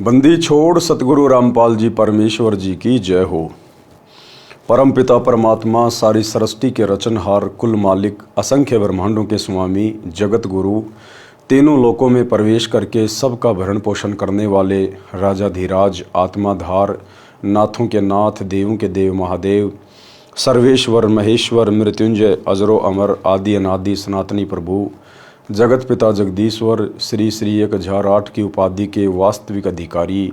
बंदी छोड़ सतगुरु रामपाल जी परमेश्वर जी की जय हो। परम पिता परमात्मा सारी सृष्टि के रचनहार, कुल मालिक, असंख्य ब्रह्मांडों के स्वामी, जगत गुरु, तीनों लोकों में प्रवेश करके सबका भरण पोषण करने वाले राजाधिराज, आत्माधार, नाथों के नाथ, देवों के देव महादेव, सर्वेश्वर महेश्वर, मृत्युंजय, अजरो अमर, आदि अनादि सनातनी प्रभु, जगत पिता जगदीश्वर, श्री श्री 1008 की उपाधि के वास्तविक अधिकारी,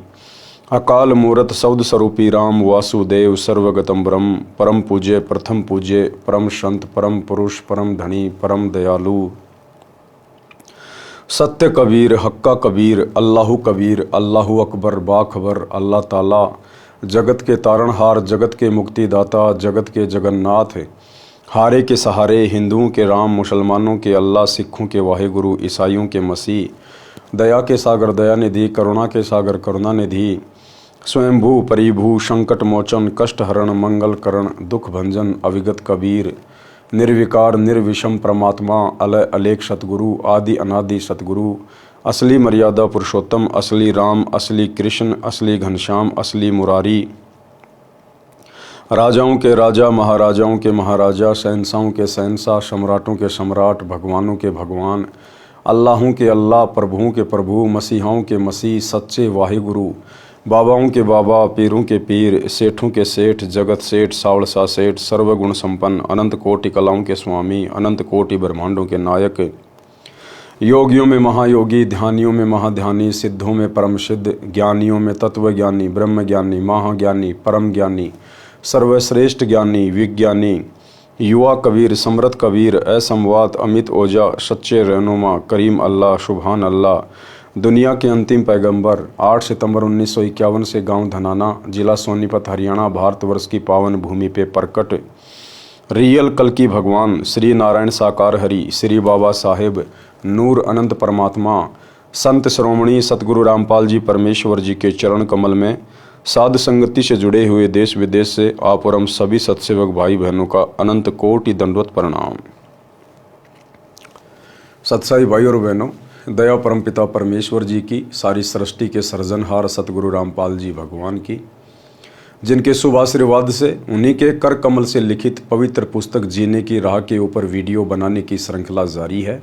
अकाल मूरत शब्द स्वरूपी राम वासुदेव, सर्वगतम ब्रह्म, परम पूज्य, प्रथम पूज्य, परम संत, परम पुरुष, परम धनी, परम दयालु, सत्य कबीर, हक्का कबीर, अल्लाहु कबीर, अल्लाहु अकबर, बाखबर, अल्लाह ताला, जगत के तारणहार, जगत के मुक्तिदाता, जगत के जगन्नाथ, हारे के सहारे, हिंदुओं के राम, मुसलमानों के अल्लाह, सिखों के वाहेगुरु, ईसाइयों के मसीह, दया के सागर दया निधि, करुणा के सागर करुणा निधि, स्वयंभू परिभू, संकट मोचन, कष्ट हरण, मंगल करण, दुख भंजन, अविगत कबीर, निर्विकार निर्विषम परमात्मा, अलय अलेख सतगुरु, आदि अनादि सतगुरु, असली मर्यादा पुरुषोत्तम, असली राम, असली कृष्ण, असली घनश्याम, असली मुरारी, राजाओं के राजा, महाराजाओं के महाराजा, शहंशाहों के शहंशाह, सम्राटों के सम्राट, भगवानों के भगवान, अल्लाहों के अल्लाह, प्रभुओं के प्रभु, मसीहाओं के मसीह, सच्चे वाहिगुरु, बाबाओं के बाबा, पीरों के पीर, सेठों के सेठ, जगत सेठ, सावड़सा सेठ, सर्वगुण संपन्न, अनंत कोटि कलाओं के स्वामी, अनंत कोटि ब्रह्मांडों के नायक, योगियों में महायोगी, ध्यानियों में महाध्यानी, सिद्धों में परम सिद्ध, ज्ञानियों में तत्वज्ञानी, ब्रह्म ज्ञानी, महाज्ञानी, परम ज्ञानी, सर्वश्रेष्ठ ज्ञानी, विज्ञानी, युवा कबीर, समृद्ध कबीर, असंवाद, अमित ओजा, सच्चे रहनुमा, करीम अल्लाह, सुभान अल्लाह, दुनिया के अंतिम पैगंबर, 8 सितंबर 1951 से गांव धनाना, जिला सोनीपत, हरियाणा, भारतवर्ष की पावन भूमि पे प्रकट रियल कल की भगवान, श्री नारायण साकार हरि, श्री बाबा साहेब, नूर अनंत परमात्मा, संत श्रोमणी सतगुरु रामपाल जी परमेश्वर जी के चरण कमल में साध संगति से जुड़े हुए देश विदेश से आप और हम सभी सत्सेवक भाई बहनों का अनंत कोटि दंडवत प्रणाम। सत्साई भाई और बहनों, दया परम पिता परमेश्वर जी की, सारी सृष्टि के सृजनहार सतगुरु रामपाल जी भगवान की, जिनके शुभ आशीर्वाद से उन्हीं के कर कमल से लिखित पवित्र पुस्तक जीने की राह के ऊपर वीडियो बनाने की श्रृंखला जारी है।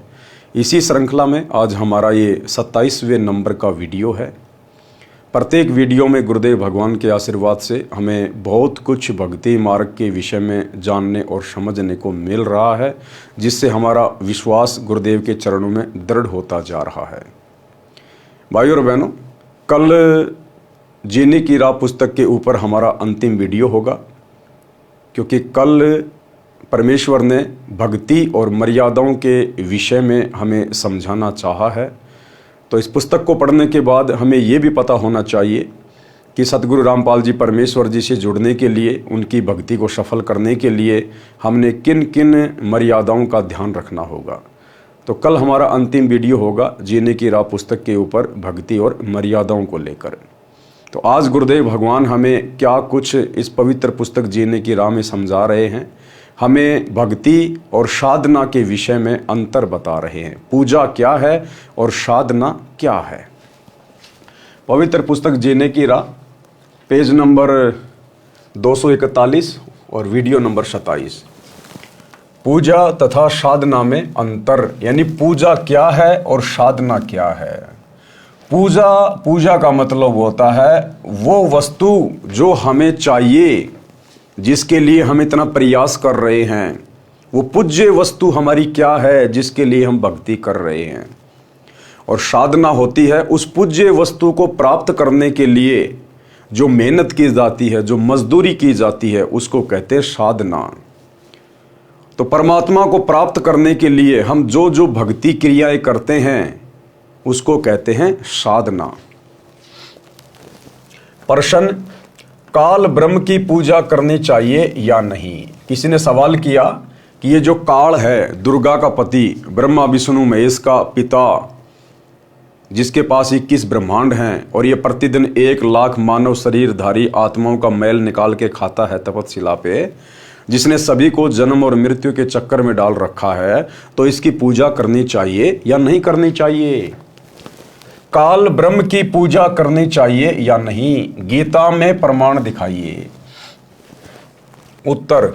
इसी श्रृंखला में आज हमारा ये 27वें नंबर का वीडियो है। प्रत्येक वीडियो में गुरुदेव भगवान के आशीर्वाद से हमें बहुत कुछ भक्ति मार्ग के विषय में जानने और समझने को मिल रहा है, जिससे हमारा विश्वास गुरुदेव के चरणों में दृढ़ होता जा रहा है। भाई और बहनों, कल जीने की राह पुस्तक के ऊपर हमारा अंतिम वीडियो होगा, क्योंकि कल परमेश्वर ने भक्ति और मर्यादाओं के विषय में हमें समझाना चाहा है। तो इस पुस्तक को पढ़ने के बाद हमें ये भी पता होना चाहिए कि सतगुरु रामपाल जी परमेश्वर जी से जुड़ने के लिए, उनकी भक्ति को सफल करने के लिए हमने किन किन मर्यादाओं का ध्यान रखना होगा। तो कल हमारा अंतिम वीडियो होगा जीने की राह पुस्तक के ऊपर भक्ति और मर्यादाओं को लेकर। तो आज गुरुदेव भगवान हमें क्या कुछ इस पवित्र पुस्तक जीने की राह में समझा रहे हैं, हमें भक्ति और साधना के विषय में अंतर बता रहे हैं। पूजा क्या है और साधना क्या है। पवित्र पुस्तक जीने की राह, पेज नंबर 241 और वीडियो नंबर 27। पूजा तथा साधना में अंतर, यानी पूजा क्या है और साधना क्या है। पूजा का मतलब होता है वो वस्तु जो हमें चाहिए, जिसके लिए हम इतना प्रयास कर रहे हैं। वो पूज्य वस्तु हमारी क्या है जिसके लिए हम भक्ति कर रहे हैं। और साधना होती है उस पूज्य वस्तु को प्राप्त करने के लिए जो मेहनत की जाती है, जो मजदूरी की जाती है, उसको कहते हैं साधना। तो परमात्मा को प्राप्त करने के लिए हम जो जो भक्ति क्रियाएं करते हैं उसको कहते हैं साधना। प्रश्न, काल ब्रह्म की पूजा करनी चाहिए या नहीं। किसी ने सवाल किया कि ये जो काल है, दुर्गा का पति, ब्रह्मा विष्णु महेश का पिता, जिसके पास 21 ब्रह्मांड हैं और ये प्रतिदिन 1 लाख मानव शरीरधारी आत्माओं का मैल निकाल के खाता है तपस्या पे, जिसने सभी को जन्म और मृत्यु के चक्कर में डाल रखा है, तो इसकी पूजा करनी चाहिए या नहीं करनी चाहिए। काल ब्रह्म की पूजा करनी चाहिए या नहीं, गीता में प्रमाण दिखाइए। उत्तर,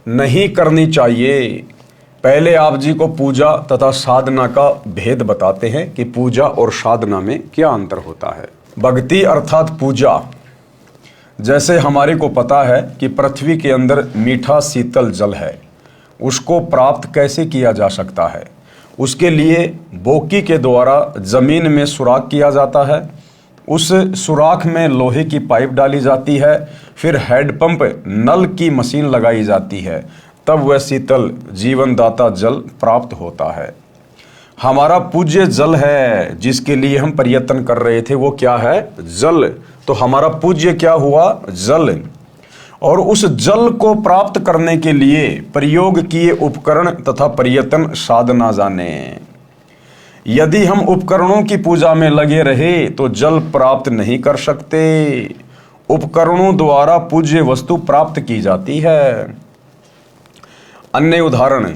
नहीं करनी चाहिए। पहले आप जी को पूजा तथा साधना का भेद बताते हैं कि पूजा और साधना में क्या अंतर होता है। भक्ति अर्थात पूजा, जैसे हमारे को पता है कि पृथ्वी के अंदर मीठा शीतल जल है, उसको प्राप्त कैसे किया जा सकता है? उसके लिए बोकी के द्वारा जमीन में सुराख किया जाता है, उस सुराख में लोहे की पाइप डाली जाती है, फिर हैंडपंप नल की मशीन लगाई जाती है, तब वह शीतल जीवनदाता जल प्राप्त होता है। हमारा पूज्य जल है जिसके लिए हम प्रयत्न कर रहे थे, वो क्या है? जल। तो हमारा पूज्य क्या हुआ? जल। और उस जल को प्राप्त करने के लिए प्रयोग किए उपकरण तथा प्रयत्न साधना जाने। यदि हम उपकरणों की पूजा में लगे रहे तो जल प्राप्त नहीं कर सकते। उपकरणों द्वारा पूज्य वस्तु प्राप्त की जाती है। अन्य उदाहरण,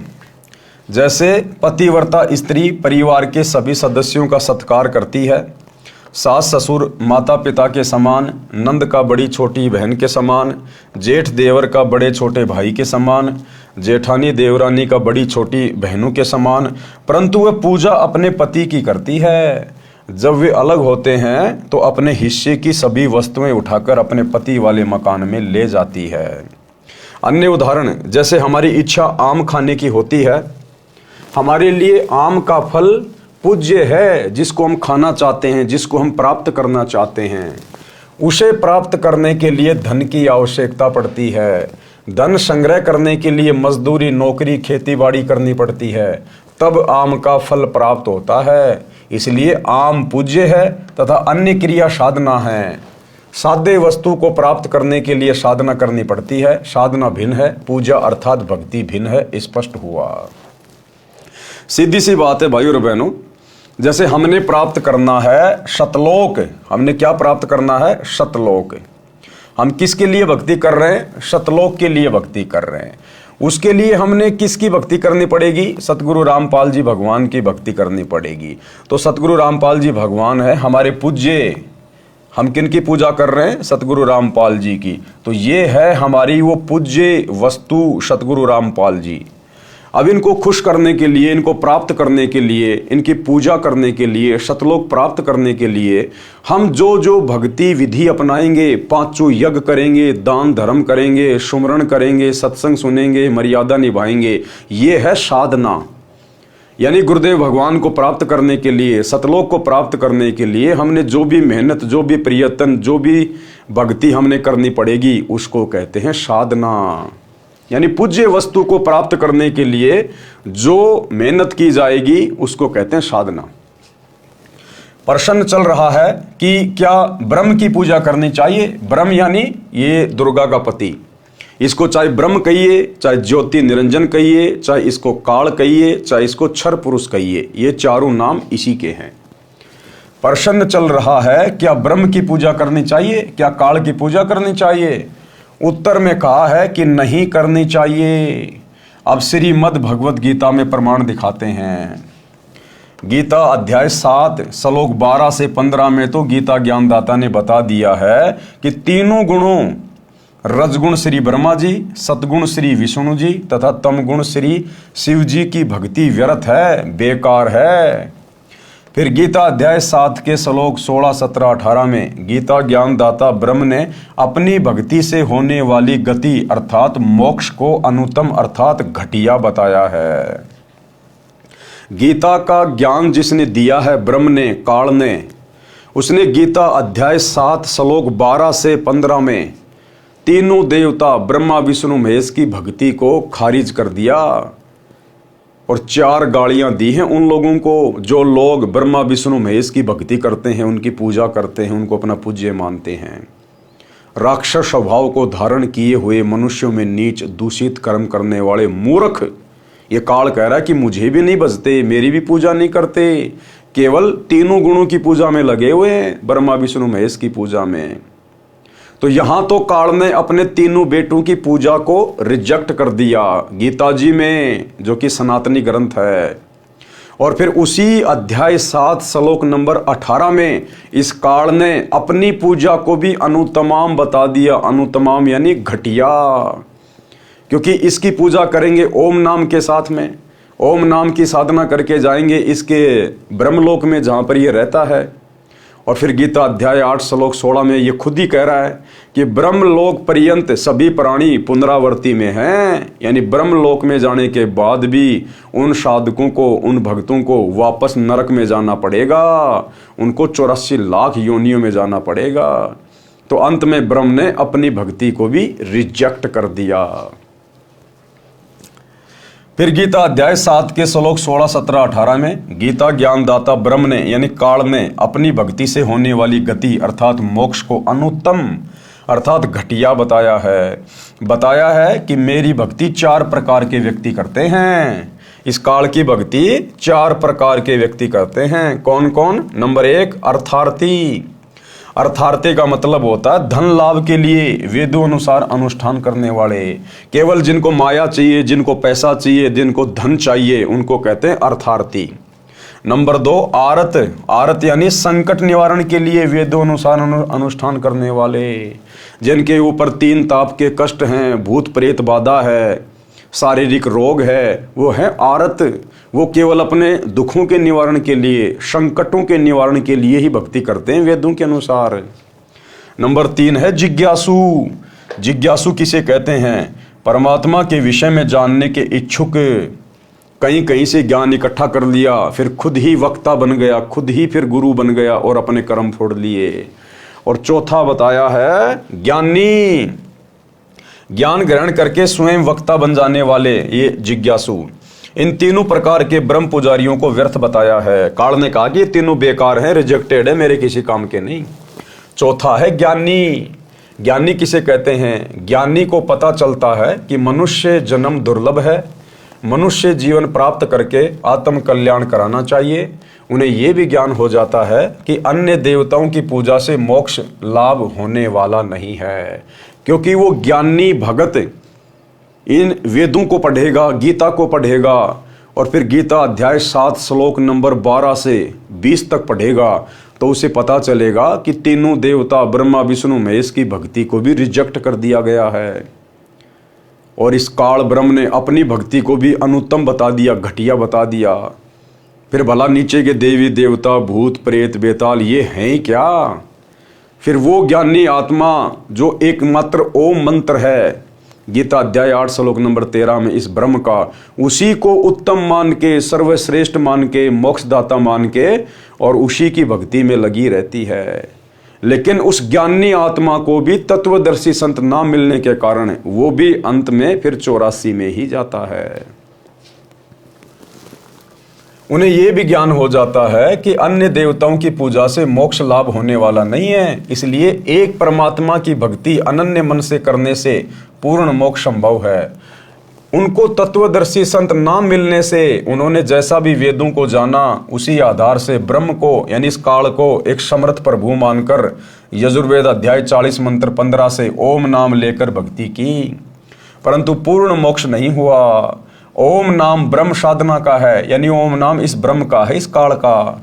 जैसे पतिव्रता स्त्री परिवार के सभी सदस्यों का सत्कार करती है, सास ससुर माता पिता के समान, नंद का बड़ी छोटी बहन के समान, जेठ देवर का बड़े छोटे भाई के समान, जेठानी देवरानी का बड़ी छोटी बहनों के समान, परंतु वह पूजा अपने पति की करती है। जब वे अलग होते हैं तो अपने हिस्से की सभी वस्तुएं उठाकर अपने पति वाले मकान में ले जाती है। अन्य उदाहरण, जैसे हमारी इच्छा आम खाने की होती है, हमारे लिए आम का फल पूज्य है, जिसको हम खाना चाहते हैं, जिसको हम प्राप्त करना चाहते हैं। उसे प्राप्त करने के लिए धन की आवश्यकता पड़ती है। धन संग्रह करने के लिए मजदूरी, नौकरी, खेतीबाड़ी करनी पड़ती है, तब आम का फल प्राप्त होता है। इसलिए आम पूज्य है तथा अन्य क्रिया साधना है। साध्य वस्तु को प्राप्त करने के लिए साधना करनी पड़ती है। साधना भिन्न है, पूजा अर्थात भक्ति भिन्न है। स्पष्ट हुआ। सीधी सी बात है भाइयों और बहनों, जैसे हमने प्राप्त करना है सतलोक। हमने क्या प्राप्त करना है? सतलोक। हम किसके लिए भक्ति कर रहे हैं? सतलोक के लिए भक्ति कर रहे हैं। उसके लिए हमने किसकी भक्ति करनी पड़ेगी? सतगुरु रामपाल जी भगवान की भक्ति करनी पड़ेगी। तो सतगुरु रामपाल जी भगवान है हमारे पूज्य। हम किन की पूजा कर रहे हैं? सतगुरु रामपाल जी की। तो ये है हमारी वो पूज्य वस्तु सतगुरु रामपाल जी। अब इनको खुश करने के लिए, इनको प्राप्त करने के लिए, इनकी पूजा करने के लिए, सतलोक प्राप्त करने के लिए हम जो जो भक्ति विधि अपनाएंगे, पांचों यज्ञ करेंगे, दान धर्म करेंगे, सुमरण करेंगे, सत्संग सुनेंगे, मर्यादा निभाएंगे, ये है साधना। यानी गुरुदेव भगवान को प्राप्त करने के लिए, सतलोक को प्राप्त करने के लिए हमने जो भी मेहनत, जो भी प्रयत्न, जो भी भक्ति हमने करनी पड़ेगी, उसको कहते हैं साधना। यानी पूज्य वस्तु को प्राप्त करने के लिए जो मेहनत की जाएगी उसको कहते हैं साधना। प्रश्न चल रहा है कि क्या ब्रह्म की पूजा करनी चाहिए? ब्रह्म यानी ये दुर्गा का पति। इसको चाहे ब्रह्म कहिए, चाहे ज्योति निरंजन कहिए, चाहे इसको काल कहिए, चाहे इसको क्षर पुरुष कहिए, ये चारों नाम इसी के हैं। प्रश्न चल रहा है क्या ब्रह्म की पूजा करनी चाहिए, क्या काल की पूजा करनी चाहिए? उत्तर में कहा है कि नहीं करनी चाहिए। अब श्रीमद् भगवत गीता में प्रमाण दिखाते हैं। गीता अध्याय 7 श्लोक 12 से 15 में तो गीता ज्ञानदाता ने बता दिया है कि तीनों गुणों, रजगुण श्री ब्रह्मा जी, सतगुण श्री विष्णु जी तथा तमगुण श्री शिव जी की भक्ति व्यर्थ है, बेकार है। फिर गीता अध्याय 7 के श्लोक 16, 17, 18 में गीता ज्ञानदाता ब्रह्म ने अपनी भक्ति से होने वाली गति अर्थात मोक्ष को अनुत्तम अर्थात घटिया बताया है। गीता का ज्ञान जिसने दिया है ब्रह्म ने, काल ने, उसने गीता अध्याय 7 श्लोक 12 से 15 में तीनों देवता ब्रह्मा विष्णु महेश की भक्ति को खारिज कर दिया और 4 गालियां दी हैं उन लोगों को जो लोग ब्रह्मा विष्णु महेश की भक्ति करते हैं, उनकी पूजा करते हैं, उनको अपना पूज्य मानते हैं। राक्षस स्वभाव को धारण किए हुए मनुष्यों में नीच दूषित कर्म करने वाले मूर्ख, ये काल कह रहा है कि मुझे भी नहीं बजते, मेरी भी पूजा नहीं करते, केवल तीनों गुणों की पूजा में लगे हुए हैं, ब्रह्मा विष्णु महेश की पूजा में। तो यहां तो काल ने अपने तीनों बेटों की पूजा को रिजेक्ट कर दिया गीता जी में, जो कि सनातनी ग्रंथ है। और फिर उसी अध्याय 7 श्लोक नंबर 18 में इस काल ने अपनी पूजा को भी अनुत्तमाम बता दिया। अनुत्तमाम यानी घटिया, क्योंकि इसकी पूजा करेंगे ओम नाम के साथ में, ओम नाम की साधना करके जाएंगे इसके ब्रह्मलोक में जहाँ पर ये रहता है। और फिर गीता अध्याय 8 श्लोक 16 में ये खुद ही कह रहा है कि ब्रह्मलोक पर्यंत सभी प्राणी पुनरावर्ती में हैं, यानी ब्रह्मलोक में जाने के बाद भी उन साधकों को, उन भक्तों को वापस नरक में जाना पड़ेगा, उनको 84 लाख योनियों में जाना पड़ेगा। तो अंत में ब्रह्म ने अपनी भक्ति को भी रिजेक्ट कर दिया। फिर गीता अध्याय 7 के श्लोक 16, 17, 18 में गीता ज्ञानदाता ब्रह्म ने यानी काल ने अपनी भक्ति से होने वाली गति अर्थात मोक्ष को अनुत्तम अर्थात घटिया बताया है कि मेरी भक्ति 4 प्रकार के व्यक्ति करते हैं। इस काल की भक्ति 4 प्रकार के व्यक्ति करते हैं। कौन कौन? नंबर 1 अर्थार्थी। अर्थार्थी का मतलब होता है धन लाभ के लिए वेदों अनुसार अनुष्ठान करने वाले। केवल जिनको माया चाहिए, जिनको पैसा चाहिए, जिनको धन चाहिए, उनको कहते हैं अर्थार्थी। नंबर 2 आरत। आरत यानी संकट निवारण के लिए वेदों अनुसार अनुष्ठान करने वाले, जिनके ऊपर 3 ताप के कष्ट हैं, भूत प्रेत बाधा है, शारीरिक रोग है, वो है आरत। वो केवल अपने दुखों के निवारण के लिए, संकटों के निवारण के लिए ही भक्ति करते हैं वेदों के अनुसार। नंबर 3 है जिज्ञासु। जिज्ञासु किसे कहते हैं? परमात्मा के विषय में जानने के इच्छुक। कहीं कहीं से ज्ञान इकट्ठा कर लिया, फिर खुद ही वक्ता बन गया, खुद ही फिर गुरु बन गया और अपने कर्म फोड़ लिए। और चौथा बताया है ज्ञानी। ज्ञान ग्रहण करके स्वयं वक्ता बन जाने वाले, ये जिज्ञासु। इन तीनों प्रकार के ब्रह्म पुजारियों को व्यर्थ बताया है। काल ने कहा कि ये तीनों बेकार हैं, रिजेक्टेड है, मेरे किसी काम के नहीं। चौथा है ज्ञानी। ज्ञानी किसे कहते हैं? ज्ञानी को पता चलता है कि मनुष्य जन्म दुर्लभ है, मनुष्य जीवन प्राप्त करके आत्म कल्याण कराना चाहिए। उन्हें यह भी ज्ञान हो जाता है कि अन्य देवताओं की पूजा से मोक्ष लाभ होने वाला नहीं है, क्योंकि वो ज्ञानी भगत इन वेदों को पढ़ेगा, गीता को पढ़ेगा और फिर गीता अध्याय 7 श्लोक नंबर 12 से 20 तक पढ़ेगा, तो उसे पता चलेगा कि तीनों देवता ब्रह्मा विष्णु महेश की भक्ति को भी रिजेक्ट कर दिया गया है। और इस काल ब्रह्म ने अपनी भक्ति को भी अनुत्तम बता दिया, घटिया बता दिया। फिर भला नीचे के देवी देवता, भूत प्रेत, बेताल ये हैं क्या? फिर वो ज्ञानी आत्मा जो एकमात्र ओम मंत्र है, गीता अध्याय 8 श्लोक नंबर 13 में इस ब्रह्म का, उसी को उत्तम मान के, सर्वश्रेष्ठ मान के, मोक्षदाता मान के और उसी की भक्ति में लगी रहती है। लेकिन उस ज्ञानी आत्मा को भी तत्वदर्शी संत ना मिलने के कारण वो भी अंत में फिर 84 में ही जाता है। उन्हें यह भी ज्ञान हो जाता है कि अन्य देवताओं की पूजा से मोक्ष लाभ होने वाला नहीं है, इसलिए एक परमात्मा की भक्ति अनन्य मन से करने से पूर्ण मोक्ष संभव है। उनको तत्वदर्शी संत ना मिलने से उन्होंने जैसा भी वेदों को जाना, उसी आधार से ब्रह्म को यानी इस काल को एक समर्थ प्रभु मानकर यजुर्वेद अध्याय 40 मंत्र 15 से ओम नाम लेकर भक्ति की, परंतु पूर्ण मोक्ष नहीं हुआ। ओम नाम ब्रह्म साधना का है, यानी ओम नाम इस ब्रह्म का है, इस काल का।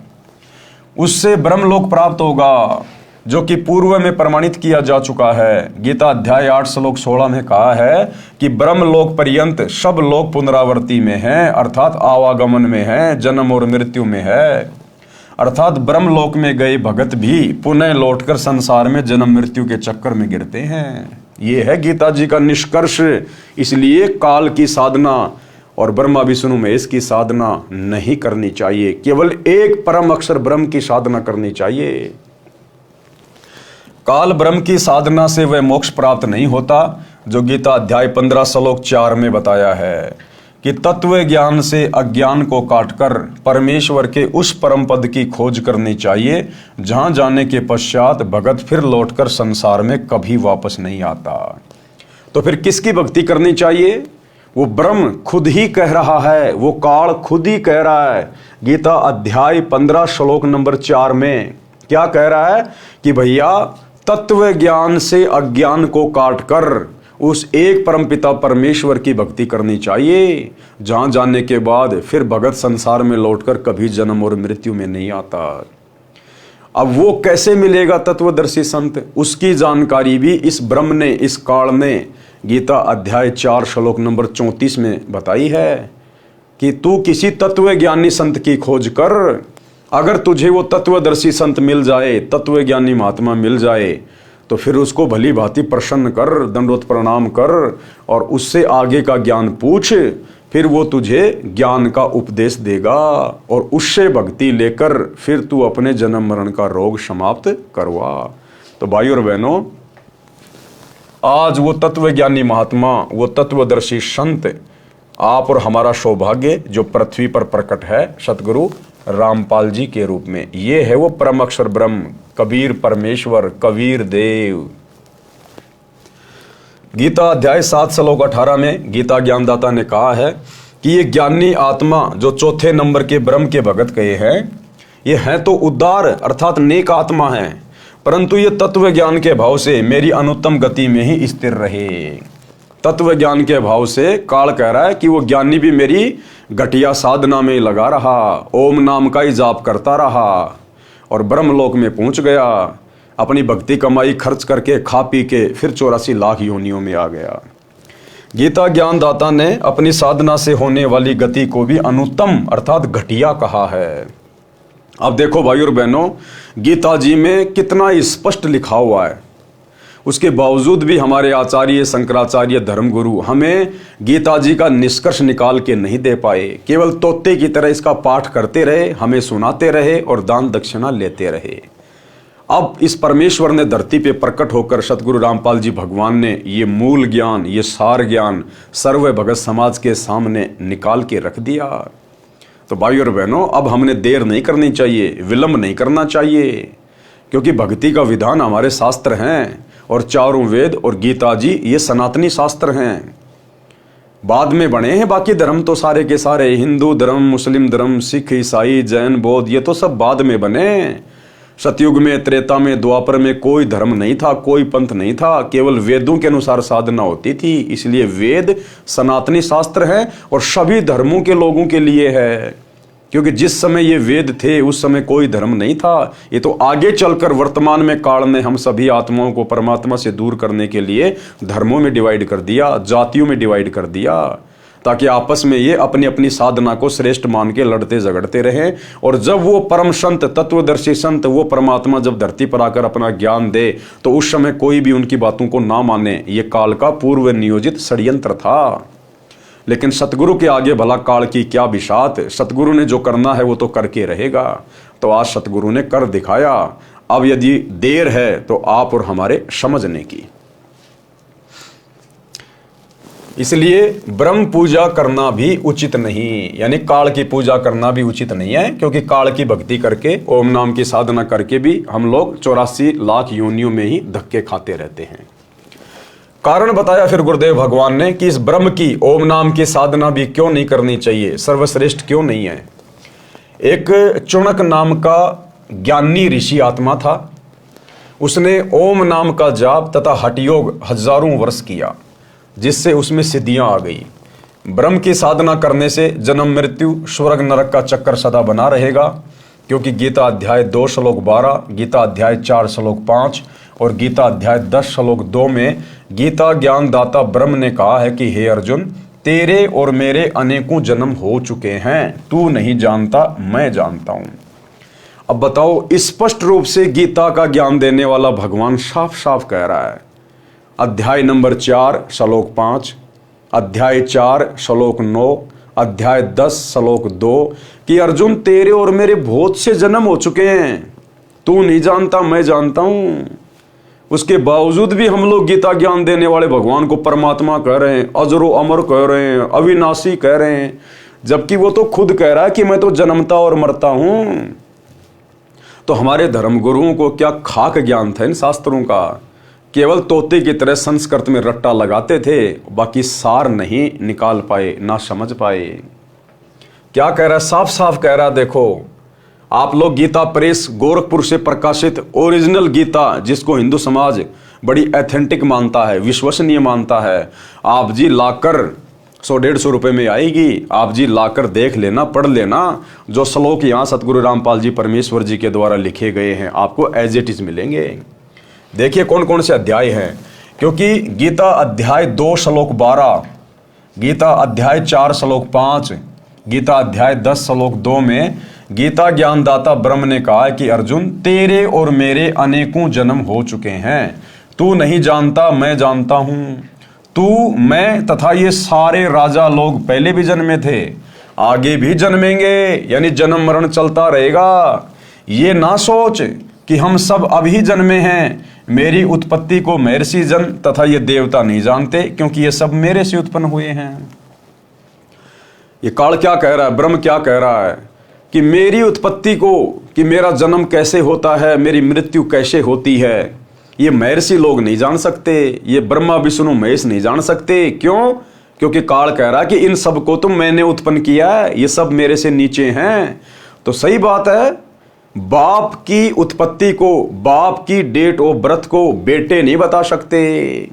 उससे ब्रह्मलोक प्राप्त होगा, जो कि पूर्व में प्रमाणित किया जा चुका है। गीता अध्याय 8 श्लोक 16 में कहा है कि ब्रह्मलोक पर्यंत सब लोग पुनरावर्ती में हैं, अर्थात आवागमन में हैं, जन्म और मृत्यु में है। अर्थात ब्रह्मलोक में गए भगत भी पुनः लौटकर संसार में जन्म मृत्यु के चक्कर में गिरते हैं। ये है गीता जी का निष्कर्ष। इसलिए काल की साधना और ब्रह्मा विष्णु महेश की साधना नहीं करनी चाहिए, केवल एक परम अक्षर ब्रह्म की साधना करनी चाहिए। काल ब्रह्म की साधना से वह मोक्ष प्राप्त नहीं होता, जो गीता अध्याय 15 श्लोक 4 में बताया है कि तत्व ज्ञान से अज्ञान को काटकर परमेश्वर के उस परम पद की खोज करनी चाहिए, जहां जाने के पश्चात भगत फिर लौटकर संसार में कभी वापस नहीं आता। तो फिर किसकी भक्ति करनी चाहिए? वो ब्रह्म खुद ही कह रहा है, वो काल खुद ही कह रहा है। गीता अध्याय 15 श्लोक नंबर 4 में क्या कह रहा है कि भैया तत्व ज्ञान से अज्ञान को काटकर उस एक परमपिता परमेश्वर की भक्ति करनी चाहिए, जहां जाने के बाद फिर भगत संसार में लौटकर कभी जन्म और मृत्यु में नहीं आता। अब वो कैसे मिलेगा तत्वदर्शी संत, उसकी जानकारी भी इस ब्रह्म ने, इस काल ने गीता अध्याय 4 श्लोक नंबर 34 में बताई है कि तू किसी तत्वज्ञानी संत की खोज कर। अगर तुझे वो तत्वदर्शी संत मिल जाए, तत्वज्ञानी महात्मा मिल जाए, तो फिर उसको भली भांति प्रसन्न कर, दंडवत प्रणाम कर और उससे आगे का ज्ञान पूछ। फिर वो तुझे ज्ञान का उपदेश देगा और उससे भक्ति लेकर फिर तू अपने जन्म मरण का रोग समाप्त करवा। तो भाई और बहनों, आज वो तत्वज्ञानी महात्मा, वो तत्वदर्शी संत, आप और हमारा सौभाग्य जो पृथ्वी पर प्रकट है सतगुरु रामपाल जी के रूप में। ये है वो परम अक्षर ब्रह्म, कबीर परमेश्वर, कबीर देव। गीता अध्याय 7 श्लोक 18 में गीता ज्ञानदाता ने कहा है कि ये ज्ञानी आत्मा जो चौथे नंबर के ब्रह्म के भगत कहे हैं, ये हैं तो उदार अर्थात नेक आत्मा है, परंतु ये तत्व ज्ञान के भाव से मेरी अनुत्तम गति में ही स्थिर रहे। तत्व ज्ञान के भाव से काल कह रहा है कि वो ज्ञानी भी मेरी घटिया साधना में लगा रहा, ओम नाम का ही जाप करता रहा और ब्रह्मलोक में पहुंच गया। अपनी भक्ति कमाई खर्च करके खा पी के फिर 84 लाख योनियों में आ गया। गीता ज्ञानदाता ने अपनी साधना से होने वाली गति को भी अनुत्तम अर्थात घटिया कहा है। अब देखो भाई और बहनों, गीता जी में कितना स्पष्ट लिखा हुआ है, उसके बावजूद भी हमारे आचार्य शंकराचार्य धर्मगुरु हमें गीता जी का निष्कर्ष निकाल के नहीं दे पाए। केवल तोते की तरह इसका पाठ करते रहे, हमें सुनाते रहे और दान दक्षिणा लेते रहे। अब इस परमेश्वर ने धरती पे प्रकट होकर सतगुरु रामपाल जी भगवान ने ये मूल ज्ञान, ये सार ज्ञान सर्व भगत समाज के सामने निकाल के रख दिया। तो भाई और बहनों, अब हमने देर नहीं करनी चाहिए, विलंब नहीं करना चाहिए, क्योंकि भक्ति का विधान हमारे शास्त्र हैं और चारों वेद और गीता जी ये सनातनी शास्त्र हैं। बाद में बने हैं बाकी धर्म तो सारे के सारे, हिंदू धर्म, मुस्लिम धर्म, सिख, ईसाई, जैन, बौद्ध, ये तो सब बाद में बने। सतयुग में, त्रेता में, द्वापर में कोई धर्म नहीं था, कोई पंथ नहीं था, केवल वेदों के अनुसार साधना होती थी। इसलिए वेद सनातनी शास्त्र है और सभी धर्मों के लोगों के लिए है, क्योंकि जिस समय ये वेद थे उस समय कोई धर्म नहीं था। ये तो आगे चलकर वर्तमान में काल ने हम सभी आत्माओं को परमात्मा से दूर करने के लिए धर्मों में डिवाइड कर दिया, जातियों में डिवाइड कर दिया, ताकि आपस में ये अपनी अपनी साधना को श्रेष्ठ मान के लड़ते झगड़ते रहें। और जब वो परम संत, तत्वदर्शी संत, वो परमात्मा जब धरती पर आकर अपना ज्ञान दे, तो उस समय कोई भी उनकी बातों को ना माने। ये काल का पूर्व नियोजित षड्यंत्र था। लेकिन सतगुरु के आगे भला काल की क्या बिसात, सतगुरु ने जो करना है वो तो करके रहेगा। तो आज सतगुरु ने कर दिखाया। अब यदि देर है तो आप और हमारे समझने की। इसलिए ब्रह्म पूजा करना भी उचित नहीं, यानी काल की पूजा करना भी उचित नहीं है, क्योंकि काल की भक्ति करके, ओम नाम की साधना करके भी हम लोग 84 लाख योनियों में ही धक्के खाते रहते हैं। कारण बताया फिर गुरुदेव भगवान ने कि इस ब्रह्म की, ओम नाम की साधना भी क्यों नहीं करनी चाहिए, सर्वश्रेष्ठ क्यों नहीं है। एक चुणक नाम का ज्ञानी ऋषि आत्मा था। उसने ओम नाम का जाप तथा हठयोग हजारों वर्ष किया, जिससे उसमें सिद्धियां आ गई। ब्रह्म की साधना करने से जन्म मृत्यु, स्वर्ग नरक का चक्कर सदा बना रहेगा, क्योंकि गीता अध्याय 2 श्लोक 12, गीता अध्याय 4 श्लोक 5 और गीता अध्याय 10 श्लोक 2 में गीता ज्ञानदाता ब्रह्म ने कहा है कि हे अर्जुन, तेरे और मेरे अनेकों जन्म हो चुके हैं, तू नहीं जानता, मैं जानता हूं। अब बताओ, स्पष्ट रूप से गीता का ज्ञान देने वाला भगवान साफ साफ कह रहा है, अध्याय नंबर 4 श्लोक 5, अध्याय 4 श्लोक 9, अध्याय 10 श्लोक 2 कि अर्जुन, तेरे और मेरे बहुत से जन्म हो चुके हैं, तू नहीं जानता, मैं जानता हूं। उसके बावजूद भी हम लोग गीता ज्ञान देने वाले भगवान को परमात्मा कह रहे हैं, अजरो अमर कह रहे हैं, अविनाशी कह रहे हैं, जबकि वो तो खुद कह रहा है कि मैं तो जन्मता और मरता हूं। तो हमारे धर्मगुरुओं को क्या खाक ज्ञान था इन शास्त्रों का, केवल तोते की तरह संस्कृत में रट्टा लगाते थे, बाकी सार नहीं निकाल पाए, ना समझ पाए। क्या कह रहा है, साफ साफ कह रहा है, देखो आप लोग गीता प्रेस गोरखपुर से प्रकाशित ओरिजिनल गीता, जिसको हिंदू समाज बड़ी एथेंटिक मानता है, विश्वसनीय मानता है। आप जी लाकर 100-150 रुपये में आएगी, आप जी लाकर देख लेना, पढ़ लेना। जो श्लोक यहाँ सतगुरु रामपाल जी परमेश्वर जी के द्वारा लिखे गए हैं आपको एज इट इज मिलेंगे। देखिए कौन कौन से अध्याय हैं, क्योंकि गीता अध्याय 2 श्लोक 12, गीता अध्याय 4 श्लोक 5, गीता अध्याय 10 श्लोक 2 में गीता ज्ञानदाता ब्रह्म ने कहा कि अर्जुन तेरे और मेरे अनेकों जन्म हो चुके हैं, तू नहीं जानता मैं जानता हूं। तू मैं तथा ये सारे राजा लोग पहले भी जन्मे थे, आगे भी जन्मेंगे, यानी जन्म मरण चलता रहेगा। ये ना सोच कि हम सब अभी जन्मे हैं, मेरी उत्पत्ति को महर्षि जन तथा ये देवता नहीं जानते, क्योंकि ये सब मेरे से उत्पन्न हुए हैं। ये काल क्या कह रहा है, ब्रह्म क्या कह रहा है कि मेरी उत्पत्ति को, कि मेरा जन्म कैसे होता है, मेरी मृत्यु कैसे होती है, ये महर्षि लोग नहीं जान सकते, ये ब्रह्मा विष्णु महेश नहीं जान सकते। क्यों? क्योंकि काल कह रहा है कि इन सब को तो मैंने उत्पन्न किया है, ये सब मेरे से नीचे हैं। तो सही बात है, बाप की उत्पत्ति को, बाप की डेट ऑफ बर्थ को बेटे नहीं बता सकते।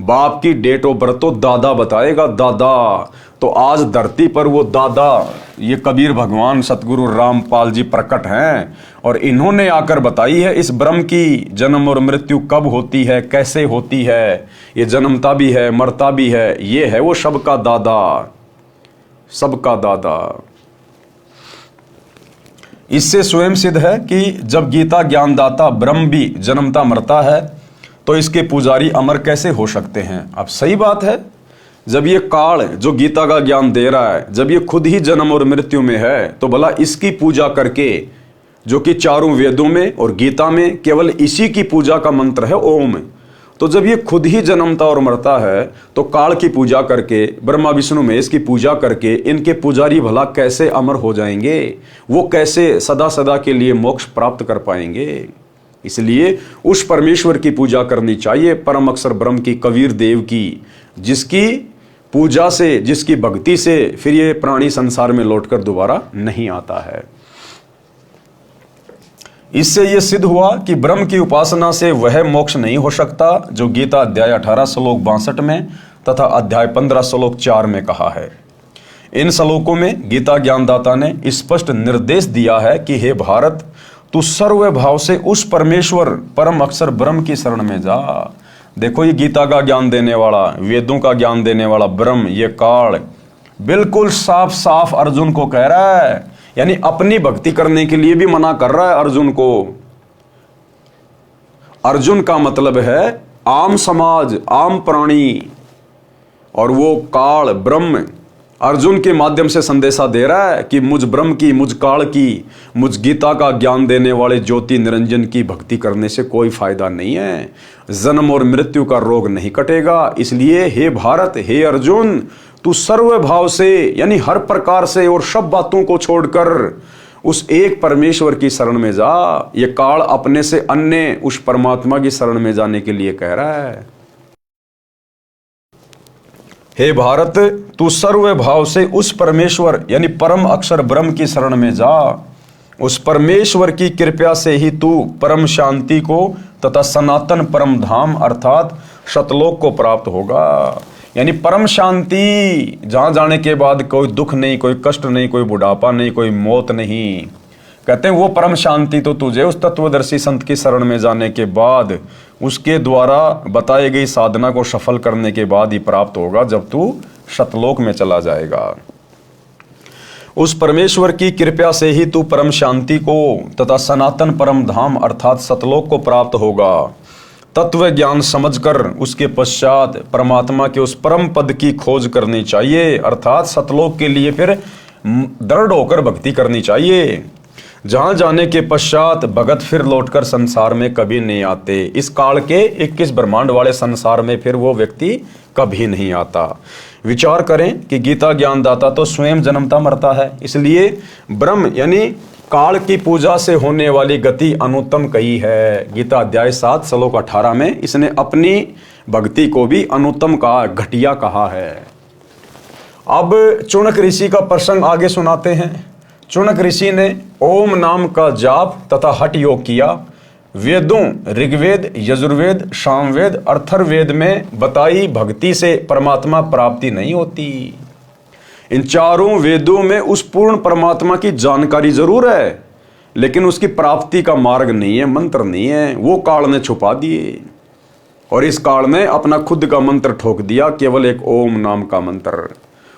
बाप की डेट ऑफ बर्थ तो दादा बताएगा, दादा। तो आज धरती पर वो दादा, ये कबीर भगवान सतगुरु रामपाल जी प्रकट हैं, और इन्होंने आकर बताई है इस ब्रह्म की जन्म और मृत्यु कब होती है, कैसे होती है। ये जन्मता भी है, मरता भी है, ये है वो सबका दादा, सबका दादा। इससे स्वयं सिद्ध है कि जब गीता ज्ञानदाता ब्रह्म भी जन्मता मरता है तो इसके पुजारी अमर कैसे हो सकते हैं। अब सही बात है, जब ये काल जो गीता का ज्ञान दे रहा है, जब ये खुद ही जन्म और मृत्यु में है, तो भला इसकी पूजा करके, जो कि चारों वेदों में और गीता में केवल इसी की पूजा का मंत्र है ओम, तो जब ये खुद ही जन्मता और मरता है तो काल की पूजा करके, ब्रह्मा विष्णु महेश की पूजा करके इनके पुजारी भला कैसे अमर हो जाएंगे, वो कैसे सदा सदा के लिए मोक्ष प्राप्त कर पाएंगे। इसलिए उस परमेश्वर की पूजा करनी चाहिए, परम अक्षर ब्रह्म की, कबीर देव की, जिसकी पूजा से, जिसकी भक्ति से फिर ये प्राणी संसार में लौटकर दोबारा नहीं आता है। इससे यह सिद्ध हुआ कि ब्रह्म की उपासना से वह मोक्ष नहीं हो सकता जो गीता अध्याय 18 श्लोक 62 में तथा अध्याय 15 श्लोक 4 में कहा है। इन श्लोकों में गीता ज्ञानदाता ने स्पष्ट निर्देश दिया है कि हे भारत, तू सर्व भाव से उस परमेश्वर परम अक्षर ब्रह्म की शरण में जा। देखो ये गीता का ज्ञान देने वाला, वेदों का ज्ञान देने वाला ब्रह्म, ये काल बिल्कुल साफ साफ अर्जुन को कह रहा है, यानी अपनी भक्ति करने के लिए भी मना कर रहा है अर्जुन को। अर्जुन का मतलब है आम समाज, आम प्राणी, और वो काल ब्रह्म अर्जुन के माध्यम से संदेशा दे रहा है कि मुझ ब्रह्म की, मुझ काल की, मुझ गीता का ज्ञान देने वाले ज्योति निरंजन की भक्ति करने से कोई फायदा नहीं है, जन्म और मृत्यु का रोग नहीं कटेगा। इसलिए हे भारत, हे अर्जुन, तू सर्व भाव से, यानी हर प्रकार से और सब बातों को छोड़कर उस एक परमेश्वर की शरण में जा। ये काल अपने से अन्य उस परमात्मा की शरण में जाने के लिए कह रहा है। हे भारत, तू सर्व भाव से उस परमेश्वर यानी परम अक्षर ब्रह्म की शरण में जा। उस परमेश्वर की कृपा से ही तू परम शांति को तथा सनातन परम धाम अर्थात सतलोक को प्राप्त होगा। यानी परम शांति, जहां जाने के बाद कोई दुख नहीं, कोई कष्ट नहीं, कोई बुढ़ापा नहीं, कोई मौत नहीं। कहते हैं वो परम शांति तो तुझे उस तत्वदर्शी संत की शरण में जाने के बाद, उसके द्वारा बताई गई साधना को सफल करने के बाद ही प्राप्त होगा, जब तू सतलोक में चला जाएगा। उस परमेश्वर की कृपा से ही तू परम शांति को तथा सनातन परम धाम अर्थात सतलोक को प्राप्त होगा। तत्व ज्ञान समझकर उसके पश्चात परमात्मा के उस परम पद की खोज करनी चाहिए, अर्थात सतलोक के लिए फिर दृढ़ होकर भक्ति करनी चाहिए, जहां जाने के पश्चात भगत फिर लौटकर संसार में कभी नहीं आते। इस काल के 21 ब्रह्मांड वाले संसार में फिर वो व्यक्ति कभी नहीं आता। विचार करें कि गीता ज्ञानदाता तो स्वयं जन्मता मरता है, इसलिए ब्रह्म यानी काल की पूजा से होने वाली गति अनुत्तम कही है। गीता अध्याय 7 श्लोक 18 में इसने अपनी भक्ति को भी अनुत्तम कहा, घटिया कहा है। अब चुनक ऋषि का प्रसंग आगे सुनाते हैं। चुनक ऋषि ने ओम नाम का जाप तथा हठ योग किया। वेदों ऋग्वेद, यजुर्वेद, सामवेद, अथर्ववेद में बताई भक्ति से परमात्मा प्राप्ति नहीं होती। इन चारों वेदों में उस पूर्ण परमात्मा की जानकारी जरूर है, लेकिन उसकी प्राप्ति का मार्ग नहीं है, मंत्र नहीं है, वो काल ने छुपा दिए। और इस काल ने अपना खुद का मंत्र ठोक दिया, केवल एक ओम नाम का मंत्र,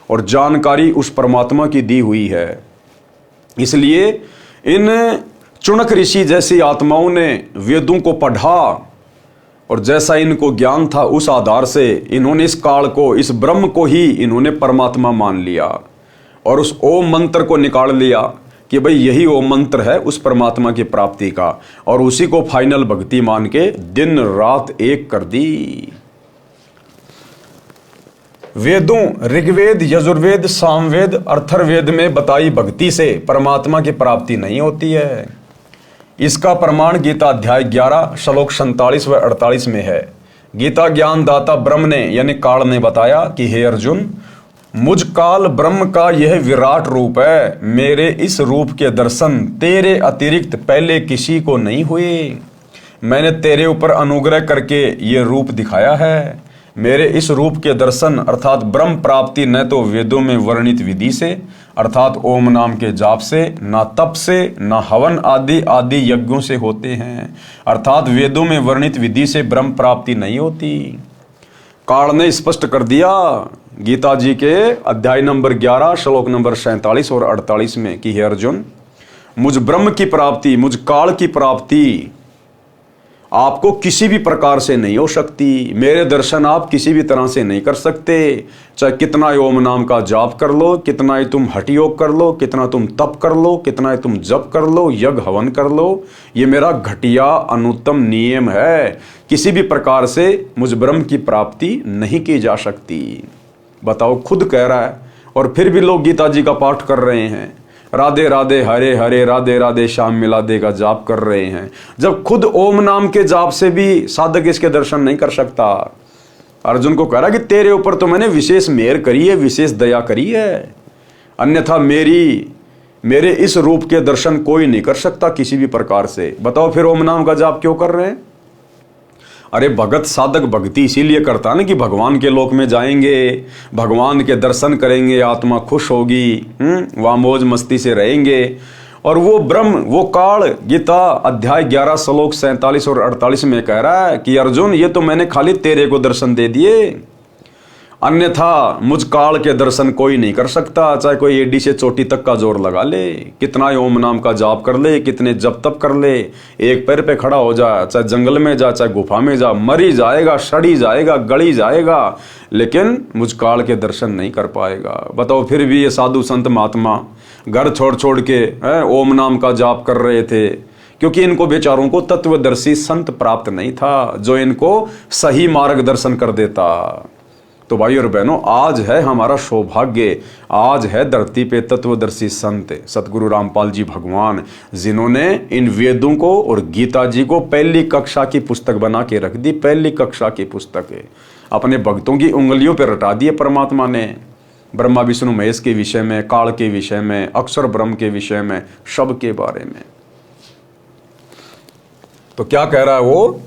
और जानकारी उस परमात्मा की दी हुई है। इसलिए इन चुनक ऋषि जैसी आत्माओं ने वेदों को पढ़ा, और जैसा इनको ज्ञान था उस आधार से इन्होंने इस काल को, इस ब्रह्म को ही इन्होंने परमात्मा मान लिया, और उस ओम मंत्र को निकाल लिया कि भाई यही ओम मंत्र है उस परमात्मा की प्राप्ति का, और उसी को फाइनल भक्ति मान के दिन रात एक कर दी। वेदों ऋग्वेद, यजुर्वेद, सामवेद, अथर्ववेद में बताई भक्ति से परमात्मा की प्राप्ति नहीं होती है। इसका प्रमाण गीता अध्याय 11 श्लोक 47 व 48 में है। गीता ज्ञान दाता ब्रह्म ने यानी काल ने बताया कि हे अर्जुन, मुझ काल ब्रह्म का यह विराट रूप है, मेरे इस रूप के दर्शन तेरे अतिरिक्त पहले किसी को नहीं हुए। मैंने तेरे ऊपर अनुग्रह करके ये रूप दिखाया है। मेरे इस रूप के दर्शन अर्थात ब्रह्म प्राप्ति न तो वेदों में वर्णित विधि से अर्थात ओम नाम के जाप से, ना तप से, ना हवन आदि यज्ञों से होते हैं, अर्थात वेदों में वर्णित विधि से ब्रह्म प्राप्ति नहीं होती। काल ने स्पष्ट कर दिया गीता जी के अध्याय नंबर 11 श्लोक नंबर 47 और 48 में कि हे अर्जुन, मुझ ब्रह्म की प्राप्ति, मुझ काल की प्राप्ति आपको किसी भी प्रकार से नहीं हो सकती। मेरे दर्शन आप किसी भी तरह से नहीं कर सकते, चाहे कितना ओम नाम का जाप कर लो, कितना ही तुम हठ योग कर लो, कितना तुम तप कर लो, कितना ही तुम जप कर लो, यज्ञ हवन कर लो, ये मेरा घटिया अनुत्तम नियम है। किसी भी प्रकार से मुझ ब्रह्म की प्राप्ति नहीं की जा सकती। बताओ, खुद कह रहा है और फिर भी लोग गीता जी का पाठ कर रहे हैं, राधे राधे हरे हरे राधे राधे श्याम मिलादे का जाप कर रहे हैं, जब खुद ओम नाम के जाप से भी साधक इसके दर्शन नहीं कर सकता। अर्जुन को कह रहा कि तेरे ऊपर तो मैंने विशेष मेहर करी है, विशेष दया करी है, अन्यथा मेरे इस रूप के दर्शन कोई नहीं कर सकता किसी भी प्रकार से। बताओ फिर ओम नाम का जाप क्यों कर रहे हैं? अरे भगत साधक भक्ति इसीलिए करता ना कि भगवान के लोक में जाएंगे, भगवान के दर्शन करेंगे, आत्मा खुश होगी, वहाँ मौज मस्ती से रहेंगे। और वो ब्रह्म, वो काल गीता अध्याय 11 श्लोक 47 और 48 में कह रहा है कि अर्जुन, ये तो मैंने खाली तेरे को दर्शन दे दिए, अन्यथा मुझ काल के दर्शन कोई नहीं कर सकता, चाहे कोई एडी से चोटी तक का जोर लगा ले, कितना ओम नाम का जाप कर ले, कितने जप तप कर ले, एक पैर पे खड़ा हो जा, चाहे जंगल में जा, चाहे गुफा में जा, मरी जाएगा, सड़ी जाएगा, गली जाएगा, लेकिन मुझ काल के दर्शन नहीं कर पाएगा। बताओ फिर भी ये साधु संत महात्मा घर छोड़ छोड़ के ओम नाम का जाप कर रहे थे, क्योंकि इनको बेचारों को तत्वदर्शी संत प्राप्त नहीं था जो इनको सही मार्गदर्शन कर देता। तो भाई और बहनों, आज है हमारा सौभाग्य, आज है धरती पे तत्वदर्शी संत सतगुरु रामपाल जी भगवान, जिन्होंने इन वेदों को और गीता जी को पहली कक्षा की पुस्तक बना के रख दी। पहली कक्षा की पुस्तक है, अपने भक्तों की उंगलियों पर रटा दिए परमात्मा ने। ब्रह्मा विष्णु महेश के विषय में, काल के विषय में, अक्षर ब्रह्म के विषय में, सब के बारे में। तो क्या कह रहा है वो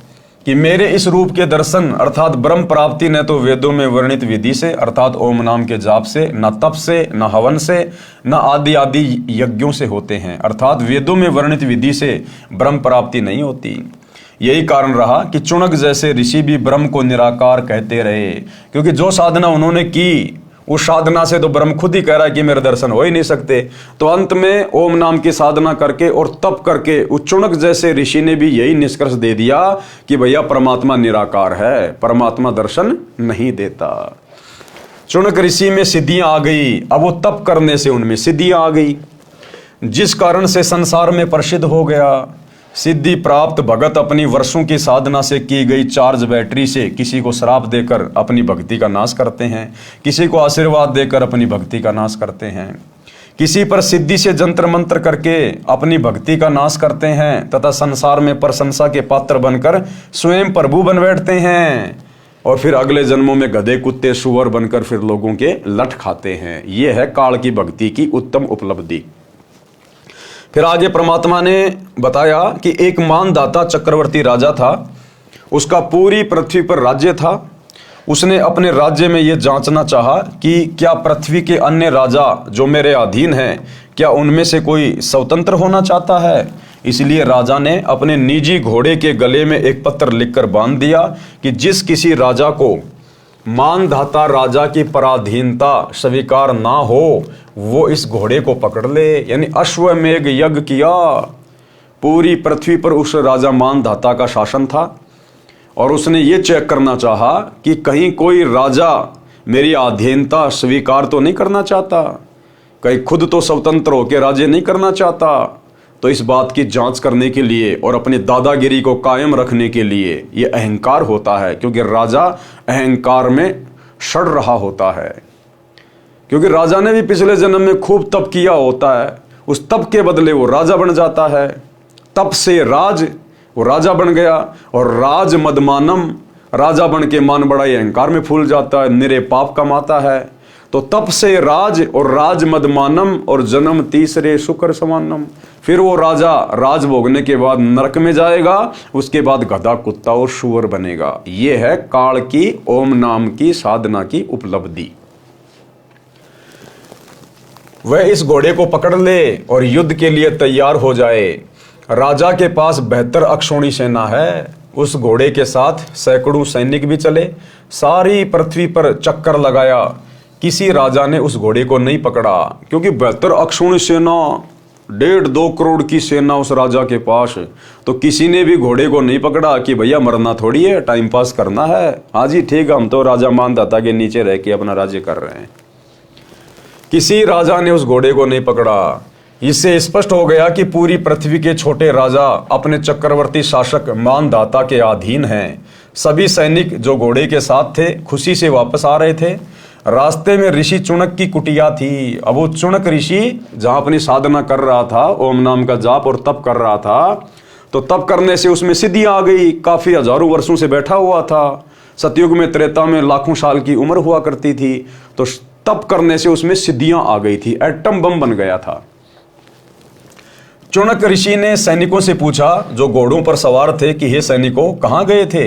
कि मेरे इस रूप के दर्शन अर्थात ब्रह्म प्राप्ति न तो वेदों में वर्णित विधि से अर्थात ओम नाम के जाप से, न तप से, न हवन से, न आदि यज्ञों से होते हैं, अर्थात वेदों में वर्णित विधि से ब्रह्म प्राप्ति नहीं होती। यही कारण रहा कि चुनक जैसे ऋषि भी ब्रह्म को निराकार कहते रहे, क्योंकि जो साधना उन्होंने की उस साधना से तो ब्रह्म खुद ही कह रहा है कि मेरे दर्शन हो ही नहीं सकते। तो अंत में ओम नाम की साधना करके और तप करके उस चुनक जैसे ऋषि ने भी यही निष्कर्ष दे दिया कि भैया परमात्मा निराकार है, परमात्मा दर्शन नहीं देता। चुनक ऋषि में सिद्धियां आ गई, अब वो तप करने से उनमें सिद्धियां आ गई, जिस कारण से संसार में प्रसिद्ध हो गया। सिद्धि प्राप्त भगत अपनी वर्षों की साधना से की गई चार्ज बैटरी से किसी को श्राप देकर अपनी भक्ति का नाश करते हैं, किसी को आशीर्वाद देकर अपनी भक्ति का नाश करते हैं, किसी पर सिद्धि से जंत्र मंत्र करके अपनी भक्ति का नाश करते हैं तथा संसार में प्रशंसा के पात्र बनकर स्वयं प्रभु बन बैठते हैं, और फिर अगले जन्मों में गधे कुत्ते सुअर बनकर फिर लोगों के लठ खाते हैं। ये है काल की भक्ति की उत्तम उपलब्धि। फिर आगे परमात्मा ने बताया कि एक मानधाता चक्रवर्ती राजा था, उसका पूरी पृथ्वी पर राज्य था। उसने अपने राज्य में यह जांचना चाहा कि क्या पृथ्वी के अन्य राजा जो मेरे अधीन हैं, क्या उनमें से कोई स्वतंत्र होना चाहता है। इसलिए राजा ने अपने निजी घोड़े के गले में एक पत्र लिखकर बांध दिया कि जिस किसी राजा को मानधाता राजा की पराधीनता स्वीकार ना हो, वो इस घोड़े को पकड़ ले। यानी अश्वमेघ यज्ञ किया। पूरी पृथ्वी पर उस राजा मानधाता का शासन था और उसने ये चेक करना चाहा कि कहीं कोई राजा मेरी अधीनता स्वीकार तो नहीं करना चाहता, कहीं खुद तो स्वतंत्र होकर राज्य नहीं करना चाहता। तो इस बात की जांच करने के लिए और अपनी दादागिरी को कायम रखने के लिए ये अहंकार होता है, क्योंकि राजा अहंकार में सड़ रहा होता है। क्योंकि राजा ने भी पिछले जन्म में खूब तप किया होता है, उस तप के बदले वो राजा बन जाता है। तप से राज, वो राजा बन गया। और राज मदमानम, राजा बन के मान बड़ाई अहंकार में फूल जाता है, निरे पाप कमाता है। तो तप से राज और राज मदमानम और जन्म तीसरे शुक्र समानम। फिर वो राजा राज भोगने के बाद नरक में जाएगा, उसके बाद गधा, कुत्ता और शुअर बनेगा। ये है काल की ओम नाम की साधना की उपलब्धि। वह इस घोड़े को पकड़ ले और युद्ध के लिए तैयार हो जाए। राजा के पास बेहतर अक्षौणी सेना है, उस घोड़े के साथ सैकड़ों सैनिक भी चले। सारी पृथ्वी पर चक्कर लगाया, किसी राजा ने उस घोड़े को नहीं पकड़ा, क्योंकि बेहतर अक्षौणी सेना, 1.5-2 करोड़ की सेना उस राजा के पास। तो किसी ने भी घोड़े को नहीं पकड़ा कि भैया मरना थोड़ी है, टाइम पास करना है। हाँ जी ठीक है, हम तो राजा मानधाता के नीचे रह के अपना राज्य कर रहे हैं। किसी राजा ने उस घोड़े को नहीं पकड़ा। इससे स्पष्ट हो गया कि पूरी पृथ्वी के छोटे राजा अपने चक्रवर्ती शासक मानधाता के अधीन हैं। सभी सैनिक जो घोड़े के साथ थे खुशी से वापस आ रहे थे। रास्ते में ऋषि चुनक की कुटिया थी। अब वो चुनक ऋषि जहां अपनी साधना कर रहा था, ओम नाम का जाप और तप कर रहा था, तो तप करने से उसमें सिद्धि आ गई। काफी हजारों वर्षों से बैठा हुआ था। सतयुग में, त्रेता में लाखों साल की उम्र हुआ करती थी। तो तप करने से उसमें सिद्धियां आ गई थी, एटम बम बन गया था। चुनक ऋषि ने सैनिकों से पूछा जो घोड़ों पर सवार थे कि हे सैनिकों, कहां गए थे,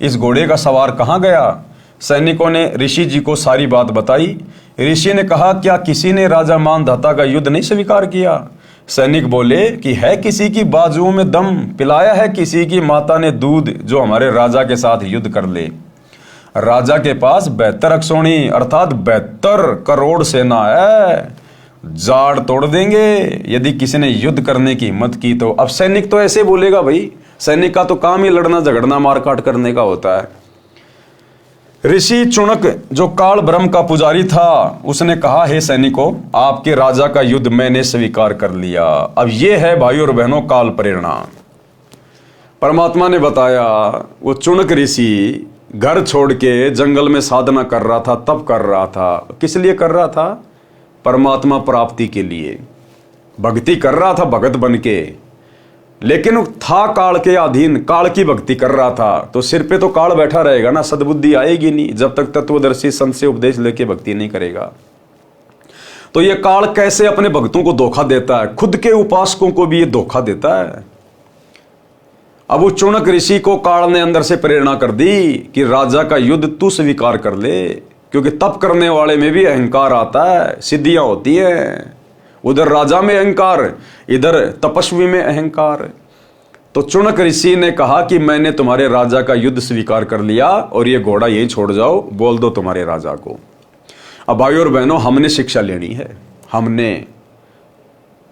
इस घोड़े का सवार कहां गया। सैनिकों ने ऋषि जी को सारी बात बताई। ऋषि ने कहा, क्या किसी ने राजा मानधाता का युद्ध नहीं स्वीकार किया। सैनिक बोले कि है किसी की बाजुओं में दम, पिलाया है किसी की माता ने दूध जो हमारे राजा के साथ युद्ध कर ले। राजा के पास 72 अक्षौणी अर्थात 72 करोड़ सेना है, जाड़ तोड़ देंगे यदि किसी ने युद्ध करने की हिम्मत की तो। अब सैनिक तो ऐसे बोलेगा, भाई सैनिक का तो काम ही लड़ना झगड़ना मारकाट करने का होता है। ऋषि चुनक जो काल ब्रह्म का पुजारी था, उसने कहा, हे सैनिकों, आपके राजा का युद्ध मैंने स्वीकार कर लिया। अब ये है भाइयों और बहनों काल प्रेरणा। परमात्मा ने बताया, वो चुनक ऋषि घर छोड़ के जंगल में साधना कर रहा था, तप कर रहा था। किस लिए कर रहा था? परमात्मा प्राप्ति के लिए भक्ति कर रहा था, भगत बन के। लेकिन था काल के अधीन, काल की भक्ति कर रहा था, तो सिर पे तो काल बैठा रहेगा ना, सद्बुद्धि आएगी नहीं जब तक तत्वदर्शी संत से उपदेश लेके भक्ति नहीं करेगा। तो ये काल कैसे अपने भक्तों को धोखा देता है, खुद के उपासकों को भी ये धोखा देता है। अब वो चुनक ऋषि को काल ने अंदर से प्रेरणा कर दी कि राजा का युद्ध तू स्वीकार कर ले, क्योंकि तप करने वाले में भी अहंकार आता है, सिद्धियां होती हैं। उधर राजा में अहंकार, इधर तपस्वी में अहंकार। तो चुनक ऋषि ने कहा कि मैंने तुम्हारे राजा का युद्ध स्वीकार कर लिया और ये घोड़ा यही छोड़ जाओ, बोल दो तुम्हारे राजा को। अब भाइयों और बहनों, हमने शिक्षा लेनी है। हमने,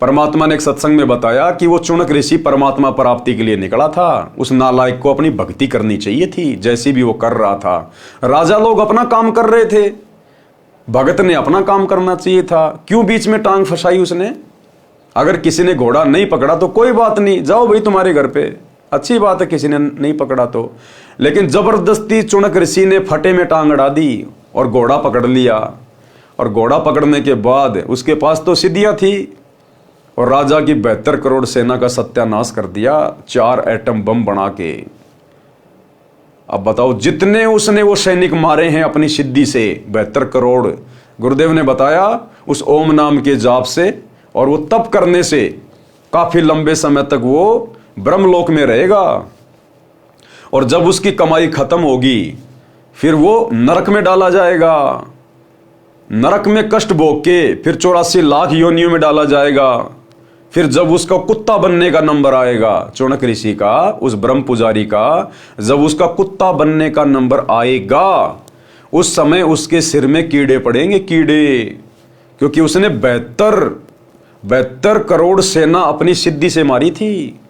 परमात्मा ने एक सत्संग में बताया कि वो चुनक ऋषि परमात्मा प्राप्ति के लिए निकला था। उस नालायक को अपनी भक्ति करनी चाहिए थी, जैसी भी वो कर रहा था। राजा लोग अपना काम कर रहे थे, भगत ने अपना काम करना चाहिए था। क्यों बीच में टांग फंसाई उसने? अगर किसी ने घोड़ा नहीं पकड़ा तो कोई बात नहीं, जाओ भाई तुम्हारे घर पे, अच्छी बात है किसी ने नहीं पकड़ा तो। लेकिन जबरदस्ती चुनक ऋषि ने फटे में टांग अड़ा दी और घोड़ा पकड़ लिया। और घोड़ा पकड़ने के बाद उसके पास तो सिद्धियां थी और राजा की 72 करोड़ सेना का सत्यानाश कर दिया 4 एटम बम बना के। अब बताओ, जितने उसने वो सैनिक मारे हैं अपनी सिद्धि से, 72 करोड़, गुरुदेव ने बताया उस ओम नाम के जाप से और वो तप करने से काफी लंबे समय तक वो ब्रह्मलोक में रहेगा, और जब उसकी कमाई खत्म होगी फिर वो नरक में डाला जाएगा। नरक में कष्ट भोग के फिर 84 लाख योनियों में डाला जाएगा। फिर जब उसका कुत्ता बनने का नंबर आएगा, चौनक ऋषि का, उस ब्रह्म पुजारी का, जब उसका कुत्ता बनने का नंबर आएगा, उस समय उसके सिर में कीड़े पड़ेंगे, कीड़े, क्योंकि उसने 72 करोड़ सेना अपनी सिद्धि से मारी थी।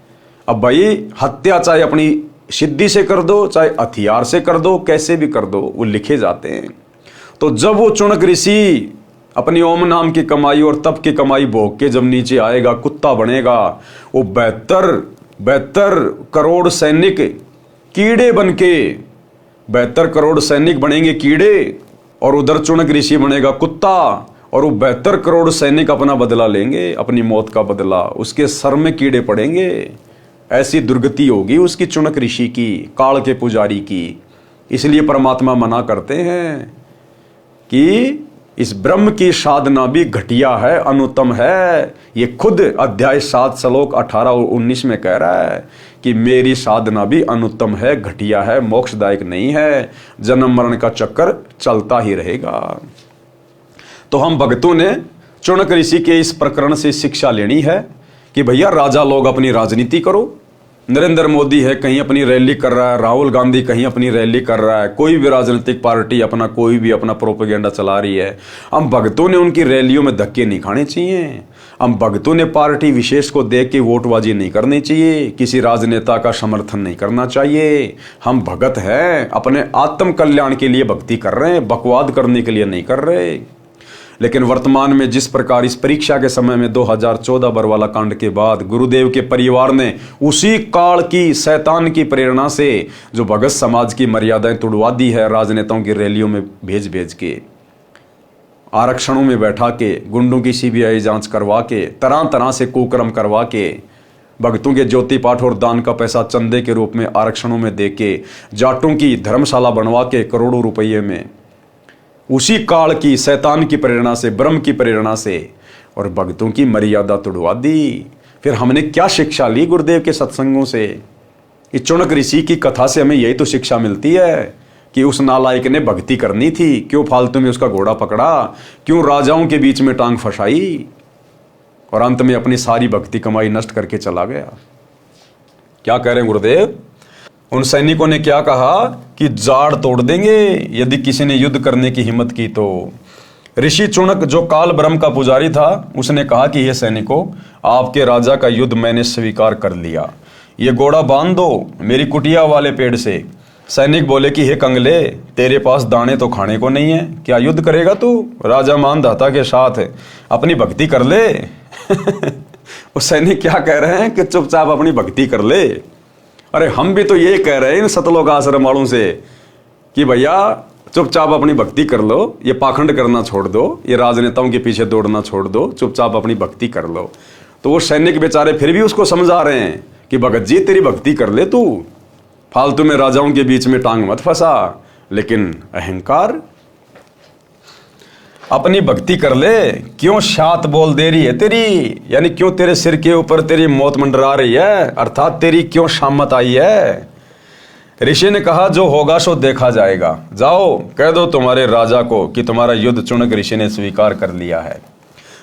अब भाई हत्या चाहे अपनी सिद्धि से कर दो, चाहे हथियार से कर दो, कैसे भी कर दो, वो लिखे जाते हैं। तो जब वो चौनक ऋषि अपनी ओम नाम की कमाई और तप की कमाई भोग के जब नीचे आएगा, कुत्ता बनेगा, वो 72 करोड़ सैनिक कीड़े बन के, 72 करोड़ सैनिक बनेंगे कीड़े, और उधर चौनक ऋषि बनेगा कुत्ता, और वो 72 करोड़ सैनिक अपना बदला लेंगे, अपनी मौत का बदला, उसके सर में कीड़े पड़ेंगे। ऐसी दुर्गति होगी उसकी, चौनक ऋषि की, काल के पुजारी की। इसलिए परमात्मा मना करते हैं कि इस ब्रह्म की साधना भी घटिया है, अनुत्तम है। ये खुद अध्याय 7 श्लोक 18 और 19 में कह रहा है कि मेरी साधना भी अनुत्तम है, घटिया है, मोक्षदायक नहीं है, जन्म मरण का चक्कर चलता ही रहेगा। तो हम भक्तों ने चौनक ऋषि के इस प्रकरण से शिक्षा लेनी है कि भैया राजा लोग अपनी राजनीति करो। नरेंद्र मोदी है कहीं अपनी रैली कर रहा है, राहुल गांधी कहीं अपनी रैली कर रहा है, कोई भी राजनीतिक पार्टी कोई भी अपना प्रोपेगेंडा चला रही है। हम भक्तों ने उनकी रैलियों में धक्के नहीं खाने चाहिए। हम भक्तों ने पार्टी विशेष को देख के वोटबाजी नहीं करनी चाहिए, किसी राजनेता का समर्थन नहीं करना चाहिए। हम भगत हैं, अपने आत्म कल्याण के लिए भक्ति कर रहे हैं, बकवाद करने के लिए नहीं कर रहे। लेकिन वर्तमान में जिस प्रकार इस परीक्षा के समय में 2014 बरवाला कांड के बाद गुरुदेव के परिवार ने उसी काल की शैतान की प्रेरणा से जो भगत समाज की मर्यादाएं तुड़वा दी है, राजनेताओं की रैलियों में भेज भेज के, आरक्षणों में बैठा के, गुंडों की सीबीआई जांच करवा के, तरह तरह से कुकर्म करवा के, भक्तों के ज्योति पाठ और दान का पैसा चंदे के रूप में आरक्षणों में दे के, जाटों की धर्मशाला बनवा के करोड़ों रुपये में, उसी काल की शैतान की प्रेरणा से, ब्रह्म की प्रेरणा से, और भक्तों की मर्यादा तुड़वा दी। फिर हमने क्या शिक्षा ली गुरुदेव के सत्संगों से? इस चौनक ऋषि की कथा से हमें यही तो शिक्षा मिलती है कि उस नालायक ने भक्ति करनी थी, क्यों फालतू में उसका घोड़ा पकड़ा, क्यों राजाओं के बीच में टांग फंसाई, और अंत में अपनी सारी भक्ति कमाई नष्ट करके चला गया। क्या कह रहे हैं गुरुदेव? उन सैनिकों ने क्या कहा कि जाड़ तोड़ देंगे यदि किसी ने युद्ध करने की हिम्मत की तो। ऋषि चौनक जो काल ब्रह्म का पुजारी था, उसने कहा कि ये सैनिकों, आपके राजा का युद्ध मैंने स्वीकार कर लिया, ये घोड़ा बांध दो मेरी कुटिया वाले पेड़ से। सैनिक बोले कि हे कंगले, तेरे पास दाने तो खाने को नहीं है, क्या युद्ध करेगा तू? राजा मानधाता के साथ अपनी भक्ति कर ले। वो सैनिक क्या कह रहे हैं कि चुपचाप अपनी भक्ति कर ले। अरे हम भी तो ये कह रहे हैं इन सतलोक आश्रम वालों से कि भैया चुपचाप अपनी भक्ति कर लो, ये पाखंड करना छोड़ दो, ये राजनेताओं के पीछे दौड़ना छोड़ दो, चुपचाप अपनी भक्ति कर लो। तो वो सैनिक बेचारे फिर भी उसको समझा रहे हैं कि भगत जी तेरी भक्ति कर ले, तू फालतू में राजाओं के बीच में टांग मत फंसा। लेकिन अहंकार, अपनी भक्ति कर ले, क्यों शात बोल दे रही है तेरी, यानी क्यों तेरे सिर के ऊपर तेरी मौत मंडरा रही है, अर्थात तेरी क्यों शामत आई है। ऋषि ने कहा जो होगा सो देखा जाएगा, जाओ कह दो तुम्हारे राजा को कि तुम्हारा युद्ध चौनक ऋषि ने स्वीकार कर लिया है।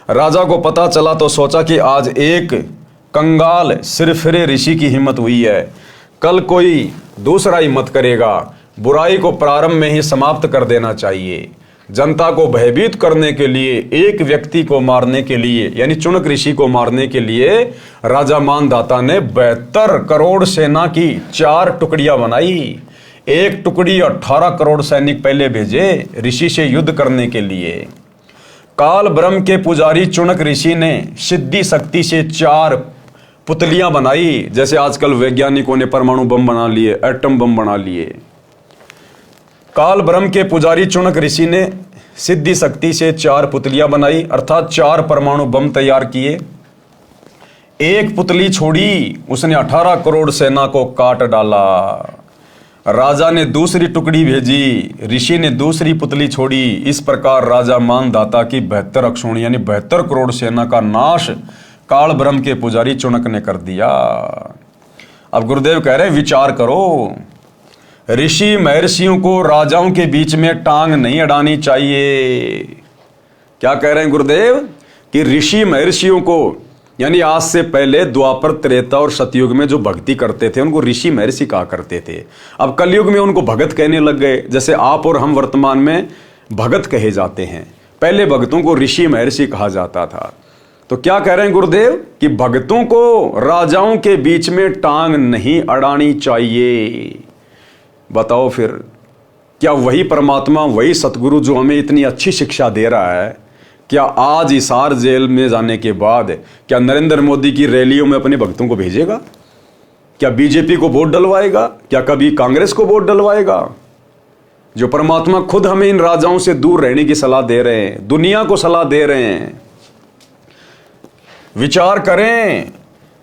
राजा को पता चला तो सोचा कि आज एक कंगाल सिरफिरे ऋषि की हिम्मत हुई है, कल कोई दूसरा हिम्मत करेगा। बुराई को प्रारंभ में ही समाप्त कर देना चाहिए। जनता को भयभीत करने के लिए, एक व्यक्ति को मारने के लिए, यानी चौनक ऋषि को मारने के लिए राजा मानधाता ने 72 करोड़ सेना की 4 टुकड़ियां बनाई। एक टुकड़ी 18 करोड़ सैनिक पहले भेजे ऋषि से युद्ध करने के लिए। काल ब्रह्म के पुजारी चौनक ऋषि ने सिद्धि शक्ति से 4 पुतलियां बनाई, जैसे आजकल वैज्ञानिकों ने परमाणु बम बना लिए, एटम बम बना लिए। काल ब्रह्म के पुजारी चौनक ऋषि ने सिद्धि शक्ति से 4 पुतलियां बनाई, अर्थात 4 परमाणु बम तैयार किए। एक पुतली छोड़ी, उसने 18 करोड़ सेना को काट डाला। राजा ने दूसरी टुकड़ी भेजी, ऋषि ने दूसरी पुतली छोड़ी। इस प्रकार राजा मानधाता की 72 अक्षोणी यानी 72 करोड़ सेना का नाश काल ब्रह्म के पुजारी चुनक ने कर दिया। अब गुरुदेव कह रहे विचार करो, ऋषि महर्षियों को राजाओं के बीच में टांग नहीं अड़ानी चाहिए। क्या कह रहे हैं गुरुदेव कि ऋषि महर्षियों को, यानी आज से पहले द्वापर, त्रेता और सतयुग में जो भक्ति करते थे उनको ऋषि महर्षि कहा करते थे। अब कलयुग में उनको भगत कहने लग गए, जैसे आप और हम वर्तमान में भगत कहे जाते हैं। पहले भक्तों को ऋषि महर्षि कहा जाता था। तो क्या कह रहे हैं गुरुदेव कि भक्तों को राजाओं के बीच में टांग नहीं अड़ानी चाहिए। बताओ फिर, क्या वही परमात्मा, वही सतगुरु जो हमें इतनी अच्छी शिक्षा दे रहा है, क्या आज हिसार जेल में जाने के बाद क्या नरेंद्र मोदी की रैलियों में अपने भक्तों को भेजेगा? क्या बीजेपी को वोट डलवाएगा? क्या कभी कांग्रेस को वोट डलवाएगा? जो परमात्मा खुद हमें इन राजाओं से दूर रहने की सलाह दे रहे हैं, दुनिया को सलाह दे रहे हैं। विचार करें,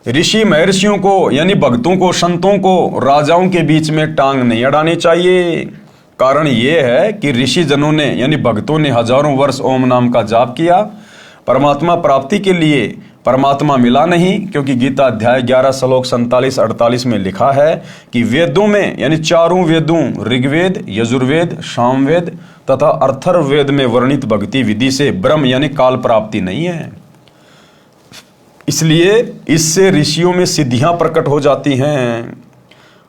ऋषि महर्षियों को यानी भक्तों को, संतों को राजाओं के बीच में टांग नहीं अड़ानी चाहिए। कारण यह है कि ऋषि जनों ने यानी भक्तों ने हजारों वर्ष ओम नाम का जाप किया परमात्मा प्राप्ति के लिए। परमात्मा मिला नहीं, क्योंकि गीता अध्याय 11 श्लोक 47-48 में लिखा है कि वेदों में यानी चारों वेदों ऋग्वेद, यजुर्वेद, सामवेद तथा अथर्ववेद में वर्णित भक्ति विधि से ब्रह्म यानी काल प्राप्ति नहीं है। इसलिए इससे ऋषियों में सिद्धियां प्रकट हो जाती हैं।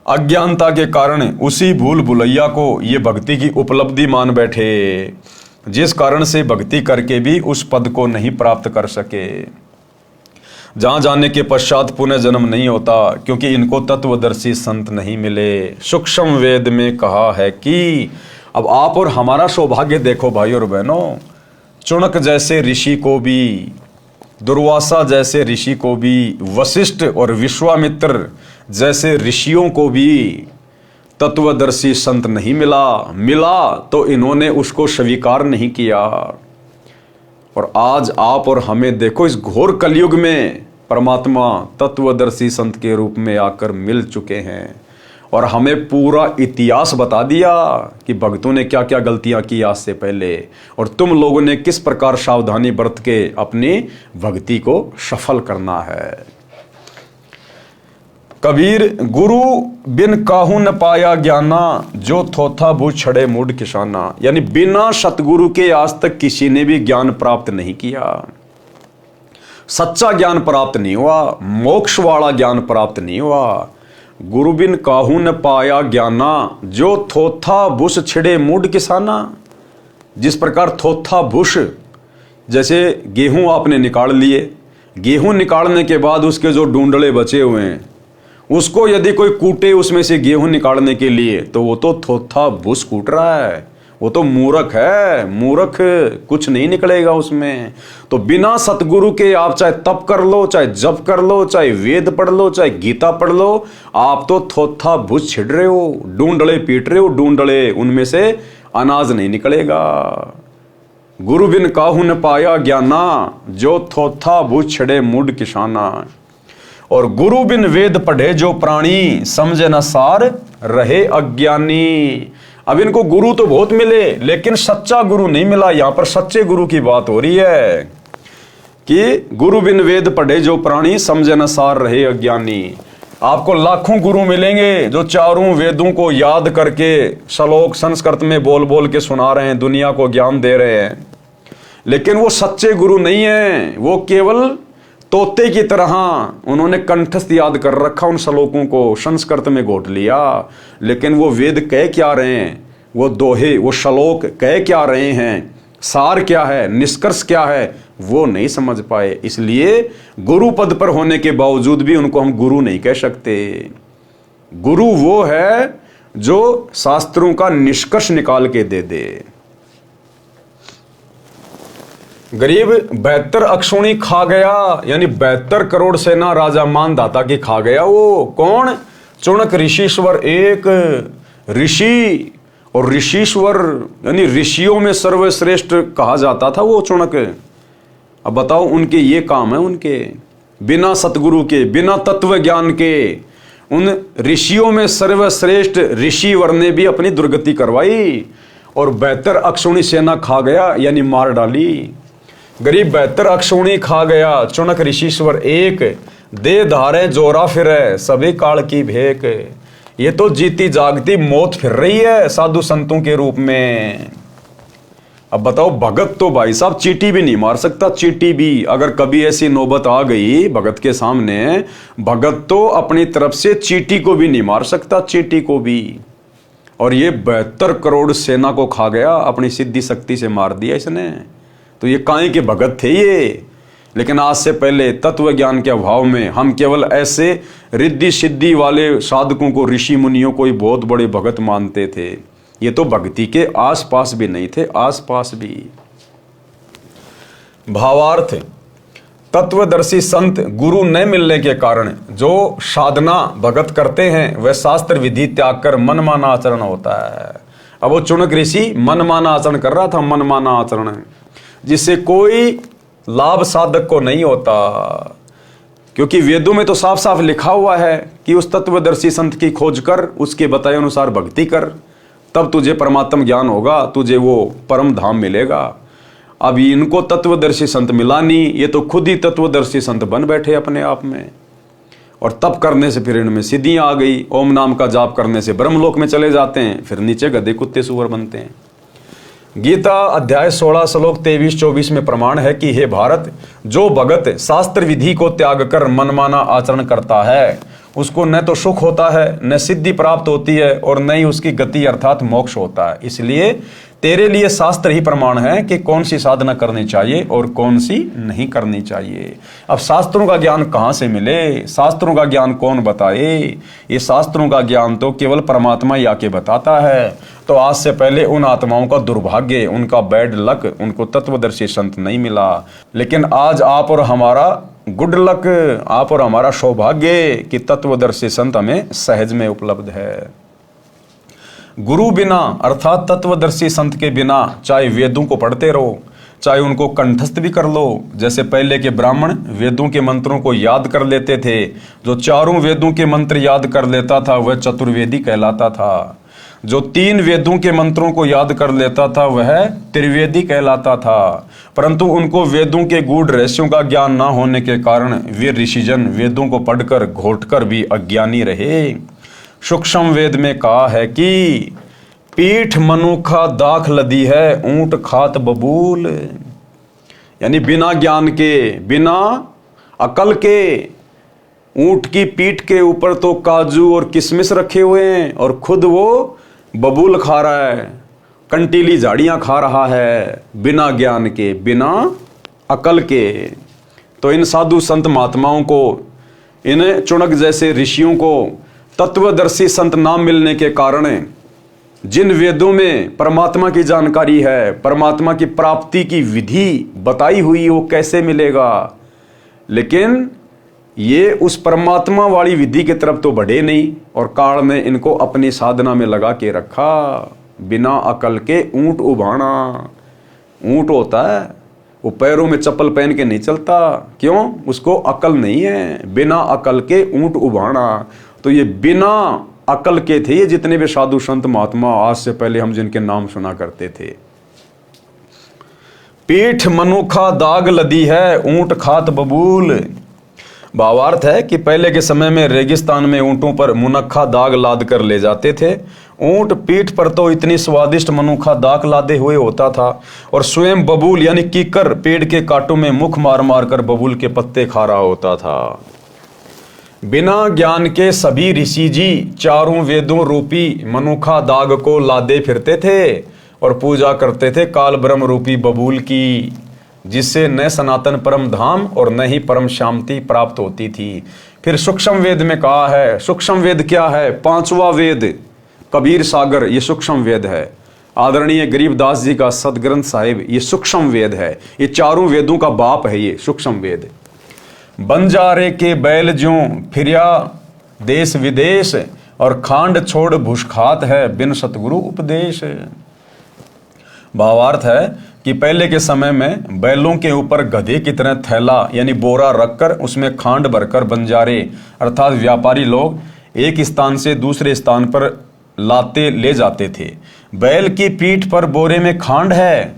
अज्ञानता के कारण उसी भूल भुलैया को ये भक्ति की उपलब्धि मान बैठे, जिस कारण से भक्ति करके भी उस पद को नहीं प्राप्त कर सके। जहां जाने के पश्चात पुनः जन्म नहीं होता, क्योंकि इनको तत्वदर्शी संत नहीं मिले। सूक्ष्म वेद में कहा है कि अब आप और हमारा सौभाग्य देखो भाई और बहनों, चुनक जैसे ऋषि को भी, दुर्वासा जैसे ऋषि को भी, वशिष्ठ और विश्वामित्र जैसे ऋषियों को भी तत्वदर्शी संत नहीं मिला तो इन्होंने उसको स्वीकार नहीं किया। और आज आप और हमें देखो, इस घोर कलयुग में परमात्मा तत्वदर्शी संत के रूप में आकर मिल चुके हैं और हमें पूरा इतिहास बता दिया कि भक्तों ने क्या क्या गलतियां की आज से पहले, और तुम लोगों ने किस प्रकार सावधानी बरत के अपनी भक्ति को सफल करना है। कबीर, गुरु बिन काहू न पाया ज्ञाना, जो थोथा भू छड़े मूड किसाना। यानी बिना सतगुरु के आज तक किसी ने भी ज्ञान प्राप्त नहीं किया, सच्चा ज्ञान प्राप्त नहीं हुआ, मोक्ष वाला ज्ञान प्राप्त नहीं हुआ। गुरु बिन काहू न पाया ज्ञाना, जो थोथा भूस छिड़े मूड किसाना। जिस प्रकार थोथा भूस, जैसे गेहूं आपने निकाल लिए, गेहूं निकालने के बाद उसके जो डूंडले बचे हुए हैं उसको यदि कोई कूटे उसमें से गेहूं निकालने के लिए, तो वो तो थोथा भूस कूट रहा है, वो तो मूर्ख है, मूर्ख, कुछ नहीं निकलेगा उसमें। तो बिना सतगुरु के आप चाहे तप कर लो, चाहे जप कर लो, चाहे वेद पढ़ लो, चाहे गीता पढ़ लो, आप तो थोथा भूस छिड़ रहे हो, डूंडले पीट रहे हो, डूंडले, उनमें से अनाज नहीं निकलेगा। गुरु बिन काहू न पाया ज्ञाना, जो थोथा भूस छिड़े मूड किसाना। और गुरु बिन वेद पढ़े जो प्राणी, समझे न सार रहे अज्ञानी। अब इनको गुरु तो बहुत मिले लेकिन सच्चा गुरु नहीं मिला। यहां पर सच्चे गुरु की बात हो रही है कि गुरु बिन वेद पढ़े जो प्राणी, समझे न सार रहे अज्ञानी। आपको लाखों गुरु मिलेंगे जो चारों वेदों को याद करके श्लोक संस्कृत में बोल बोल के सुना रहे हैं, दुनिया को ज्ञान दे रहे हैं, लेकिन वो सच्चे गुरु नहीं है। वो केवल तोते की तरह उन्होंने कंठस्थ याद कर रखा उन श्लोकों को, संस्कृत में घोट लिया, लेकिन वो वेद कह क्या रहे हैं, वो दोहे, वो श्लोक कह क्या रहे हैं, सार क्या है, निष्कर्ष क्या है, वो नहीं समझ पाए। इसलिए गुरु पद पर होने के बावजूद भी उनको हम गुरु नहीं कह सकते। गुरु वो है जो शास्त्रों का निष्कर्ष निकाल के दे दे। गरीब 72 अक्षौणी खा गया, यानी 72 करोड़ सेना राजा मानधाता की खा गया। वो कौन? चुनक ऋषिश्वर, एक ऋषि और ऋषिश्वर यानी ऋषियों में सर्वश्रेष्ठ कहा जाता था वो चुनक। अब बताओ, उनके ये काम है, उनके बिना सतगुरु के, बिना तत्व ज्ञान के, उन ऋषियों में सर्वश्रेष्ठ ऋषिवर ने भी अपनी दुर्गति करवाई और 72 अक्षौणी सेना खा गया, यानी मार डाली। गरीब 72 अक्षौणी खा गया, चुनक ऋषिश्वर एक, दे धारे जोरा फिरे सभी काल की भेक। ये तो जीती जागती मौत फिर रही है साधु संतों के रूप में। अब बताओ, भगत तो भाई साहब चींटी भी नहीं मार सकता, चींटी भी। अगर कभी ऐसी नौबत आ गई भगत के सामने, भगत तो अपनी तरफ से चींटी को भी नहीं मार सकता, चींटी को भी। और ये 72 करोड़ सेना को खा गया, अपनी सिद्धि शक्ति से मार दिया इसने। तो ये काहे के भगत थे ये। लेकिन आज से पहले तत्व ज्ञान के अभाव में हम केवल ऐसे रिद्धि सिद्धि वाले साधकों को, ऋषि मुनियों को ही बहुत बड़े भगत मानते थे। ये तो भक्ति के आसपास भी नहीं थे, आसपास भी। भावार्थ, तत्वदर्शी संत गुरु न मिलने के कारण जो साधना भगत करते हैं वह शास्त्र विधि त्याग कर मनमाना आचरण होता है। अब वो चुनक ऋषि मनमाना आचरण कर रहा था, मनमाना आचरण, जिससे कोई लाभ साधक को नहीं होता। क्योंकि वेदों में तो साफ साफ लिखा हुआ है कि उस तत्वदर्शी संत की खोज कर, उसके बताए अनुसार भक्ति कर, तब तुझे परमात्म ज्ञान होगा, तुझे वो परम धाम मिलेगा। अब इनको तत्वदर्शी संत मिला नहीं, ये तो खुद ही तत्वदर्शी संत बन बैठे अपने आप में। और तप करने से फिर इनमें सिद्धियां आ गई, ओम नाम का जाप करने से ब्रह्मलोक में चले जाते हैं, फिर नीचे गधे कुत्ते सुअर बनते हैं। गीता अध्याय 16 श्लोक 23-24 में प्रमाण है कि हे भारत, जो भगत शास्त्र विधि को त्याग कर मनमाना आचरण करता है उसको न तो सुख होता है, न सिद्धि प्राप्त होती है, और न ही उसकी गति अर्थात मोक्ष होता है। इसलिए तेरे लिए शास्त्र ही प्रमाण है कि कौन सी साधना करनी चाहिए और कौन सी नहीं करनी चाहिए। अब शास्त्रों का ज्ञान कहाँ से मिले, शास्त्रों का ज्ञान कौन बताए? ये शास्त्रों का ज्ञान तो केवल परमात्मा ही आके बताता है। तो आज से पहले उन आत्माओं का दुर्भाग्य, उनका बैड लक, उनको तत्वदर्शी संत नहीं मिला। लेकिन आज आप और हमारा गुड लक, आप और हमारा सौभाग्य कि तत्वदर्शी संत हमें सहज में उपलब्ध है। गुरु बिना अर्थात तत्वदर्शी संत के बिना चाहे वेदों को पढ़ते रहो, चाहे उनको कंठस्थ भी कर लो, जैसे पहले के ब्राह्मण वेदों के मंत्रों को याद कर लेते थे। जो चारों वेदों के मंत्र याद कर लेता था वह चतुर्वेदी कहलाता था। जो 3 वेदों के मंत्रों को याद कर लेता था वह त्रिवेदी कहलाता था। परंतु उनको वेदों के गूढ़ रहस्यों का ज्ञान ना होने के कारण वे ऋषिजन वेदों को पढ़कर घोटकर भी अज्ञानी रहे। सूक्ष्म वेद में कहा है कि पीठ मनुखा दाख लदी है, ऊंट खात बबूल। यानी बिना ज्ञान के, बिना अकल के ऊंट की पीठ के ऊपर तो काजू और किशमिश रखे हुए हैं और खुद वो बबूल खा रहा है, कंटीली झाड़ियां खा रहा है, बिना ज्ञान के, बिना अकल के। तो इन साधु संत महात्माओं को, इन चुनक जैसे ऋषियों को तत्वदर्शी संत ना मिलने के कारण जिन वेदों में परमात्मा की जानकारी है, परमात्मा की प्राप्ति की विधि बताई हुई, वो कैसे मिलेगा? लेकिन ये उस परमात्मा वाली विधि की तरफ तो बढ़े नहीं, और काल ने इनको अपनी साधना में लगा के रखा। बिना अकल के ऊंट उभाना। ऊंट होता है वो पैरों में चप्पल पहन के नहीं चलता, क्यों? उसको अकल नहीं है। बिना अकल के ऊंट उभाना। तो ये बिना अकल के थे ये जितने भी साधु संत महात्मा आज से पहले हम जिनके नाम सुना करते थे। पीठ मनुखा दाग लदी है, ऊंट खात बबूल। भावार्थ है कि पहले के समय में रेगिस्तान में ऊंटों पर मुनक्खा दाग लाद कर ले जाते थे। ऊंट पीठ पर तो इतनी स्वादिष्ट मनुखा दाग लादे हुए होता था, और स्वयं बबूल यानी कीकर पेड़ के कांटों में मुख मार मार कर बबूल के पत्ते खा रहा होता था। बिना ज्ञान के सभी ऋषि जी चारों वेदों रूपी मनुखा दाग को लादे फिरते थे और पूजा करते थे काल ब्रह्म रूपी बबूल की, जिससे न सनातन परम धाम और न ही परम शांति प्राप्त होती थी। फिर सूक्ष्म वेद में कहा है, सूक्ष्म वेद क्या है? 5वां वेद कबीर सागर, ये सूक्ष्म वेद है। आदरणीय गरीबदास जी का सदग्रंथ साहिब, ये सूक्ष्म वेद है। ये चारों वेदों का बाप है ये सूक्ष्म वेद। बंजारे के बैल ज्यों फिरिया देश विदेश, और खांड छोड़ भुषखात है बिन सतगुरु उपदेश। भावार्थ है कि पहले के समय में बैलों के ऊपर गधे की तरह थैला यानी बोरा रखकर उसमें खांड भरकर बंजारे अर्थात व्यापारी लोग एक स्थान से दूसरे स्थान पर लाते ले जाते थे। बैल की पीठ पर बोरे में खांड है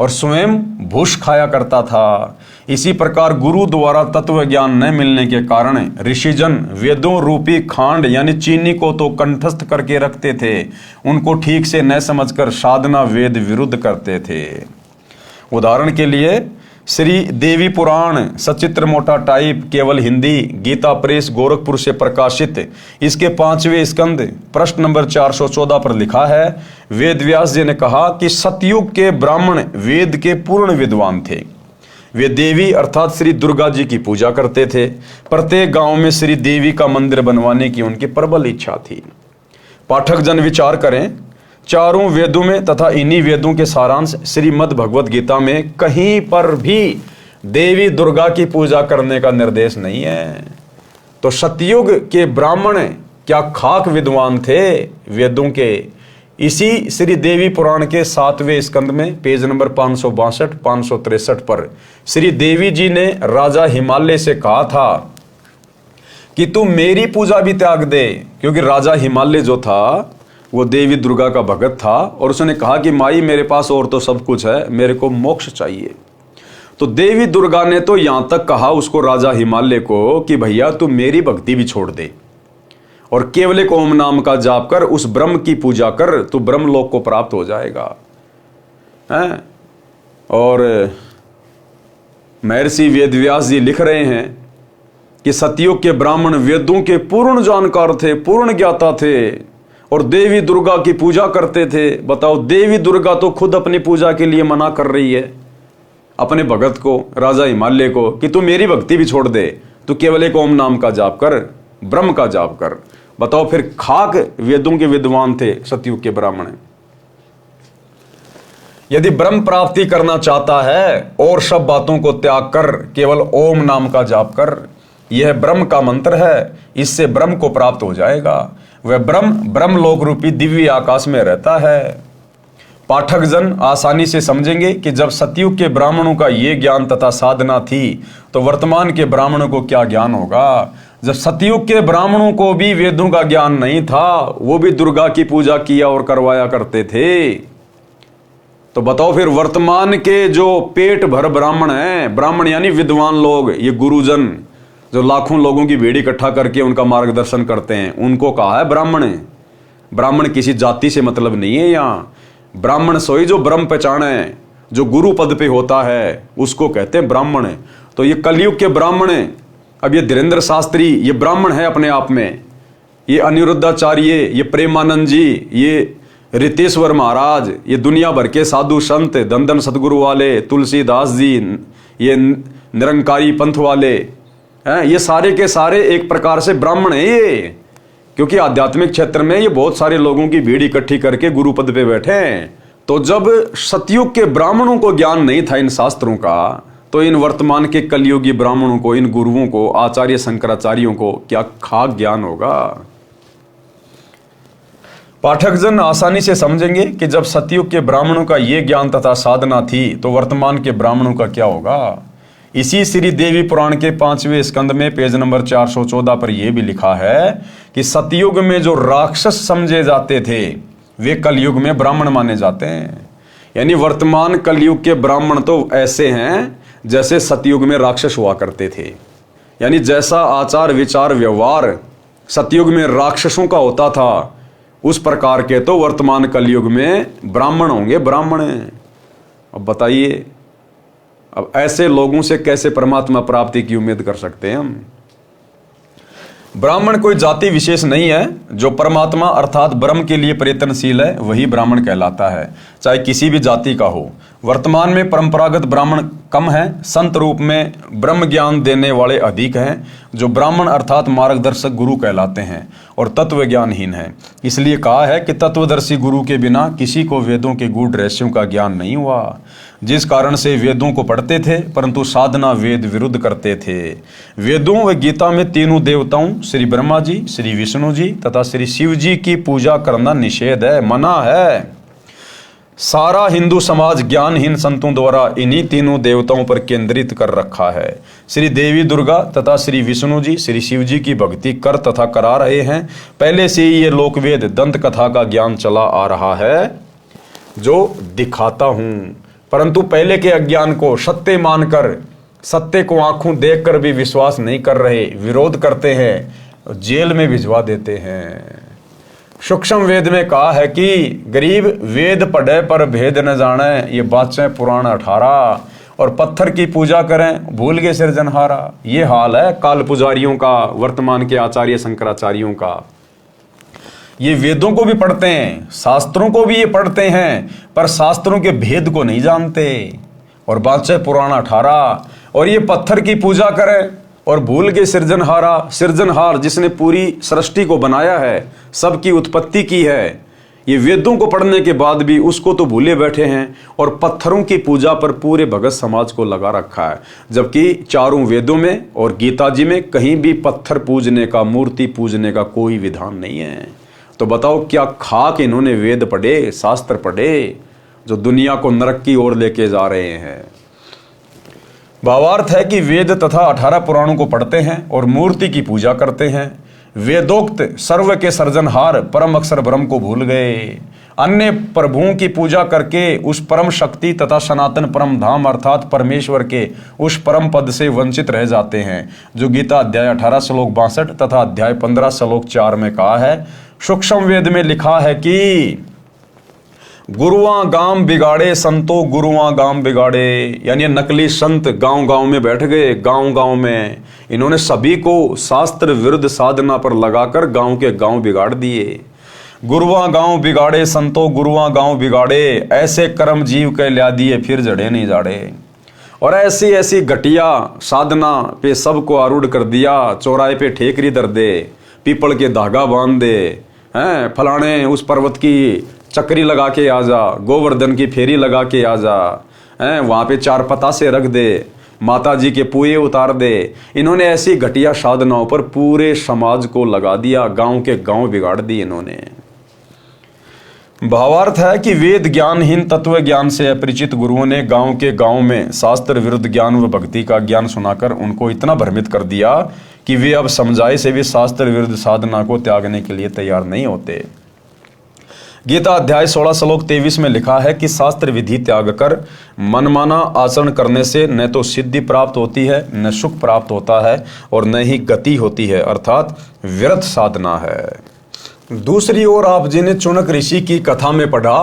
और स्वयं भूष खाया करता था। इसी प्रकार गुरु द्वारा तत्व ज्ञान न मिलने के कारण ऋषिजन वेदों रूपी खांड यानी चीनी को तो कंठस्थ करके रखते थे, उनको ठीक से न समझकर साधना वेद विरुद्ध करते थे। उदाहरण के लिए श्री देवी पुराण सचित्र मोटा टाइप केवल हिंदी, गीता प्रेस गोरखपुर से प्रकाशित, इसके 5वें स्कंद प्रश्न नंबर 414 पर लिखा है, वेद व्यास जी ने कहा कि सतयुग के ब्राह्मण वेद के पूर्ण विद्वान थे। वे देवी अर्थात श्री दुर्गा जी की पूजा करते थे। प्रत्येक गांव में श्री देवी का मंदिर बनवाने की उनकी प्रबल इच्छा थी। पाठक जन विचार करें, चारों वेदों में तथा इन्हीं वेदों के सारांश श्रीमद् भगवत गीता में कहीं पर भी देवी दुर्गा की पूजा करने का निर्देश नहीं है। तो सतयुग के ब्राह्मण क्या खाक विद्वान थे वेदों के। इसी श्री देवी पुराण के 7वें स्कंद में पेज नंबर 562 563 पर श्री देवी जी ने राजा हिमालय से कहा था कि तू मेरी पूजा भी त्याग दे, क्योंकि राजा हिमालय जो था वो देवी दुर्गा का भगत था और उसने कहा कि माई मेरे पास और तो सब कुछ है, मेरे को मोक्ष चाहिए। तो देवी दुर्गा ने तो यहां तक कहा उसको, राजा हिमालय को, कि भैया तू मेरी भक्ति भी छोड़ दे और केवल एक ओम नाम का जाप कर, उस ब्रह्म की पूजा कर, तू ब्रह्मलोक को प्राप्त हो जाएगा। हैं? और महर्षि वेदव्यास जी लिख रहे हैं कि सतयुग के ब्राह्मण वेदों के पूर्ण जानकार थे, पूर्ण ज्ञाता थे और देवी दुर्गा की पूजा करते थे। बताओ, देवी दुर्गा तो खुद अपनी पूजा के लिए मना कर रही है अपने भगत को, राजा हिमालय को, कि तू मेरी भक्ति भी छोड़ दे, तू केवल एक ओम नाम का जाप कर, ब्रह्म का जाप कर। बताओ, फिर खाक वेदों के विद्वान थे सतयुग के ब्राह्मण। यदि ब्रह्म प्राप्ति करना चाहता है और सब बातों को त्याग कर केवल ओम नाम का जाप कर, यह ब्रह्म का मंत्र है, इससे ब्रह्म को प्राप्त हो जाएगा। वह ब्रह्मलोक रूपी दिव्य आकाश में रहता है। पाठक जन आसानी से समझेंगे कि जब सतयुग के ब्राह्मणों का ये ज्ञान तथा साधना थी तो वर्तमान के ब्राह्मणों को क्या ज्ञान होगा। जब सतयुग के ब्राह्मणों को भी वेदों का ज्ञान नहीं था, वो भी दुर्गा की पूजा किया और करवाया करते थे। तो बताओ, फिर वर्तमान के जो पेट भर ब्राह्मण हैं, ब्राह्मण यानी विद्वान लोग, ये गुरुजन जो लाखों लोगों की भीड़ इकट्ठा करके उनका मार्गदर्शन करते हैं, उनको कहा है ब्राह्मण। ब्राह्मण किसी जाति से मतलब नहीं है। यहाँ ब्राह्मण सोई जो ब्रह्म पहचाने, जो गुरु पद पे होता है, उसको कहते हैं ब्राह्मण। तो ये कलयुग के ब्राह्मण, अब ये धीरेन्द्र शास्त्री ये ब्राह्मण है अपने आप में, ये अनिरुद्धाचार्य, ये प्रेमानंद जी, ये रितेश्वर महाराज, ये दुनिया भर के साधु संत, दंदन सतगुरु वाले, तुलसीदास जी, ये निरंकारी पंथ वाले हैं, ये सारे के सारे एक प्रकार से ब्राह्मण है ये, क्योंकि आध्यात्मिक क्षेत्र में ये बहुत सारे लोगों की भीड़ इकट्ठी करके गुरु पद पे बैठे हैं। तो जब सतयुग के ब्राह्मणों को ज्ञान नहीं था इन शास्त्रों का, तो इन वर्तमान के कलयुगी ब्राह्मणों को, इन गुरुओं को, आचार्य शंकराचार्यों को क्या खाक ज्ञान होगा। पाठक जन आसानी से समझेंगे कि जब सतयुग के ब्राह्मणों का ये ज्ञान तथा साधना थी तो वर्तमान के ब्राह्मणों का क्या होगा। इसी श्री देवी पुराण के 5वें स्कंद में पेज नंबर 414 पर यह भी लिखा है कि सतयुग में जो राक्षस समझे जाते थे वे कलयुग में ब्राह्मण माने जाते हैं। यानी वर्तमान कलयुग के ब्राह्मण तो ऐसे हैं जैसे सतयुग में राक्षस हुआ करते थे। यानी जैसा आचार विचार व्यवहार सतयुग में राक्षसों का होता था, उस प्रकार के तो वर्तमान कलयुग में ब्राह्मण होंगे, ब्राह्मण। अब बताइए, अब ऐसे लोगों से कैसे परमात्मा प्राप्ति की उम्मीद कर सकते हैं हम। ब्राह्मण कोई जाति विशेष नहीं है, जो परमात्मा अर्थात ब्रह्म के लिए प्रयत्नशील है वही ब्राह्मण कहलाता है, चाहे किसी भी जाति का हो। वर्तमान में परंपरागत ब्राह्मण कम हैं, संत रूप में ब्रह्म ज्ञान देने वाले अधिक हैं, जो ब्राह्मण अर्थात मार्गदर्शक गुरु कहलाते हैं और तत्व ज्ञानहीन हैं। इसलिए कहा है कि तत्वदर्शी गुरु के बिना किसी को वेदों के गूढ़ रहस्यों का ज्ञान नहीं हुआ। जिस कारण से वेदों को पढ़ते थे परंतु साधना वेद विरुद्ध करते थे। वेदों व गीता में तीनों देवताओं श्री ब्रह्मा जी, श्री विष्णु जी तथा श्री शिव जी की पूजा करना निषेध है, मना है। सारा हिंदू समाज ज्ञानहीन संतों द्वारा इन्हीं तीनों देवताओं पर केंद्रित कर रखा है। श्री देवी दुर्गा तथा श्री विष्णु जी, श्री शिव जी की भक्ति कर तथा करा रहे हैं। पहले से ही ये लोकवेद दंत कथा का ज्ञान चला आ रहा है, जो दिखाता हूं। परंतु पहले के अज्ञान को सत्य मानकर, सत्य को आंखों देखकर भी विश्वास नहीं कर रहे, विरोध करते हैं, जेल में भिजवा देते हैं। सूक्ष्म वेद में कहा है कि गरीब वेद पढ़े पर भेद न जाने, ये बातें पुराण 18, और पत्थर की पूजा करें भूल गए सिरजनहारा। ये हाल है काल पुजारियों का, वर्तमान के आचार्य शंकराचार्यों का। ये वेदों को भी पढ़ते हैं, शास्त्रों को भी ये पढ़ते हैं, पर शास्त्रों के भेद को नहीं जानते, और बातें पुराण 18, और ये पत्थर की पूजा करें और भूल गए सिरजनहारा। सिरजनहार जिसने पूरी सृष्टि को बनाया है, सबकी उत्पत्ति की है, ये वेदों को पढ़ने के बाद भी उसको तो भूले बैठे हैं और पत्थरों की पूजा पर पूरे भगत समाज को लगा रखा है। जबकि चारों वेदों में और गीता जी में कहीं भी पत्थर पूजने का, मूर्ति पूजने का कोई विधान नहीं है। तो बताओ क्या खाक इन्होंने वेद पढ़े, शास्त्र पढ़े, जो दुनिया को नरक की ओर लेके जा रहे हैं। भावार्थ है कि वेद तथा 18 पुराणों को पढ़ते हैं और मूर्ति की पूजा करते हैं। वेदोक्त सर्व के सर्जनहार परम अक्षर ब्रह्म को भूल गए। अन्य प्रभुओं की पूजा करके उस परम शक्ति तथा सनातन परम धाम अर्थात परमेश्वर के उस परम पद से वंचित रह जाते हैं, जो गीता अध्याय 18 श्लोक 62 तथा अध्याय 15 श्लोक 4 में कहा है। सूक्ष्म वेद में लिखा है कि गुरुआ गांव बिगाड़े संतो गुरुआ गांव बिगाड़े, यानी नकली संत गांव गांव में बैठ गए। गांव गांव में इन्होंने सभी को शास्त्र विरुद्ध साधना पर लगाकर गांव के गांव बिगाड़ दिए। गुरुआ गांव बिगाड़े संतो गुरुआ गांव बिगाड़े, ऐसे कर्म जीव के ल्या दिए फिर जड़े नहीं जाड़े। और ऐसी ऐसी घटिया साधना पे सबको आरूढ़ कर दिया। चौराहे पे ठेकरी दर दे, पीपल के धागा बांध दे, हैं फलाने उस पर्वत की चक्री लगा के आ जा, गोवर्धन की फेरी लगा के आ जा, हैं वहाँ पे 4 पतासे रख दे, माता जी के पुए उतार दे। इन्होंने ऐसी घटिया साधनाओं पर पूरे समाज को लगा दिया, गांव के गांव बिगाड़ दिए इन्होंने। भावार्थ है कि वेद ज्ञानहीन तत्व ज्ञान से अपरिचित गुरुओं ने गांव के गांव में शास्त्र विरुद्ध ज्ञान व भक्ति का ज्ञान सुनाकर उनको इतना भ्रमित कर दिया कि वे अब समझाए से भी शास्त्र विरुद्ध साधना को त्यागने के लिए तैयार नहीं होते। गीता अध्याय 16 श्लोक 23 में लिखा है कि शास्त्र विधि त्याग कर मनमाना आचरण करने से न तो सिद्धि प्राप्त होती है, न सुख प्राप्त होता है, और न ही गति होती है, अर्थात व्यर्थ साधना है। दूसरी ओर आप जी ने चुनक ऋषि की कथा में पढ़ा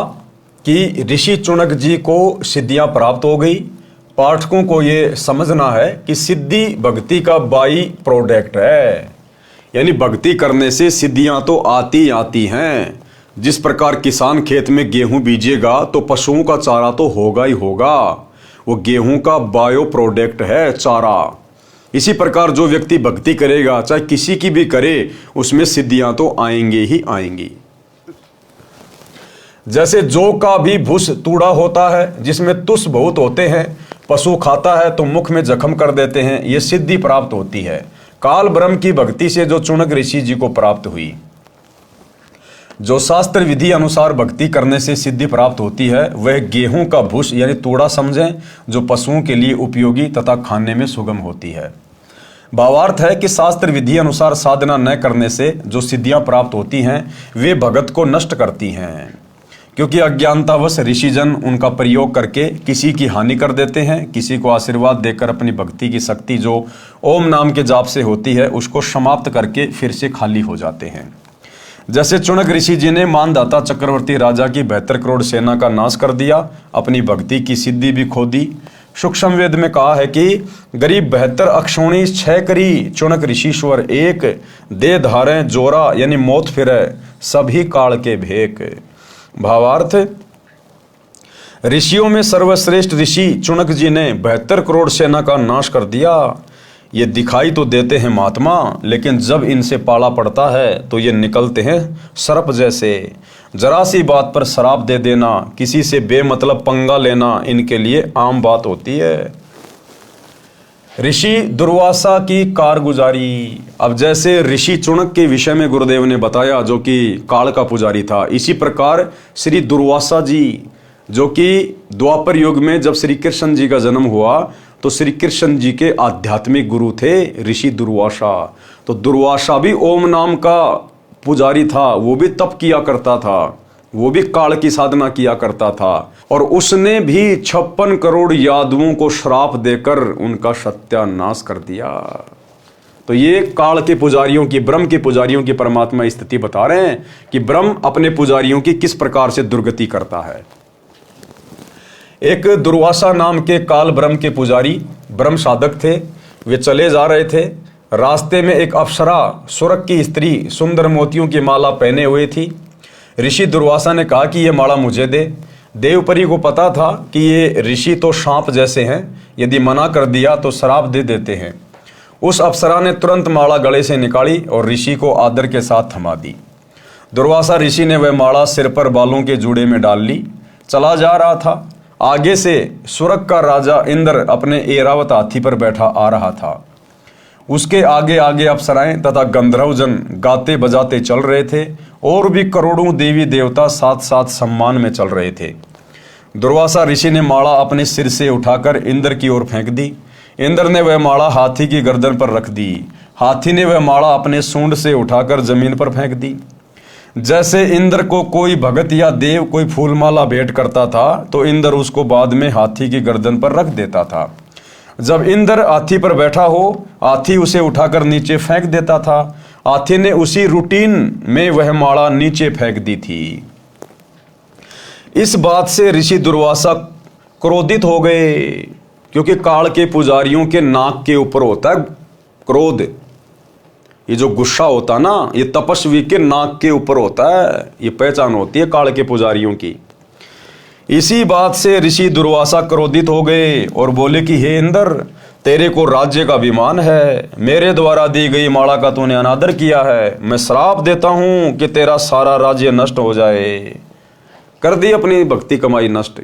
कि ऋषि चुनक जी को सिद्धियां प्राप्त हो गई। पाठकों को ये समझना है कि सिद्धि भक्ति का बाई प्रोडक्ट है, यानी भक्ति करने से सिद्धियां तो आती हैं। जिस प्रकार किसान खेत में गेहूं बीजेगा तो पशुओं का चारा तो होगा ही होगा, वो गेहूं का बायो प्रोडक्ट है चारा। इसी प्रकार जो व्यक्ति भक्ति करेगा, चाहे किसी की भी करे, उसमें सिद्धियां तो आएंगी ही आएंगी। जैसे जौ का भी भूस तूड़ा होता है जिसमें तुस बहुत होते हैं, पशु खाता है तो मुख में जख्म कर देते हैं, ये सिद्धि प्राप्त होती है। काल ब्रह्म की भक्ति से जो चुनक ऋषि जी को प्राप्त हुई, जो शास्त्र विधि अनुसार भक्ति करने से सिद्धि प्राप्त होती है, वह गेहूं का भूस यानी तूड़ा समझें, जो पशुओं के लिए उपयोगी तथा खाने में सुगम होती है। भावार्थ है कि शास्त्र विधि अनुसार साधना न करने से जो सिद्धियां प्राप्त होती हैं, वे भगत को नष्ट करती हैं, क्योंकि अज्ञानतावश ऋषिजन उनका प्रयोग करके किसी की हानि कर देते हैं, किसी को आशीर्वाद देकर अपनी भक्ति की शक्ति जो ओम नाम के जाप से होती है उसको समाप्त करके फिर से खाली हो जाते हैं। जैसे चुनक ऋषि जी ने मानदाता चक्रवर्ती राजा की 72 करोड़ सेना का नाश कर दिया, अपनी भक्ति की सिद्धि भी खो दी। सूक्ष्म वेद में कहा है कि गरीब 72 अक्षोणी 6 करी, चुनक ऋषिश्वर एक, दे धारें जोरा यानी मौत फिरे, सभी काल के भेक। भावार्थ, ऋषियों में सर्वश्रेष्ठ ऋषि चुनक जी ने 72 करोड़ सेना का नाश कर दिया। ये दिखाई तो देते हैं महात्मा, लेकिन जब इनसे पाला पड़ता है तो ये निकलते हैं सर्प जैसे। जरा सी बात पर शराप दे देना, किसी से बेमतलब पंगा लेना इनके लिए आम बात होती है। ऋषि दुर्वासा की कारगुजारी। अब जैसे ऋषि चुनक के विषय में गुरुदेव ने बताया जो कि काल का पुजारी था, इसी प्रकार श्री दुर्वासा जी जो कि द्वापर युग में जब श्री कृष्ण जी का जन्म हुआ तो श्री कृष्ण जी के आध्यात्मिक गुरु थे ऋषि दुर्वासा। तो दुर्वासा भी ओम नाम का पुजारी था, वो भी तप किया करता था। वो भी काल की साधना किया करता था और उसने भी 56 करोड़ यादवों को श्राप देकर उनका सत्यानाश कर दिया। तो ये काल के पुजारियों की, ब्रह्म के पुजारियों की परमात्मा स्थिति बता रहे हैं कि ब्रह्म अपने पुजारियों की किस प्रकार से दुर्गति करता है। एक दुर्वासा नाम के काल ब्रह्म के पुजारी ब्रह्म साधक थे। वे चले जा रहे थे, रास्ते में एक अप्सरा सुरक की स्त्री सुंदर मोतियों की माला पहने हुए थी। ऋषि दुर्वासा ने कहा कि ये माला मुझे दे। देवपरी को पता था कि ये ऋषि तो सांप जैसे हैं, यदि मना कर दिया तो श्राप दे देते हैं। उस अप्सरा ने तुरंत माला गले से निकाली और ऋषि को आदर के साथ थमा दी। दुर्वासा ऋषि ने वह माला सिर पर बालों के जूड़े में डाल ली, चला जा रहा था। आगे से सुरक का राजा इंद्र अपने ऐरावत हाथी पर बैठा आ रहा था। उसके आगे आगे अप्सराएं तथा गंधर्वजन गाते बजाते चल रहे थे और भी करोड़ों देवी देवता साथ साथ सम्मान में चल रहे थे। दुर्वासा ऋषि ने माला अपने सिर से उठाकर इंद्र की ओर फेंक दी। इंद्र ने वह माला हाथी की गर्दन पर रख दी। हाथी ने वह माला अपने सूंड से उठाकर जमीन पर फेंक दी। जैसे इंद्र को कोई भगत या देव कोई फूलमाला भेंट करता था तो इंद्र उसको बाद में हाथी की गर्दन पर रख देता था। जब इंद्र हाथी पर बैठा हो, हाथी उसे उठाकर नीचे फेंक देता था। हाथी ने उसी रूटीन में वह माला नीचे फेंक दी थी। इस बात से ऋषि दुर्वासा क्रोधित हो गए, क्योंकि काल के पुजारियों के नाक के ऊपर होता है क्रोध। ये जो गुस्सा होता ना, ये तपस्वी के नाक के ऊपर होता है। ये पहचान होती है काल के पुजारियों की। इसी बात से ऋषि दुर्वासा क्रोधित हो गए और बोले कि हे इंद्र, तेरे को राज्य का अभिमान है, मेरे द्वारा दी गई माला का तूने अनादर किया है। मैं श्राप देता हूं कि तेरा सारा राज्य नष्ट हो जाए। कर दी अपनी भक्ति कमाई नष्ट।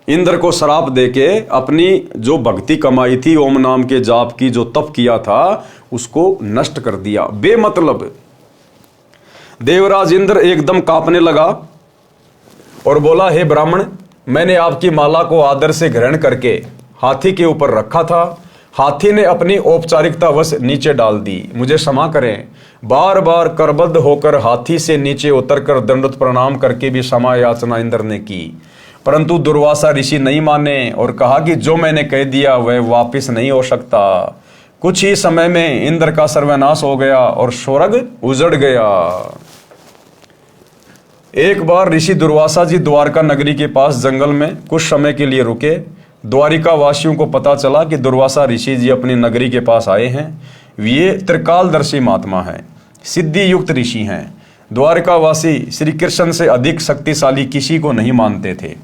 इंद्र को श्राप देके अपनी जो भक्ति कमाई थी, ओम नाम के जाप की जो तप किया था, उसको नष्ट कर दिया बेमतलब। देवराज इंद्र एकदम कांपने लगा और बोला, हे ब्राह्मण, मैंने आपकी माला को आदर से ग्रहण करके हाथी के ऊपर रखा था। हाथी ने अपनी औपचारिकतावश नीचे डाल दी, मुझे क्षमा करें। बार बार करबद्ध होकर हाथी से नीचे उतरकर दंडवत प्रणाम करके भी क्षमा याचना इंद्र ने की, परंतु दुर्वासा ऋषि नहीं माने और कहा कि जो मैंने कह दिया वह वापस नहीं हो सकता। कुछ ही समय में इंद्र का सर्वनाश हो गया और स्वर्ग उजड़ गया। एक बार ऋषि दुर्वासा जी द्वारका नगरी के पास जंगल में कुछ समय के लिए रुके। द्वारिका वासियों को पता चला कि दुर्वासा ऋषि जी अपनी नगरी के पास आए हैं। ये त्रिकालदर्शी महात्मा हैं, सिद्धि युक्त ऋषि हैं। द्वारकावासी श्री कृष्ण से अधिक शक्तिशाली किसी को नहीं मानते थे।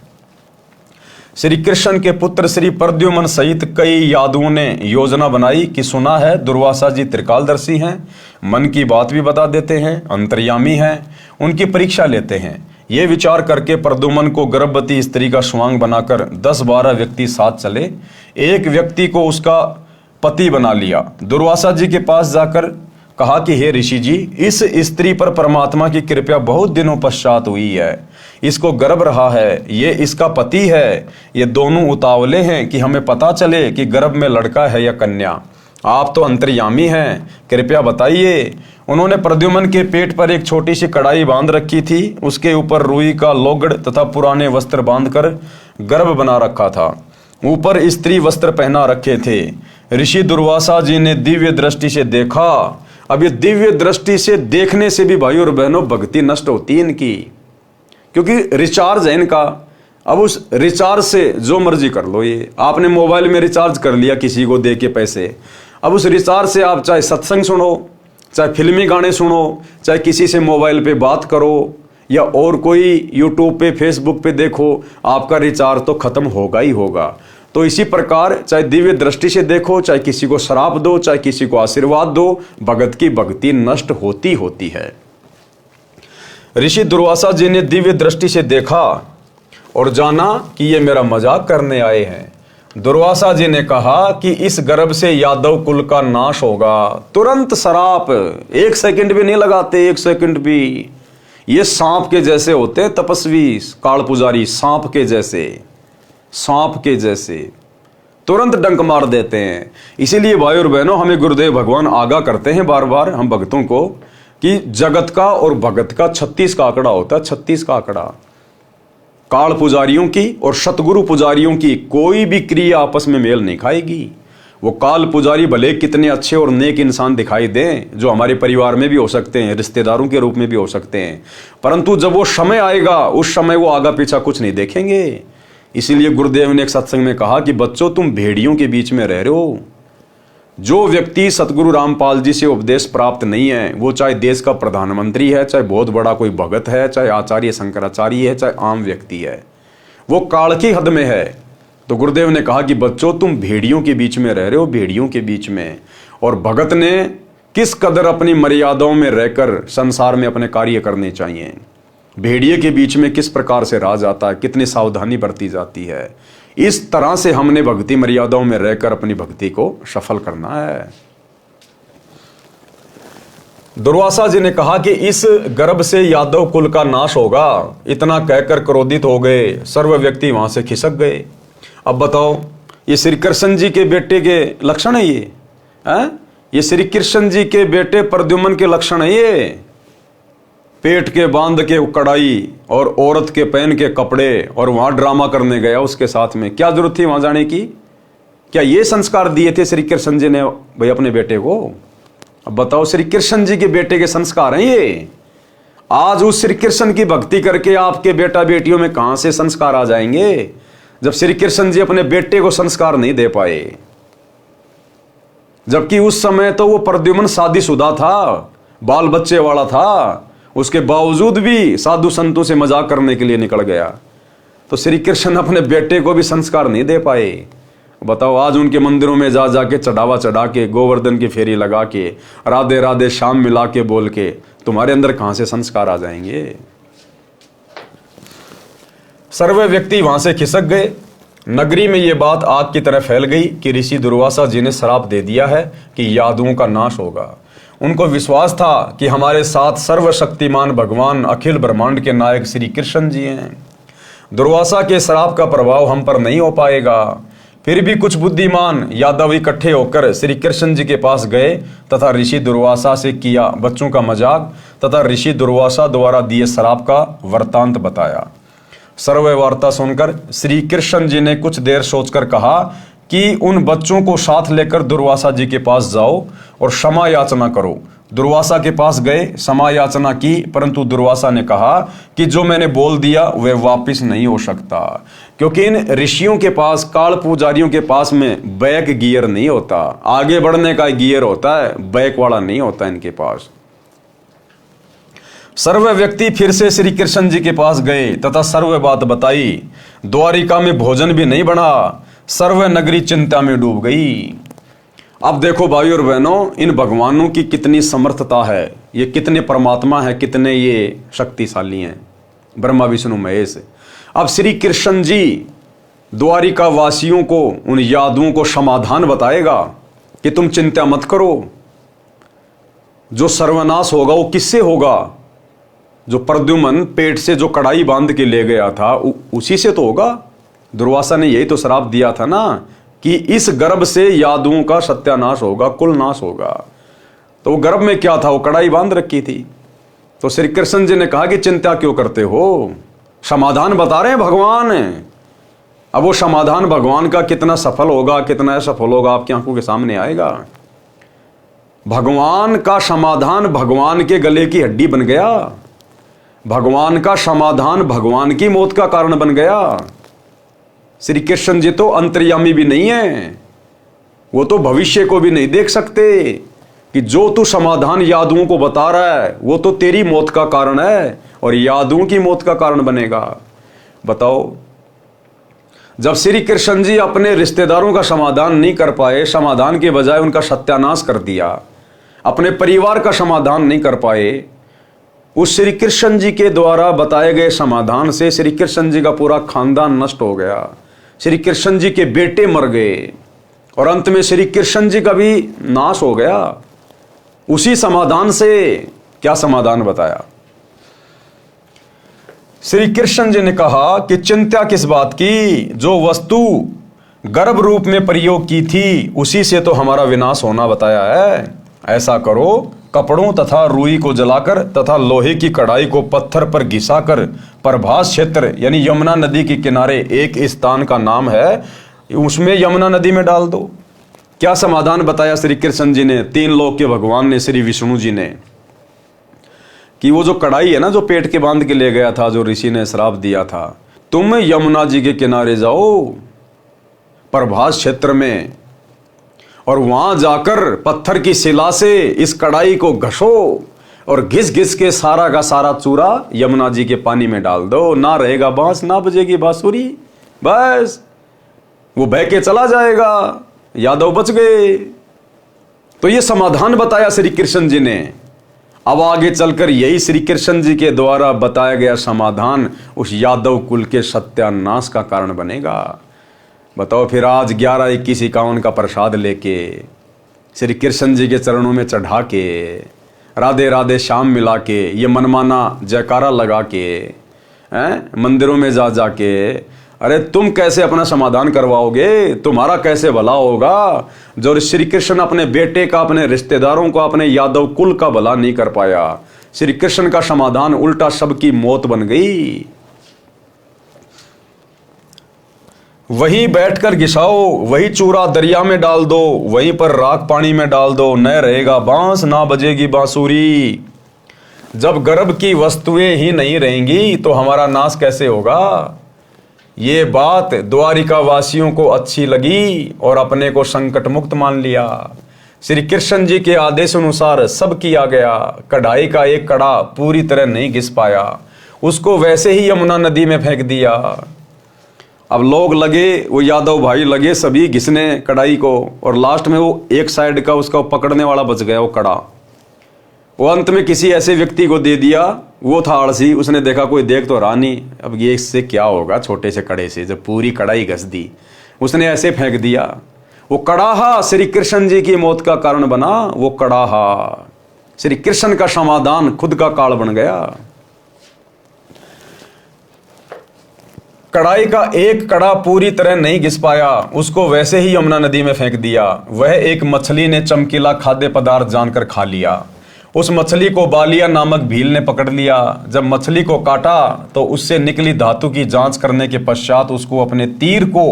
श्री कृष्ण के पुत्र श्री प्रद्युम्न सहित कई यादवों ने योजना बनाई कि सुना है दुर्वासा जी त्रिकालदर्शी हैं, मन की बात भी बता देते हैं, अंतर्यामी हैं, उनकी परीक्षा लेते हैं। ये विचार करके प्रद्युम्न को गर्भवती स्त्री का स्वांग बनाकर 10-12 व्यक्ति साथ चले। एक व्यक्ति को उसका पति बना लिया। दुर्वासा जी के पास जाकर कहा कि हे ऋषि जी, इस स्त्री पर परमात्मा की कृपा बहुत दिनों पश्चात हुई है, इसको गर्भ रहा है, ये इसका पति है। ये दोनों उतावले हैं कि हमें पता चले कि गर्भ में लड़का है या कन्या। आप तो अंतर्यामी हैं, कृपया बताइए। उन्होंने प्रद्युम्न के पेट पर एक छोटी सी कड़ाई बांध रखी थी, उसके ऊपर रुई का लोगड़ तथा पुराने वस्त्र बांधकर गर्भ बना रखा था। ऊपर स्त्री वस्त्र पहना रखे थे। ऋषि दुर्वासा जी ने दिव्य दृष्टि से देखा। अब ये दिव्य दृष्टि से देखने से भी भाई और बहनों भक्ति नष्ट होती है इनकी, क्योंकि रिचार्ज है इनका। अब उस रिचार्ज से जो मर्जी कर लो। ये आपने मोबाइल में रिचार्ज कर लिया किसी को दे के पैसे, अब उस रिचार्ज से आप चाहे सत्संग सुनो, चाहे फिल्मी गाने सुनो, चाहे किसी से मोबाइल पे बात करो, या और कोई यूट्यूब पे फेसबुक पे देखो, आपका रिचार्ज तो खत्म होगा ही होगा। तो इसी प्रकार चाहे दिव्य दृष्टि से देखो, चाहे किसी को श्राप दो, चाहे किसी को आशीर्वाद दो, भगत की भक्ति नष्ट होती होती है। ऋषि दुर्वासा जी ने दिव्य दृष्टि से देखा और जाना कि ये मेरा मजाक करने आए हैं। दुर्वासा जी ने कहा कि इस गर्भ से यादव कुल का नाश होगा। तुरंत श्राप, 1 सेकंड भी नहीं लगाते, 1 सेकंड भी। ये सांप के जैसे होते तपस्वी काल पुजारी, सांप के जैसे, सांप के जैसे तुरंत डंक मार देते हैं। इसीलिए भाई और बहनों, हमें गुरुदेव भगवान आगाह करते हैं बार बार हम भक्तों को कि जगत का और भगत का 36 का आंकड़ा होता है, 36 का आंकड़ा। काल पुजारियों की और सतगुरु पुजारियों की कोई भी क्रिया आपस में मेल नहीं खाएगी। वो काल पुजारी भले कितने अच्छे और नेक इंसान दिखाई दें, जो हमारे परिवार में भी हो सकते हैं, रिश्तेदारों के रूप में भी हो सकते हैं, परंतु जब वो समय आएगा उस समय वो आगा पीछा कुछ नहीं देखेंगे। इसीलिए गुरुदेव ने एक सत्संग में कहा कि बच्चों, तुम भेड़ियों के बीच में रह रहे हो। जो व्यक्ति सतगुरु रामपाल जी से उपदेश प्राप्त नहीं है, वो चाहे देश का प्रधानमंत्री है, चाहे बहुत बड़ा कोई भगत है, चाहे आचार्य शंकराचार्य है, चाहे आम व्यक्ति है, वो काल की हद में है। तो गुरुदेव ने कहा कि बच्चों, तुम भेड़ियों के बीच में रह रहे हो, भेड़ियों के बीच में। और भगत ने किस कदर अपनी मर्यादाओं में रहकर संसार में अपने कार्य करने चाहिए, भेड़िए के बीच में किस प्रकार से राज आता है, कितनी सावधानी बरती जाती है, इस तरह से हमने भक्ति मर्यादाओं में रहकर अपनी भक्ति को सफल करना है। दुर्वासा जी ने कहा कि इस गर्भ से यादव कुल का नाश होगा। इतना कहकर क्रोधित हो गए, सर्व व्यक्ति वहां से खिसक गए। अब बताओ, ये श्री कृष्ण जी के बेटे के लक्षण है ये? ये श्री कृष्ण जी के बेटे प्रद्युम्न के लक्षण है ये? पेट के बांध के कड़ाई और औरत के पहन के कपड़े और वहां ड्रामा करने गया उसके साथ में। क्या जरूरत थी वहां जाने की? क्या ये संस्कार दिए थे श्री कृष्ण जी ने भाई अपने बेटे को? अब बताओ, श्री कृष्ण जी के बेटे के संस्कार हैं ये। आज उस श्री कृष्ण की भक्ति करके आपके बेटा बेटियों में कहां से संस्कार आ जाएंगे, जब श्री कृष्ण जी अपने बेटे को संस्कार नहीं दे पाए? जबकि उस समय तो वो प्रद्युम्न शादीशुदा था, बाल बच्चे वाला था, उसके बावजूद भी साधु संतों से मजाक करने के लिए निकल गया। तो श्री कृष्ण अपने बेटे को भी संस्कार नहीं दे पाए। बताओ, आज उनके मंदिरों में जा जाके चढ़ावा चढ़ा के, गोवर्धन की फेरी लगा के, राधे राधे शाम मिला के बोल के, तुम्हारे अंदर कहां से संस्कार आ जाएंगे? सर्व व्यक्ति वहां से खिसक गए। नगरी में यह बात आग की तरह फैल गई कि ऋषि दुर्वासा जी ने श्राप दे दिया है कि यादवों का नाश होगा। उनको विश्वास था कि हमारे साथ सर्वशक्तिमान भगवान अखिल ब्रह्मांड के नायक श्री कृष्ण जी हैं। दुर्वासा के श्राप का प्रभाव हम पर नहीं हो पाएगा। फिर भी कुछ बुद्धिमान यादव इकट्ठे होकर श्री कृष्ण जी के पास गए तथा ऋषि दुर्वासा से किया बच्चों का मजाक तथा ऋषि दुर्वासा द्वारा दिए श्राप का वृत्तांत बताया। सर्व वार्ता सुनकर श्री कृष्ण जी ने कुछ देर सोचकर कहा कि उन बच्चों को साथ लेकर दुर्वासा जी के पास जाओ और क्षमा याचना करो। दुर्वासा के पास गए, क्षमा याचना की, परंतु दुर्वासा ने कहा कि जो मैंने बोल दिया वह वापस नहीं हो सकता, क्योंकि इन ऋषियों के पास, काल पुजारियों के पास में बैक गियर नहीं होता। आगे बढ़ने का गियर होता है, बैक वाला नहीं होता इनके पास। सर्व व्यक्ति फिर से श्री कृष्ण जी के पास गए तथा सर्व बात बताई। द्वारिका में भोजन भी नहीं बना। सर्व नगरी चिंता में डूब गई। अब देखो भाई और बहनों, इन भगवानों की कितनी समर्थता है, ये कितने परमात्मा है, कितने ये शक्तिशाली हैं, ब्रह्मा विष्णु महेश। अब श्री कृष्ण जी द्वारिका वासियों को, उन यादवों को समाधान बताएगा कि तुम चिंता मत करो। जो सर्वनाश होगा वो किससे होगा? जो प्रद्युम्न पेट से जो कड़ाई बांध के ले गया था उसी से तो होगा। दुर्वासा ने यही तो श्राप दिया था ना कि इस गर्भ से यादवों का सत्यानाश होगा, कुल नाश होगा। तो वो गर्भ में क्या था? वो कड़ाई बांध रखी थी। तो श्री कृष्ण जी ने कहा कि चिंता क्यों करते हो, समाधान बता रहे हैं भगवान। अब वो समाधान भगवान का कितना सफल होगा, कितना असफल होगा, आपकी आंखों के सामने आएगा। भगवान का समाधान भगवान के गले की हड्डी बन गया। भगवान का समाधान भगवान की मौत का कारण बन गया। श्री कृष्ण जी तो अंतर्यामी भी नहीं है, वो तो भविष्य को भी नहीं देख सकते कि जो तू समाधान यादवों को बता रहा है वो तो तेरी मौत का कारण है और यादवों की मौत का कारण बनेगा। बताओ, जब श्री कृष्ण जी अपने रिश्तेदारों का समाधान नहीं कर पाए, समाधान के बजाय उनका सत्यानाश कर दिया, अपने परिवार का समाधान नहीं कर पाए, उस श्री कृष्ण जी के द्वारा बताए गए समाधान से श्री कृष्ण जी का पूरा खानदान नष्ट हो गया। श्री कृष्ण जी के बेटे मर गए और अंत में श्री कृष्ण जी का भी नाश हो गया। उसी समाधान से क्या समाधान बताया? श्री कृष्ण जी ने कहा कि चिंता किस बात की, जो वस्तु गर्भ रूप में प्रयोग की थी उसी से तो हमारा विनाश होना बताया है। ऐसा करो, कपड़ों तथा रुई को जलाकर तथा लोहे की कढ़ाई को पत्थर पर घिसाकर प्रभास क्षेत्र यानी यमुना नदी के किनारे एक स्थान का नाम है, उसमें यमुना नदी में डाल दो। क्या समाधान बताया श्री कृष्ण जी ने, तीन लोक के भगवान ने, श्री विष्णु जी ने, कि वो जो कढ़ाई है ना जो पेट के बांध के ले गया था, जो ऋषि ने श्राप दिया था, तुम यमुना जी के किनारे जाओ प्रभास क्षेत्र में और वहां जाकर पत्थर की शिला से इस कढ़ाई को घसो और घिस घिस के सारा का सारा चूरा यमुना जी के पानी में डाल दो। ना रहेगा बांस, ना बजेगी बांसुरी, बस वो बह के चला जाएगा, यादव बच गए। तो ये समाधान बताया श्री कृष्ण जी ने। अब आगे चलकर यही श्री कृष्ण जी के द्वारा बताया गया समाधान उस यादव कुल के सत्यानाश का कारण बनेगा। बताओ फिर आज 11-21-51 का प्रसाद लेके श्री कृष्ण जी के चरणों में चढ़ा के राधे राधे श्याम मिला के ये मनमाना जयकारा लगा के मंदिरों में जा जाके, अरे तुम कैसे अपना समाधान करवाओगे? तुम्हारा कैसे भला होगा? जो श्री कृष्ण अपने बेटे का, अपने रिश्तेदारों का, अपने यादव कुल का भला नहीं कर पाया, श्री कृष्ण का समाधान उल्टा सबकी मौत बन गई। वहीं बैठकर घिसाओ, वही चूरा दरिया में डाल दो, वहीं पर राख पानी में डाल दो, न रहेगा बांस, ना बजेगी बांसुरी। जब गर्भ की वस्तुएं ही नहीं रहेंगी तो हमारा नाश कैसे होगा? ये बात द्वारिका वासियों को अच्छी लगी और अपने को संकट मुक्त मान लिया। श्री कृष्ण जी के आदेश अनुसार सब किया गया। कढ़ाई का एक कड़ा पूरी तरह नहीं घिस पाया, उसको वैसे ही यमुना नदी में फेंक दिया। अब लोग लगे, वो यादव भाई लगे सभी घिसने कढ़ाई को, और लास्ट में वो एक साइड का उसका पकड़ने वाला बच गया, वो कड़ा वो अंत में किसी ऐसे व्यक्ति को दे दिया। वो था आलसी, उसने देखा कोई देख तो रहा नहीं, अब ये इससे क्या होगा छोटे से कड़े से, जब पूरी कढ़ाई घस दी, उसने ऐसे फेंक दिया। वो कड़ाहा श्री कृष्ण जी की मौत का कारण बना। वो कड़ाहा श्री कृष्ण का समाधान खुद का काल बन गया। कढ़ाई का एक कड़ा पूरी तरह नहीं घिस पाया, उसको वैसे ही यमुना नदी में फेंक दिया। वह एक मछली ने चमकीला खाद्य पदार्थ जानकर खा लिया। उस मछली को बालिया नामक भील ने पकड़ लिया। जब मछली को काटा तो उससे निकली धातु की जांच करने के पश्चात उसको अपने तीर को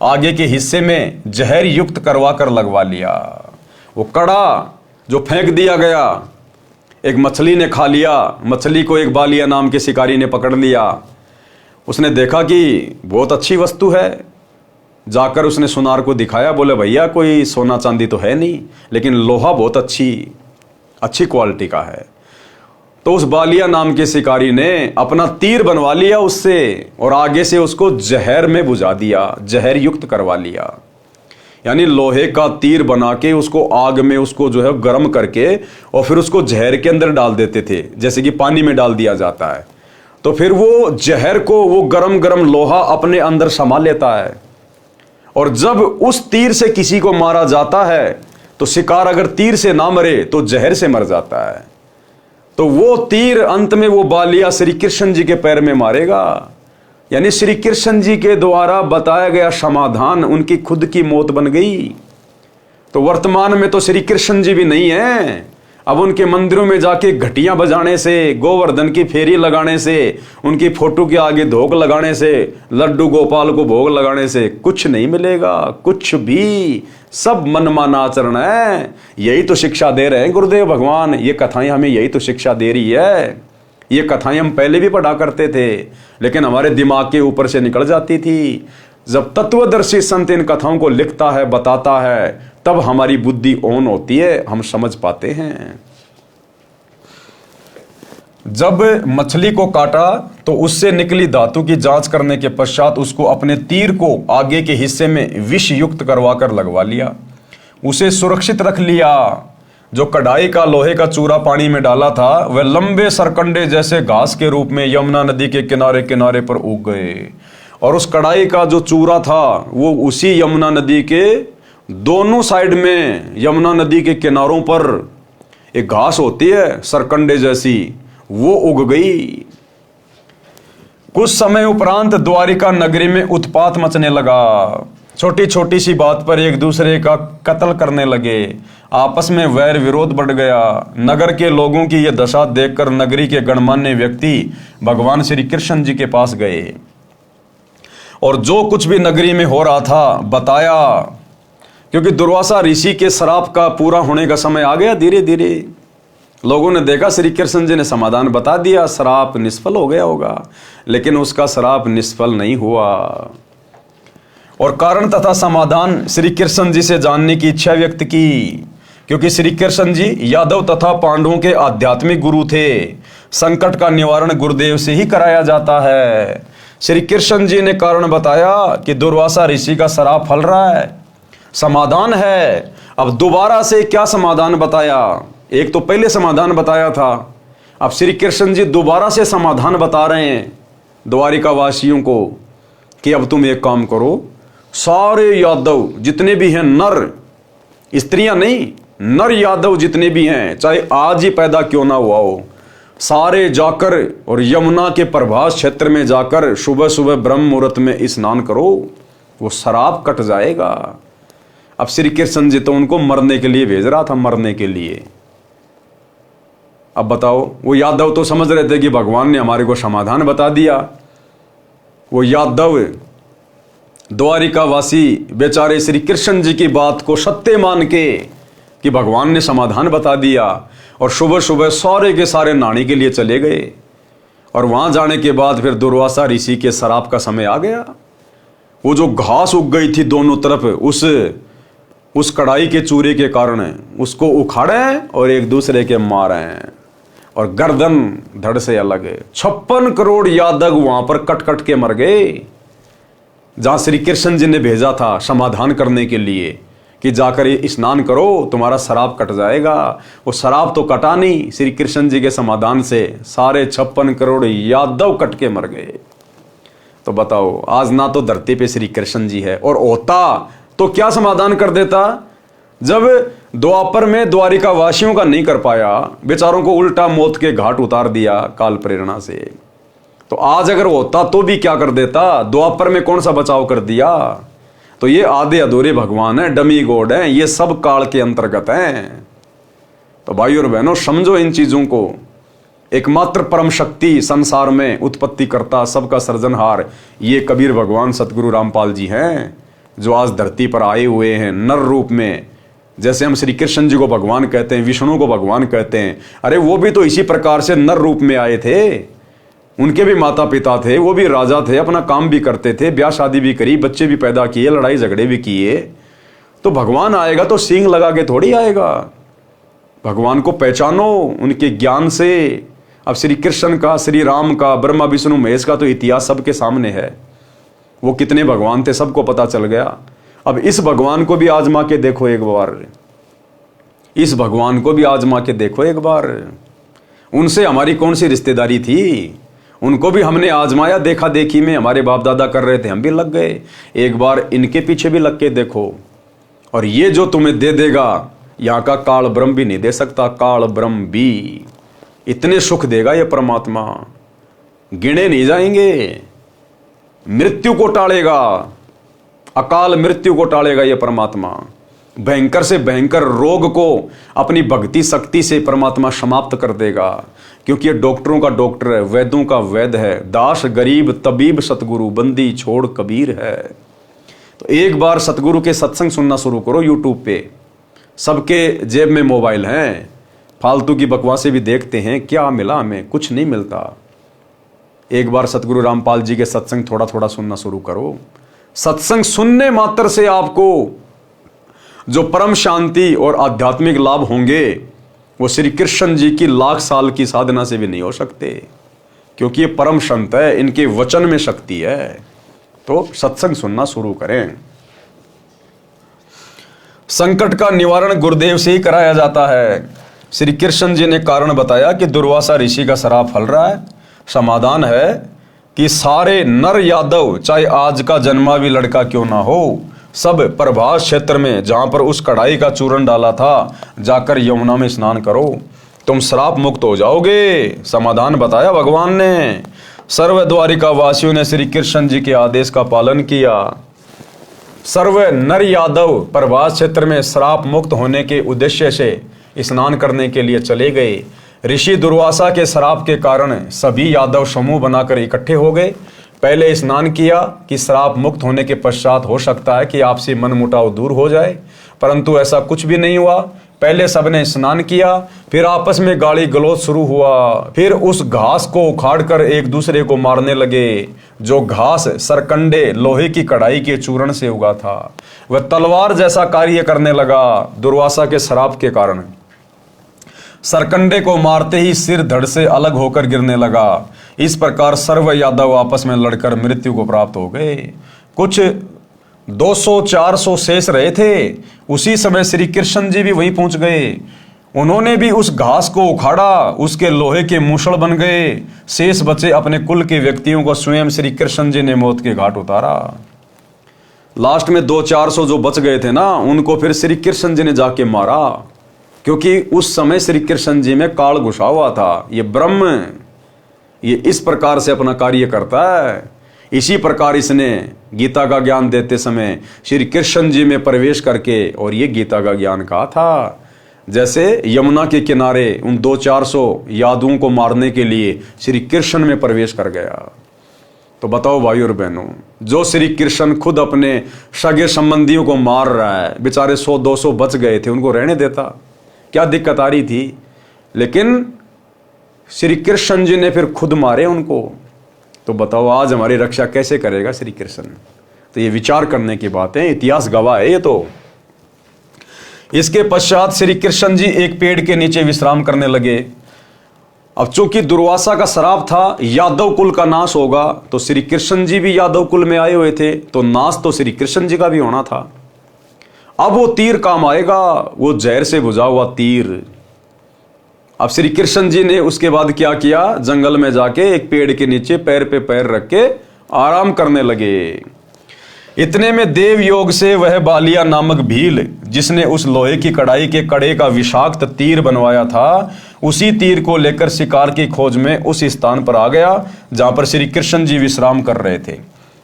आगे के हिस्से में जहर युक्त करवा कर लगवा लिया। वो कड़ा जो फेंक दिया गया, एक मछली ने खा लिया। मछली को एक बालिया नाम के शिकारी ने पकड़ लिया। उसने देखा कि बहुत अच्छी वस्तु है, जाकर उसने सुनार को दिखाया, बोले भैया कोई सोना चांदी तो है नहीं, लेकिन लोहा बहुत अच्छी क्वालिटी का है। तो उस बालिया नाम के शिकारी ने अपना तीर बनवा लिया उससे और आगे से उसको जहर में बुझा दिया, जहर युक्त करवा लिया। यानी लोहे का तीर बना के उसको आग में उसको जो है गर्म करके और फिर उसको जहर के अंदर डाल देते थे, जैसे कि पानी में डाल दिया जाता है। तो फिर वो जहर को वो गरम गरम लोहा अपने अंदर समा लेता है, और जब उस तीर से किसी को मारा जाता है तो शिकार अगर तीर से ना मरे तो जहर से मर जाता है। तो वो तीर अंत में वो बालिया श्री कृष्ण जी के पैर में मारेगा। यानी श्री कृष्ण जी के द्वारा बताया गया समाधान उनकी खुद की मौत बन गई। तो वर्तमान में तो श्री कृष्ण जी भी नहीं है। अब उनके मंदिरों में जाके घटियां बजाने से, गोवर्धन की फेरी लगाने से, उनकी फोटो के आगे धोख लगाने से, लड्डू गोपाल को भोग लगाने से कुछ नहीं मिलेगा, कुछ भी। सब मनमाना आचरण है। यही तो शिक्षा दे रहे हैं गुरुदेव भगवान। ये कथाएं हमें यही तो शिक्षा दे रही है। ये कथाएं हम पहले भी पढ़ा करते थे, लेकिन हमारे दिमाग के ऊपर से निकल जाती थी। जब तत्वदर्शी संत इन कथाओं को लिखता है, बताता है, तब हमारी बुद्धि ऑन होती है, हम समझ पाते हैं। जब मछली को काटा तो उससे निकली धातु की जांच करने के पश्चात उसको अपने तीर को आगे के हिस्से में विष युक्त करवाकर लगवा लिया, उसे सुरक्षित रख लिया। जो कढ़ाई का लोहे का चूरा पानी में डाला था वह लंबे सरकंडे जैसे घास के रूप में यमुना नदी के किनारे किनारे पर उग गए, और उस कढ़ाई का जो चूरा था वो उसी यमुना नदी के दोनों साइड में, यमुना नदी के किनारों पर एक घास होती है सरकंडे जैसी, वो उग गई। कुछ समय उपरांत द्वारिका नगरी में उत्पात मचने लगा। छोटी छोटी सी बात पर एक दूसरे का कत्ल करने लगे, आपस में वैर विरोध बढ़ गया। नगर के लोगों की यह दशा देखकर नगरी के गणमान्य व्यक्ति भगवान श्री कृष्ण जी के पास गए और जो कुछ भी नगरी में हो रहा था बताया, क्योंकि दुर्वासा ऋषि के श्राप का पूरा होने का समय आ गया। धीरे धीरे लोगों ने देखा श्री कृष्ण जी ने समाधान बता दिया, श्राप निष्फल हो गया होगा, लेकिन उसका श्राप निष्फल नहीं हुआ। और कारण तथा समाधान श्री कृष्ण जी से जानने की इच्छा व्यक्त की, क्योंकि श्री कृष्ण जी यादव तथा पांडवों के आध्यात्मिक गुरु थे। संकट का निवारण गुरुदेव से ही कराया जाता है। श्री कृष्ण जी ने कारण बताया कि दुर्वासा ऋषि का श्राप फल रहा है, समाधान है। अब दोबारा से क्या समाधान बताया? एक तो पहले समाधान बताया था, अब श्री कृष्ण जी दोबारा से समाधान बता रहे हैं द्वारिका वासियों को कि अब तुम एक काम करो, सारे यादव जितने भी हैं, नर स्त्रियां नहीं, नर यादव जितने भी हैं, चाहे आज ही पैदा क्यों ना हुआ हो, सारे जाकर और यमुना के प्रभास क्षेत्र में जाकर सुबह सुबह ब्रह्म मुहूर्त में स्नान करो, वो श्राप कट जाएगा। अब श्री कृष्ण जी तो उनको मरने के लिए भेज रहा था, मरने के लिए। अब बताओ, वो यादव तो समझ रहे थे कि भगवान ने हमारे को समाधान बता दिया। वो यादव द्वारिका वासी बेचारे श्री कृष्ण जी की बात को सत्य मान के कि भगवान ने समाधान बता दिया, और सुबह सुबह सारे के सारे नहाने के लिए चले गए। और वहां जाने के बाद फिर दुर्वासा ऋषि के श्राप का समय आ गया। वो जो घास उग गई थी दोनों तरफ, उस कढ़ाई के चूरे के कारण उसको उखाड़े और एक दूसरे के मारे, और गर्दन धड़ से अलग। 56 करोड़ यादव वहां पर कट कट के मर गए, जहां श्री कृष्ण जी ने भेजा था समाधान करने के लिए कि जाकर स्नान करो, तुम्हारा श्राप कट जाएगा। वो श्राप तो कटा नहीं, श्री कृष्ण जी के समाधान से सारे 56 करोड़ यादव कट के मर गए। तो बताओ, आज ना तो धरती पे श्री कृष्ण जी है, और होता तो क्या समाधान कर देता। जब द्वापर में द्वारिका वासियों का नहीं कर पाया, बेचारों को उल्टा मौत के घाट उतार दिया काल प्रेरणा से, तो आज अगर होता तो भी क्या कर देता। द्वापर में कौन सा बचाव कर दिया। तो ये आधे अधूरे भगवान है, डमी गॉड है, ये सब काल के अंतर्गत हैं। तो भाई और बहनों, समझो इन चीजों को। एकमात्र परम शक्ति संसार में उत्पत्ति करता, सबका सृजनहार, ये कबीर भगवान सतगुरु रामपाल जी हैं, जो आज धरती पर आए हुए हैं नर रूप में। जैसे हम श्री कृष्ण जी को भगवान कहते हैं, विष्णु को भगवान कहते हैं, अरे वो भी तो इसी प्रकार से नर रूप में आए थे। उनके भी माता पिता थे, वो भी राजा थे, अपना काम भी करते थे, ब्याह शादी भी करी, बच्चे भी पैदा किए, लड़ाई झगड़े भी किए। तो भगवान आएगा तो सींग लगा के थोड़ी आएगा। भगवान को पहचानो उनके ज्ञान से। अब श्री कृष्ण का, श्री राम का, ब्रह्मा विष्णु महेश का तो इतिहास सबके सामने है। वो कितने भगवान थे सबको पता चल गया। अब इस भगवान को भी आजमा के देखो एक बार, इस भगवान को भी आजमा के देखो एक बार। उनसे हमारी कौन सी रिश्तेदारी थी, उनको भी हमने आजमाया, देखा देखी में हमारे बाप दादा कर रहे थे, हम भी लग गए। एक बार इनके पीछे भी लग के देखो, और ये जो तुम्हें दे देगा, यहाँ का काल ब्रह्म भी नहीं दे सकता। काल ब्रह्म भी इतने सुख देगा ये परमात्मा, गिने नहीं जाएंगे। मृत्यु को टालेगा, अकाल मृत्यु को टालेगा ये परमात्मा। भयंकर से भयंकर रोग को अपनी भक्ति शक्ति से परमात्मा समाप्त कर देगा, क्योंकि ये डॉक्टरों का डॉक्टर है, वैद्यों का वैद्य है। दास गरीब तबीब सतगुरु, बंदी छोड़ कबीर है। तो एक बार सतगुरु के सत्संग सुनना शुरू करो यूट्यूब पे। सबके जेब में मोबाइल हैं, फालतू की बकवासें भी देखते हैं, क्या मिला हमें, कुछ नहीं मिलता। एक बार सतगुरु रामपाल जी के सत्संग थोड़ा थोड़ा सुनना शुरू करो। सत्संग सुनने मात्र से आपको जो परम शांति और आध्यात्मिक लाभ होंगे, वो श्री कृष्ण जी की लाख साल की साधना से भी नहीं हो सकते, क्योंकि ये परम संत है, इनके वचन में शक्ति है। तो सत्संग सुनना शुरू करें। संकट का निवारण गुरुदेव से ही कराया जाता है। श्री कृष्ण जी ने कारण बताया कि दुर्वासा ऋषि का श्राप फल रहा है। समाधान है कि सारे नर यादव, चाहे आज का जन्मा भी लड़का क्यों ना हो, सब प्रभास क्षेत्र में जहां पर उस कढ़ाई का चूरन डाला था, जाकर यमुना में स्नान करो, तुम श्राप मुक्त हो जाओगे। समाधान बताया भगवान ने। सर्व द्वारिका वासियों ने श्री कृष्ण जी के आदेश का पालन किया। सर्व नर यादव प्रभास क्षेत्र में श्राप मुक्त होने के उद्देश्य से स्नान करने के लिए चले गए। ऋषि दुर्वासा के श्राप के कारण सभी यादव समूह बनाकर इकट्ठे हो गए। पहले स्नान किया कि श्राप मुक्त होने के पश्चात हो सकता है कि आपसी मनमुटाव दूर हो जाए, परंतु ऐसा कुछ भी नहीं हुआ। पहले सबने स्नान किया, फिर आपस में गाली गलौज शुरू हुआ। फिर उस घास को उखाड़कर एक दूसरे को मारने लगे। जो घास सरकंडे लोहे की कढ़ाई के चूर्ण से उगा था वह तलवार जैसा कार्य करने लगा। दुर्वासा के श्राप के कारण सरकंडे को मारते ही सिर धड़ से अलग होकर गिरने लगा। इस प्रकार सर्व यादव आपस में लड़कर मृत्यु को प्राप्त हो गए। कुछ 200-400 शेष रहे थे। उसी समय श्री कृष्ण जी भी वहीं पहुंच गए। उन्होंने भी उस घास को उखाड़ा, उसके लोहे के मूषण बन गए। शेष बचे अपने कुल के व्यक्तियों को स्वयं श्री कृष्ण जी ने मौत के घाट उतारा। लास्ट में 200-400 जो बच गए थे ना, उनको फिर श्री कृष्ण जी ने जाके मारा, क्योंकि उस समय श्री कृष्ण जी में काल घुसा हुआ था। ये ब्रह्म, ये इस प्रकार से अपना कार्य करता है। इसी प्रकार इसने गीता का ज्ञान देते समय श्री कृष्ण जी में प्रवेश करके और ये गीता का ज्ञान कहा था। जैसे यमुना के किनारे उन 200-400 यादवों को मारने के लिए श्री कृष्ण में प्रवेश कर गया। तो बताओ भाई और बहनों, जो श्री कृष्ण खुद अपने सगे संबंधियों को मार रहा है, बेचारे 100-200 बच गए थे, उनको रहने देता, क्या दिक्कत आ रही थी? लेकिन श्री कृष्ण जी ने फिर खुद मारे उनको। तो बताओ आज हमारी रक्षा कैसे करेगा श्री कृष्ण? तो ये विचार करने की बात है, इतिहास गवाह है ये तो। इसके पश्चात श्री कृष्ण जी एक पेड़ के नीचे विश्राम करने लगे। अब चूंकि दुर्वासा का श्राप था यादव कुल का नाश होगा, तो श्री कृष्ण जी भी यादव कुल में आए हुए थे, तो नाश तो श्री कृष्ण जी का भी होना था। अब वो तीर काम आएगा, वो जहर से बुझा हुआ तीर। अब श्री कृष्ण जी ने उसके बाद क्या किया? जंगल में जाके एक पेड़ के नीचे पैर पे पैर रख के आराम करने लगे। इतने में देव योग से वह बालिया नामक भील, जिसने उस लोहे की कढ़ाई के कड़े का विषाक्त तीर बनवाया था, उसी तीर को लेकर शिकार की खोज में उस स्थान पर आ गया जहां पर श्री कृष्ण जी विश्राम कर रहे थे।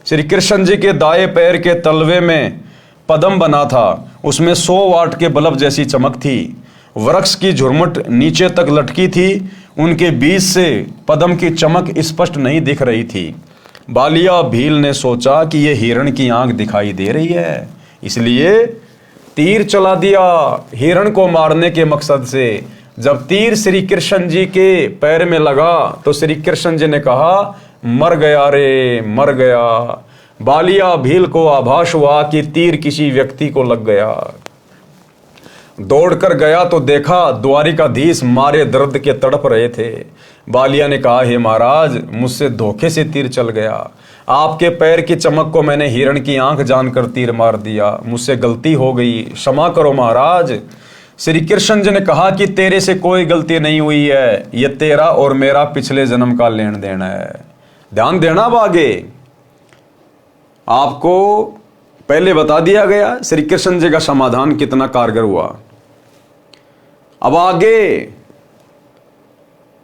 श्री कृष्ण जी के दाएं पैर के तलवे में पद्म बना था, उसमें 100 वाट के बल्ब जैसी चमक थी। वृक्ष की झुरमुट नीचे तक लटकी थी, उनके बीच से पद्म की चमक स्पष्ट नहीं दिख रही थी। बालिया भील ने सोचा कि यह हिरण की आंख दिखाई दे रही है, इसलिए तीर चला दिया हिरण को मारने के मकसद से। जब तीर श्री कृष्ण जी के पैर में लगा तो श्री कृष्ण जी ने कहा, मर गया रे, मर गया। बालिया भील को आभास हुआ कि तीर किसी व्यक्ति को लग गया। दौड़कर गया तो देखा द्वारिकाधीश मारे दर्द के तड़प रहे थे। बालिया ने कहा, हे महाराज, मुझसे धोखे से तीर चल गया। आपके पैर की चमक को मैंने हिरण की आंख जानकर तीर मार दिया, मुझसे गलती हो गई, क्षमा करो महाराज। श्री कृष्ण जी ने कहा कि तेरे से कोई गलती नहीं हुई है, यह तेरा और मेरा पिछले जन्म का लेन देन है। ध्यान देना, अब आगे आपको पहले बता दिया गया श्री कृष्ण जी का समाधान कितना कारगर हुआ। अब आगे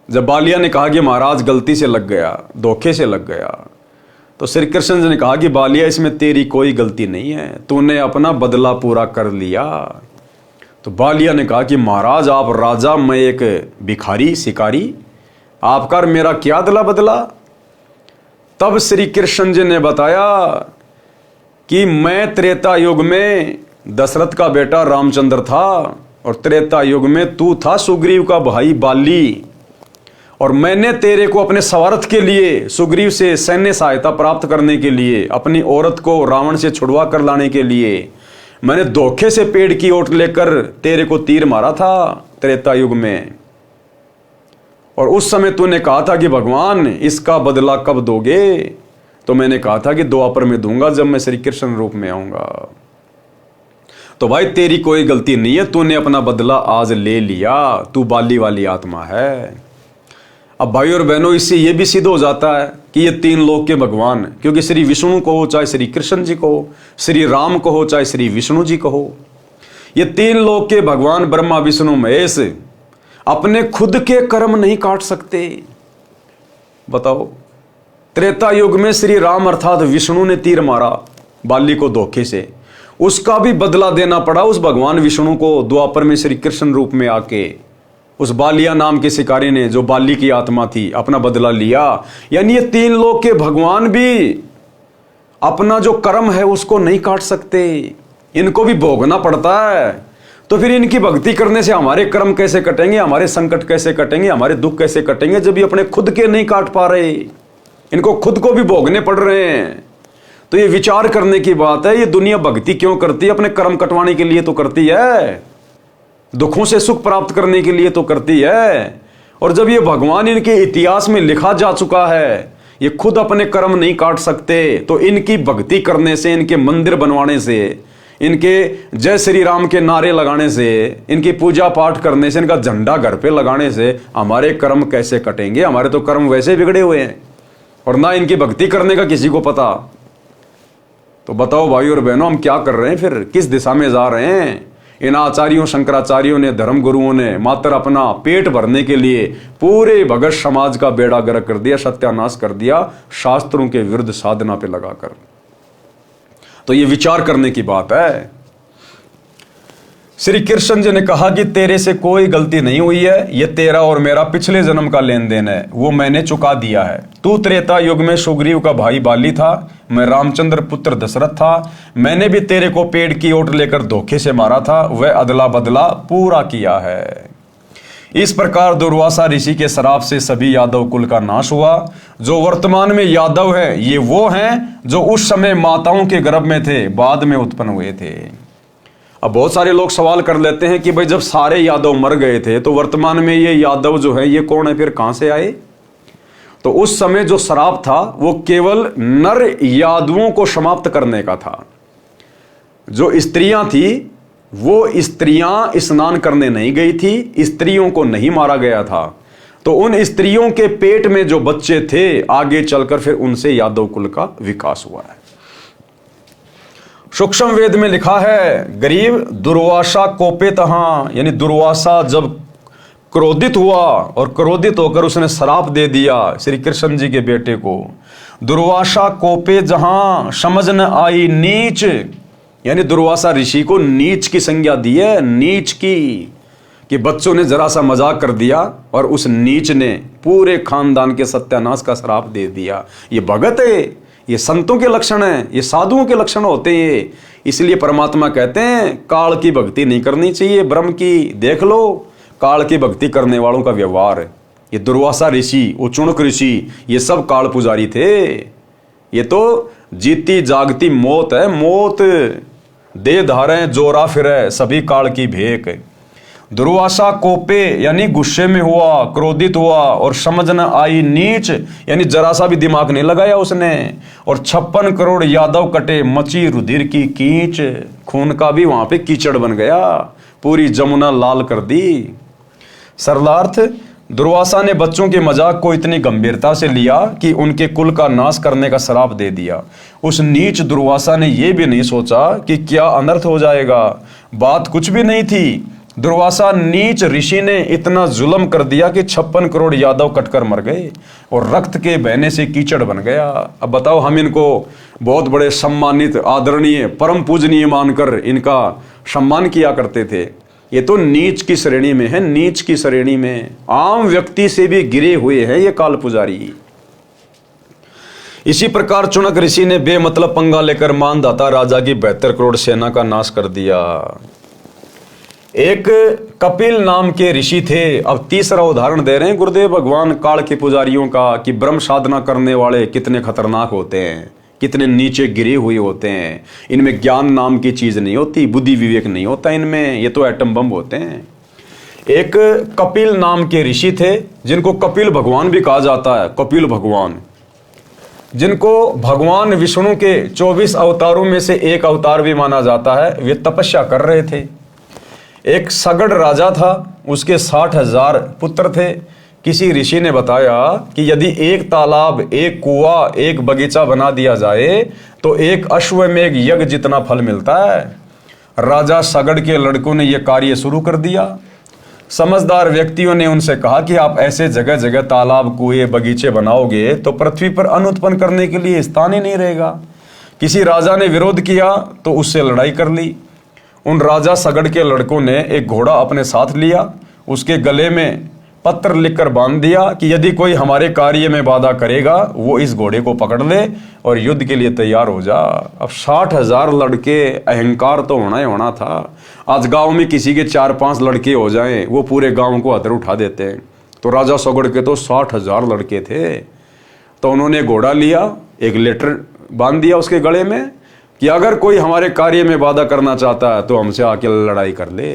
जब बालिया ने कहा कि महाराज गलती से लग गया, धोखे से लग गया, तो श्री कृष्ण जी ने कहा कि बालिया, इसमें तेरी कोई गलती नहीं है, तूने अपना बदला पूरा कर लिया। तो बालिया ने कहा कि महाराज आप राजा, मैं एक भिखारी शिकारी, आपका और मेरा क्या अदला बदला? तब श्री कृष्ण जी ने बताया कि मैं त्रेता युग में दशरथ का बेटा रामचंद्र था और त्रेता युग में तू था सुग्रीव का भाई बाली, और मैंने तेरे को अपने स्वार्थ के लिए सुग्रीव से सैन्य सहायता प्राप्त करने के लिए, अपनी औरत को रावण से छुड़वा कर लाने के लिए मैंने धोखे से पेड़ की ओट लेकर तेरे को तीर मारा था त्रेता युग में। और उस समय तूने कहा था कि भगवान इसका बदला कब दोगे? तो मैंने कहा था कि द्वापर में दूंगा, जब मैं श्री कृष्ण रूप में आऊंगा। तो भाई तेरी कोई गलती नहीं है, तूने अपना बदला आज ले लिया, तू बाली वाली आत्मा है। अब भाई और बहनों, इससे यह भी सिद्ध हो जाता है कि ये तीन लोक के भगवान, क्योंकि श्री विष्णु को हो चाहे श्री कृष्ण जी को हो, श्री राम को हो चाहे श्री विष्णु जी को हो, ये तीन लोक के भगवान ब्रह्मा विष्णु महेश अपने खुद के कर्म नहीं काट सकते। बताओ, त्रेता युग में श्री राम अर्थात विष्णु ने तीर मारा बाली को धोखे से, उसका भी बदला देना पड़ा उस भगवान विष्णु को द्वापर में श्री कृष्ण रूप में आके। उस बालिया नाम के शिकारी ने, जो बाली की आत्मा थी, अपना बदला लिया। यानी ये तीन लोग के भगवान भी अपना जो कर्म है उसको नहीं काट सकते, इनको भी भोगना पड़ता है। तो फिर इनकी भक्ति करने से हमारे कर्म कैसे कटेंगे, हमारे संकट कैसे कटेंगे, हमारे दुख कैसे कटेंगे, जब ये अपने खुद के नहीं काट पा रहे, इनको खुद को भी भोगने पड़ रहे हैं। तो ये विचार करने की बात है। ये दुनिया भक्ति क्यों करती है? अपने कर्म कटवाने के लिए तो करती है, दुखों से सुख प्राप्त करने के लिए तो करती है। और जब ये भगवान इनके इतिहास में लिखा जा चुका है, ये खुद अपने कर्म नहीं काट सकते, तो इनकी भक्ति करने से, इनके मंदिर बनवाने से, इनके जय श्री राम के नारे लगाने से, इनकी पूजा पाठ करने से, इनका झंडा घर पे लगाने से हमारे कर्म कैसे कटेंगे? हमारे तो कर्म वैसे बिगड़े हुए हैं, और ना इनकी भक्ति करने का किसी को पता। तो बताओ भाई और बहनों, हम क्या कर रहे हैं फिर? किस दिशा में जा रहे हैं? इन आचार्यों, शंकराचार्यों ने, धर्म गुरुओं ने मात्र अपना पेट भरने के लिए पूरे भगत समाज का बेड़ा गर्क कर दिया, सत्यानाश कर दिया, शास्त्रों के विरुद्ध साधना पे लगाकर। तो ये विचार करने की बात है। श्री कृष्ण जी ने कहा कि तेरे से कोई गलती नहीं हुई है, ये तेरा और मेरा पिछले जन्म का लेन देन है, वो मैंने चुका दिया है। तू त्रेता युग में सुग्रीव का भाई बाली था, मैं रामचंद्र पुत्र दशरथ था। मैंने भी तेरे को पेड़ की ओट लेकर धोखे से मारा था, वह अदला बदला पूरा किया है। इस प्रकार दुर्वासा ऋषि के श्राप से सभी यादव कुल का नाश हुआ। जो वर्तमान में यादव है, ये वो हैं जो उस समय माताओं के गर्भ में थे, बाद में उत्पन्न हुए थे। अब बहुत सारे लोग सवाल कर लेते हैं कि भाई जब सारे यादव मर गए थे तो वर्तमान में ये यादव जो है ये कौन है, फिर कहां से आए? तो उस समय जो श्राप था वो केवल नर यादवों को समाप्त करने का था। जो स्त्रियां थी वो स्त्रियां स्नान करने नहीं गई थी, स्त्रियों को नहीं मारा गया था। तो उन स्त्रियों के पेट में जो बच्चे थे, आगे चलकर फिर उनसे यादव कुल का विकास हुआ है। सूक्ष्म वेद में लिखा है, गरीब दुर्वासा कोपे तहां, यानी दुर्वासा जब क्रोधित हुआ और क्रोधित होकर उसने श्राप दे दिया श्री कृष्ण जी के बेटे को। दुर्वासा कोपे जहां समझ न आई नीच, यानी दुर्वासा ऋषि को नीच की संज्ञा दी है, नीच की, कि बच्चों ने जरा सा मजाक कर दिया और उस नीच ने पूरे खानदान के सत्यानाश का श्राप दे दिया। ये भगत है, ये संतों के लक्षण है, ये साधुओं के लक्षण होते हैं। इसलिए परमात्मा कहते हैं काल की भक्ति नहीं करनी चाहिए, ब्रह्म की। देख लो काल की भक्ति करने वालों का व्यवहार। ये दुर्वासा ऋषि, उचुणक ऋषि, ये सब काल पुजारी थे। ये तो जीती जागती मौत है, मौत। दे धारे जोरा फिरे, सभी काल की भेक। दुर्वासा कोपे यानी गुस्से में हुआ, क्रोधित हुआ, और समझ न आई नीच, यानी जरा सा भी दिमाग नहीं लगाया उसने। और 56 करोड़ यादव कटे, मची रुधिर की कीच, खून का भी वहां पे कीचड़ बन गया, पूरी जमुना लाल कर दी। सरलार्थ, दुर्वासा ने बच्चों के मजाक को इतनी गंभीरता से लिया कि उनके कुल का नाश करने का श्राप दे दिया। उस नीच दुर्वासा ने यह भी नहीं सोचा कि क्या अनर्थ हो जाएगा। बात कुछ भी नहीं थी। दुर्वासा नीच ऋषि ने इतना जुल्म कर दिया कि 56 करोड़ यादव कटकर मर गए और रक्त के बहने से कीचड़ बन गया। अब बताओ, हम इनको बहुत बड़े सम्मानित, आदरणीय, परम पूजनीय मानकर इनका सम्मान किया करते थे। ये तो नीच की श्रेणी में है, नीच की श्रेणी में, आम व्यक्ति से भी गिरे हुए हैं ये काल पुजारी। इसी प्रकार चुनक ऋषि ने बेमतलब पंगा लेकर मानधाता राजा की 72 करोड़ सेना का नाश कर दिया। एक कपिल नाम के ऋषि थे। अब तीसरा उदाहरण दे रहे हैं गुरुदेव भगवान काल के पुजारियों का, कि ब्रह्म साधना करने वाले कितने खतरनाक होते हैं, कितने नीचे गिरे हुए होते हैं। इनमें ज्ञान नाम की चीज नहीं होती, बुद्धि विवेक नहीं होता इनमें, ये तो एटम बम होते हैं। एक कपिल नाम के ऋषि थे, जिनको कपिल भगवान भी कहा जाता है, कपिल भगवान, जिनको भगवान विष्णु के 24 अवतारों में से एक अवतार भी माना जाता है। वे तपस्या कर रहे थे। एक सगड़ राजा था, उसके 60,000 पुत्र थे। किसी ऋषि ने बताया कि यदि एक तालाब, एक कुआं, एक बगीचा बना दिया जाए तो एक अश्वमेघ यज्ञ जितना फल मिलता है। राजा सगड़ के लड़कों ने यह कार्य शुरू कर दिया। समझदार व्यक्तियों ने उनसे कहा कि आप ऐसे जगह जगह तालाब, कुएं, बगीचे बनाओगे तो पृथ्वी पर अन्न उत्पन्न करने के लिए स्थान ही नहीं रहेगा, किसी राजा ने विरोध किया तो उससे लड़ाई कर ली। उन राजा सगड़ के लड़कों ने एक घोड़ा अपने साथ लिया, उसके गले में पत्र लिखकर बांध दिया कि यदि कोई हमारे कार्य में बाधा करेगा वो इस घोड़े को पकड़ ले और युद्ध के लिए तैयार हो जा। अब 60,000 लड़के, अहंकार तो होना ही होना था। आज गांव में किसी के 4-5 लड़के हो जाएं, वो पूरे गांव को अधर उठा देते हैं। तो राजा सगड़ के तो 60,000 लड़के थे। तो उन्होंने घोड़ा लिया, एक लेटर बांध दिया उसके गले में कि अगर कोई हमारे कार्य में बाधा करना चाहता है तो हमसे आके लड़ाई कर ले,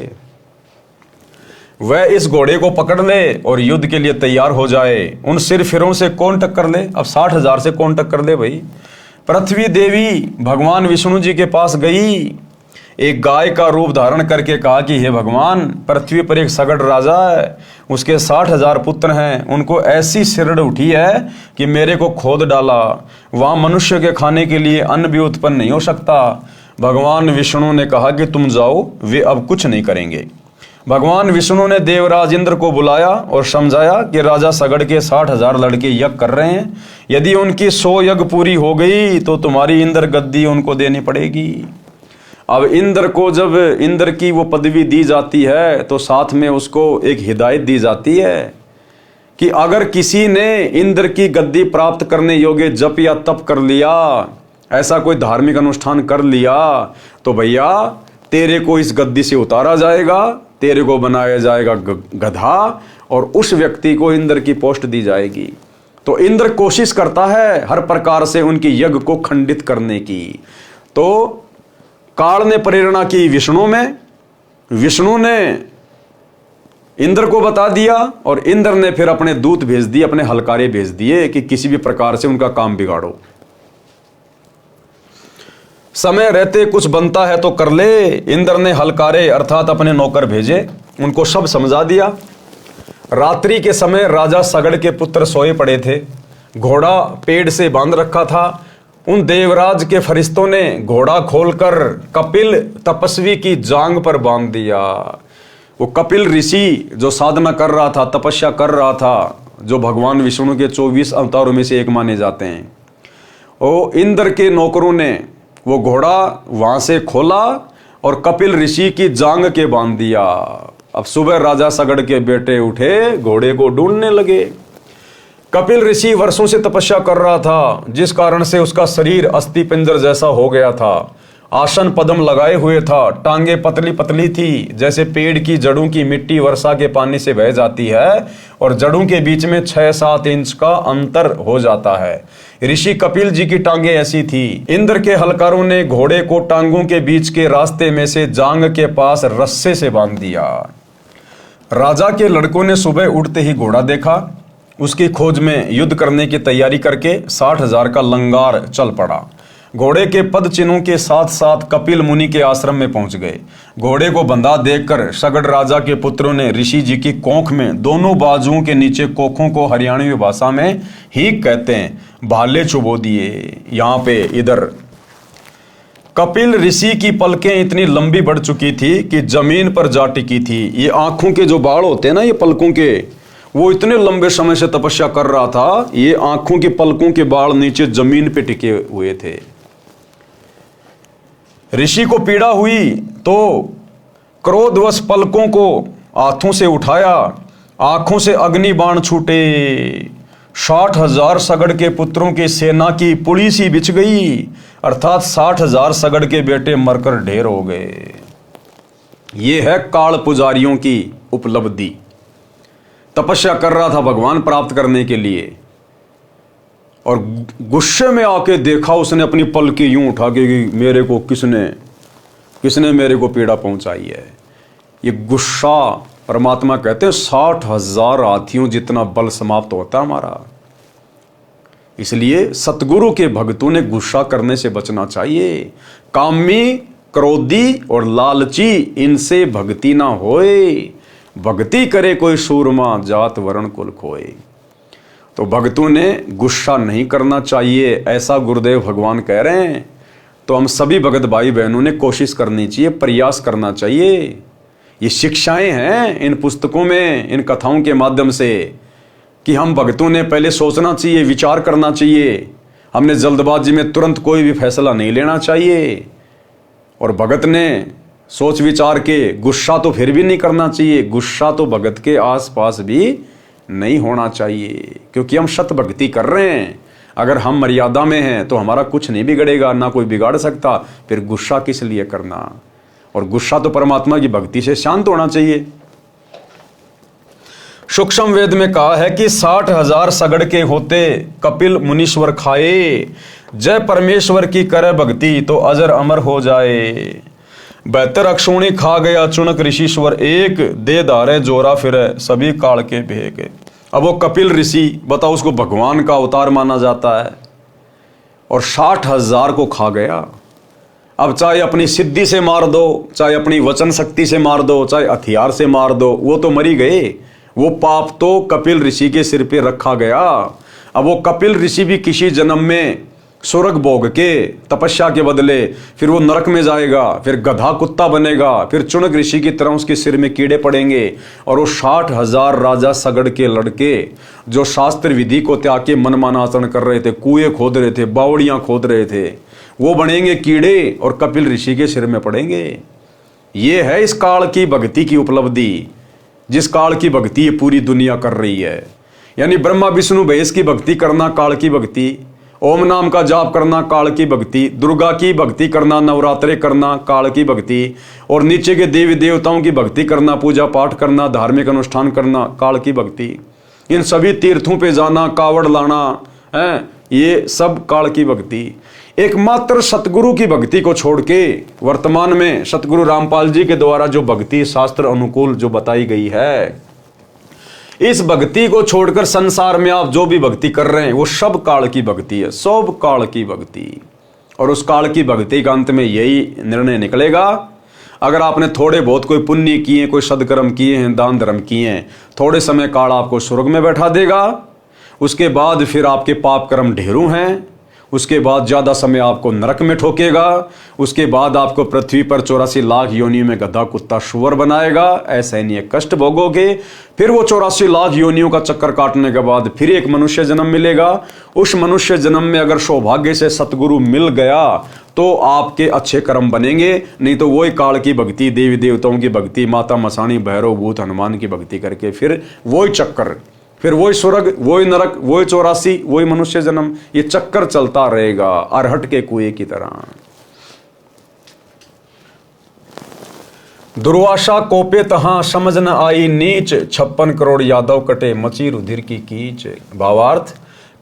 वह इस घोड़े को पकड़ ले और युद्ध के लिए तैयार हो जाए। उन सिरफिरों से कौन टक्कर ले? अब 60,000 से कौन टक्कर ले भाई? पृथ्वी देवी भगवान विष्णु जी के पास गई, एक गाय का रूप धारण करके कहा कि हे भगवान, पृथ्वी पर एक सगड़ राजा है, उसके 60,000 पुत्र हैं, उनको ऐसी सिरड़ उठी है कि मेरे को खोद डाला, वहाँ मनुष्य के खाने के लिए अन्न भी उत्पन्न नहीं हो सकता। भगवान विष्णु ने कहा कि तुम जाओ, वे अब कुछ नहीं करेंगे। भगवान विष्णु ने देवराज इंद्र को बुलाया और समझाया कि राजा सगड़ के 60,000 लड़के यज्ञ कर रहे हैं, यदि उनकी 100 यज्ञ पूरी हो गई तो तुम्हारी इंद्र गद्दी उनको देनी पड़ेगी। अब इंद्र को जब इंद्र की वो पदवी दी जाती है तो साथ में उसको एक हिदायत दी जाती है कि अगर किसी ने इंद्र की गद्दी प्राप्त करने योग्य जप या तप कर लिया, ऐसा कोई धार्मिक अनुष्ठान कर लिया, तो भैया तेरे को इस गद्दी से उतारा जाएगा, तेरे को बनाया जाएगा गधा और उस व्यक्ति को इंद्र की पोस्ट दी जाएगी। तो इंद्र कोशिश करता है हर प्रकार से उनकी यज्ञ को खंडित करने की। तो काल ने प्रेरणा की विष्णु में, विष्णु ने इंद्र को बता दिया और इंद्र ने फिर अपने दूत भेज दिए, अपने हलकारे भेज दिए कि किसी भी प्रकार से उनका काम बिगाड़ो। समय रहते कुछ बनता है तो कर ले। इंद्र ने हलकारे अर्थात अपने नौकर भेजे, उनको सब समझा दिया। रात्रि के समय राजा सगड़ के पुत्र सोए पड़े थे, घोड़ा पेड़ से बांध रखा था। उन देवराज के फरिश्तों ने घोड़ा खोलकर कपिल तपस्वी की जांग पर बांध दिया। वो कपिल ऋषि जो साधना कर रहा था, तपस्या कर रहा था, जो भगवान विष्णु के 24 अवतारों में से एक माने जाते हैं, वो इंद्र के नौकरों ने वो घोड़ा वहां से खोला और कपिल ऋषि की जांग के बांध दिया। अब सुबह राजा सगड़ के बेटे उठे, घोड़े को ढूंढने लगे। कपिल ऋषि वर्षों से तपस्या कर रहा था, जिस कारण से उसका शरीर अस्थि पिंजर जैसा हो गया था। आसन पद्म लगाए हुए था, टांगे पतली पतली थी, जैसे पेड़ की जड़ों की मिट्टी वर्षा के पानी से बह जाती है और जड़ों के बीच में 6-7 इंच का अंतर हो जाता है। ऋषि कपिल जी की टांगे ऐसी थी। इंद्र के हलकारों ने घोड़े को टांगों के बीच के रास्ते में से जांग के पास रस्से से बांध दिया। राजा के लड़कों ने सुबह उठते ही घोड़ा देखा, उसकी खोज में युद्ध करने की तैयारी करके 60,000 का लंगार चल पड़ा। घोड़े के पद चिन्हों के साथ साथ कपिल मुनि के आश्रम में पहुंच गए। घोड़े को बंधा देखकर सगड़ राजा के पुत्रों ने ऋषि जी की कोख में दोनों बाजुओं के नीचे कोखों को हरियाणवी भाषा में ही कहते हैं, भाले चुबो दिए। यहाँ पे इधर कपिल ऋषि की पलकें इतनी लंबी बढ़ चुकी थी कि जमीन पर जा टिकी थी। ये आंखों के जो बाल होते हैं ना, ये पलकों के, वो इतने लंबे समय से तपस्या कर रहा था, ये आंखों की पलकों के बाल नीचे जमीन पे टिके हुए थे। ऋषि को पीड़ा हुई तो क्रोधवश पलकों को हाथों से उठाया, आंखों से अग्नि बाण छूटे। 60,000 सगड़ के पुत्रों की सेना की पुली सी बिछ गई, अर्थात 60,000 सगड़ के बेटे मरकर ढेर हो गए। ये है काल पुजारियों की उपलब्धि। तपस्या कर रहा था भगवान प्राप्त करने के लिए और गुस्से में आके देखा उसने अपनी पलकी यूं उठा के कि मेरे को किसने मेरे को पीड़ा पहुंचाई है। ये गुस्सा, परमात्मा कहते हैं 60,000 हाथियों जितना बल समाप्त होता हमारा। इसलिए सतगुरु के भक्तों ने गुस्सा करने से बचना चाहिए। कामी, क्रोधी और लालची, इनसे भक्ति ना होए। भक्ति करे कोई सूरमा, जात वर्ण कुल खोए। तो भक्तों ने गुस्सा नहीं करना चाहिए, ऐसा गुरुदेव भगवान कह रहे हैं। तो हम सभी भगत भाई बहनों ने कोशिश करनी चाहिए, प्रयास करना चाहिए। ये शिक्षाएं हैं इन पुस्तकों में, इन कथाओं के माध्यम से, कि हम भक्तों ने पहले सोचना चाहिए, विचार करना चाहिए। हमने जल्दबाजी में तुरंत कोई भी फैसला नहीं लेना चाहिए। और भगत ने सोच विचार के गुस्सा तो फिर भी नहीं करना चाहिए, गुस्सा तो भगत के आसपास भी नहीं होना चाहिए, क्योंकि हम शत भक्ति कर रहे हैं। अगर हम मर्यादा में हैं तो हमारा कुछ नहीं बिगड़ेगा, ना कोई बिगाड़ सकता, फिर गुस्सा किस लिए करना। और गुस्सा तो परमात्मा की भक्ति से शांत होना चाहिए। सूक्ष्म वेद में कहा है कि 60,000 सगड़ के होते कपिल मुनीश्वर खाए, जय परमेश्वर की करे भक्ति तो अजर अमर हो जाए। 72 अक्षोणी खा गया चुनक ऋषिश्वर एक, दे धारे जोरा फिरे सभी काल के भेग। अब वो कपिल ऋषि, बताओ, उसको भगवान का अवतार माना जाता है और 60,000 को खा गया। अब चाहे अपनी सिद्धि से मार दो, चाहे अपनी वचन शक्ति से मार दो, चाहे हथियार से मार दो, वो तो मरी गए। वो पाप तो कपिल ऋषि के सिर पे रखा गया। अब वो कपिल ऋषि भी किसी जन्म में स्वर्ग भोग के तपस्या के बदले फिर वो नरक में जाएगा, फिर गधा कुत्ता बनेगा, फिर चुनक ऋषि की तरह उसके सिर में कीड़े पड़ेंगे। और वो 60,000 राजा सगड़ के लड़के जो शास्त्र विधि को त्याग के मनमाना आचरण कर रहे थे, कुएं खोद रहे थे, बावड़ियां खोद रहे थे, वो बनेंगे कीड़े और कपिल ऋषि के सिर में पड़ेंगे। ये है इस काल की भक्ति की उपलब्धि, जिस काल की भक्ति ये पूरी दुनिया कर रही है। यानी ब्रह्मा विष्णु महेश की भक्ति करना काल की भक्ति, ओम नाम का जाप करना काल की भक्ति, दुर्गा की भक्ति करना, नवरात्रे करना काल की भक्ति, और नीचे के देवी देवताओं की भक्ति करना, पूजा पाठ करना, धार्मिक अनुष्ठान करना काल की भक्ति। इन सभी तीर्थों पे जाना, कावड़ लाना है, ये सब काल की भक्ति। एकमात्र सतगुरु की भक्ति को छोड़ के वर्तमान में सतगुरु रामपाल जी के द्वारा जो भक्ति शास्त्र अनुकूल जो बताई गई है, इस भक्ति को छोड़कर संसार में आप जो भी भक्ति कर रहे हैं वो सब काल की भक्ति है, सब काल की भक्ति। और उस काल की भक्ति का अंत में यही निर्णय निकलेगा, अगर आपने थोड़े बहुत कोई पुण्य किए, कोई सदकर्म किए हैं, दान धर्म किए हैं, थोड़े समय काल आपको स्वर्ग में बैठा देगा। उसके बाद फिर आपके पाप कर्म ढेरों हैं, उसके बाद ज़्यादा समय आपको नरक में ठोकेगा, उसके बाद आपको पृथ्वी पर 84 लाख योनियों में गधा कुत्ता शुअर बनाएगा, असहनीय कष्ट भोगोगे। फिर वो 84 लाख योनियों का चक्कर काटने के बाद फिर एक मनुष्य जन्म मिलेगा। उस मनुष्य जन्म में अगर सौभाग्य से सतगुरु मिल गया तो आपके अच्छे कर्म बनेंगे, नहीं तो वही काल की भक्ति, देवी देवताओं की भक्ति, माता मसाणी, भैरव, भूत, हनुमान की भक्ति करके फिर वही चक्कर, फिर वही स्वर्ग, वही नरक, वही 84, वही मनुष्य जन्म, ये चक्कर चलता रहेगा अरहट के कुएं की तरह। दुर्वासा कोपे तहां समझ न आई नीच, 56 करोड़ यादव कटे मची रुधिर की कीच। भावार्थ,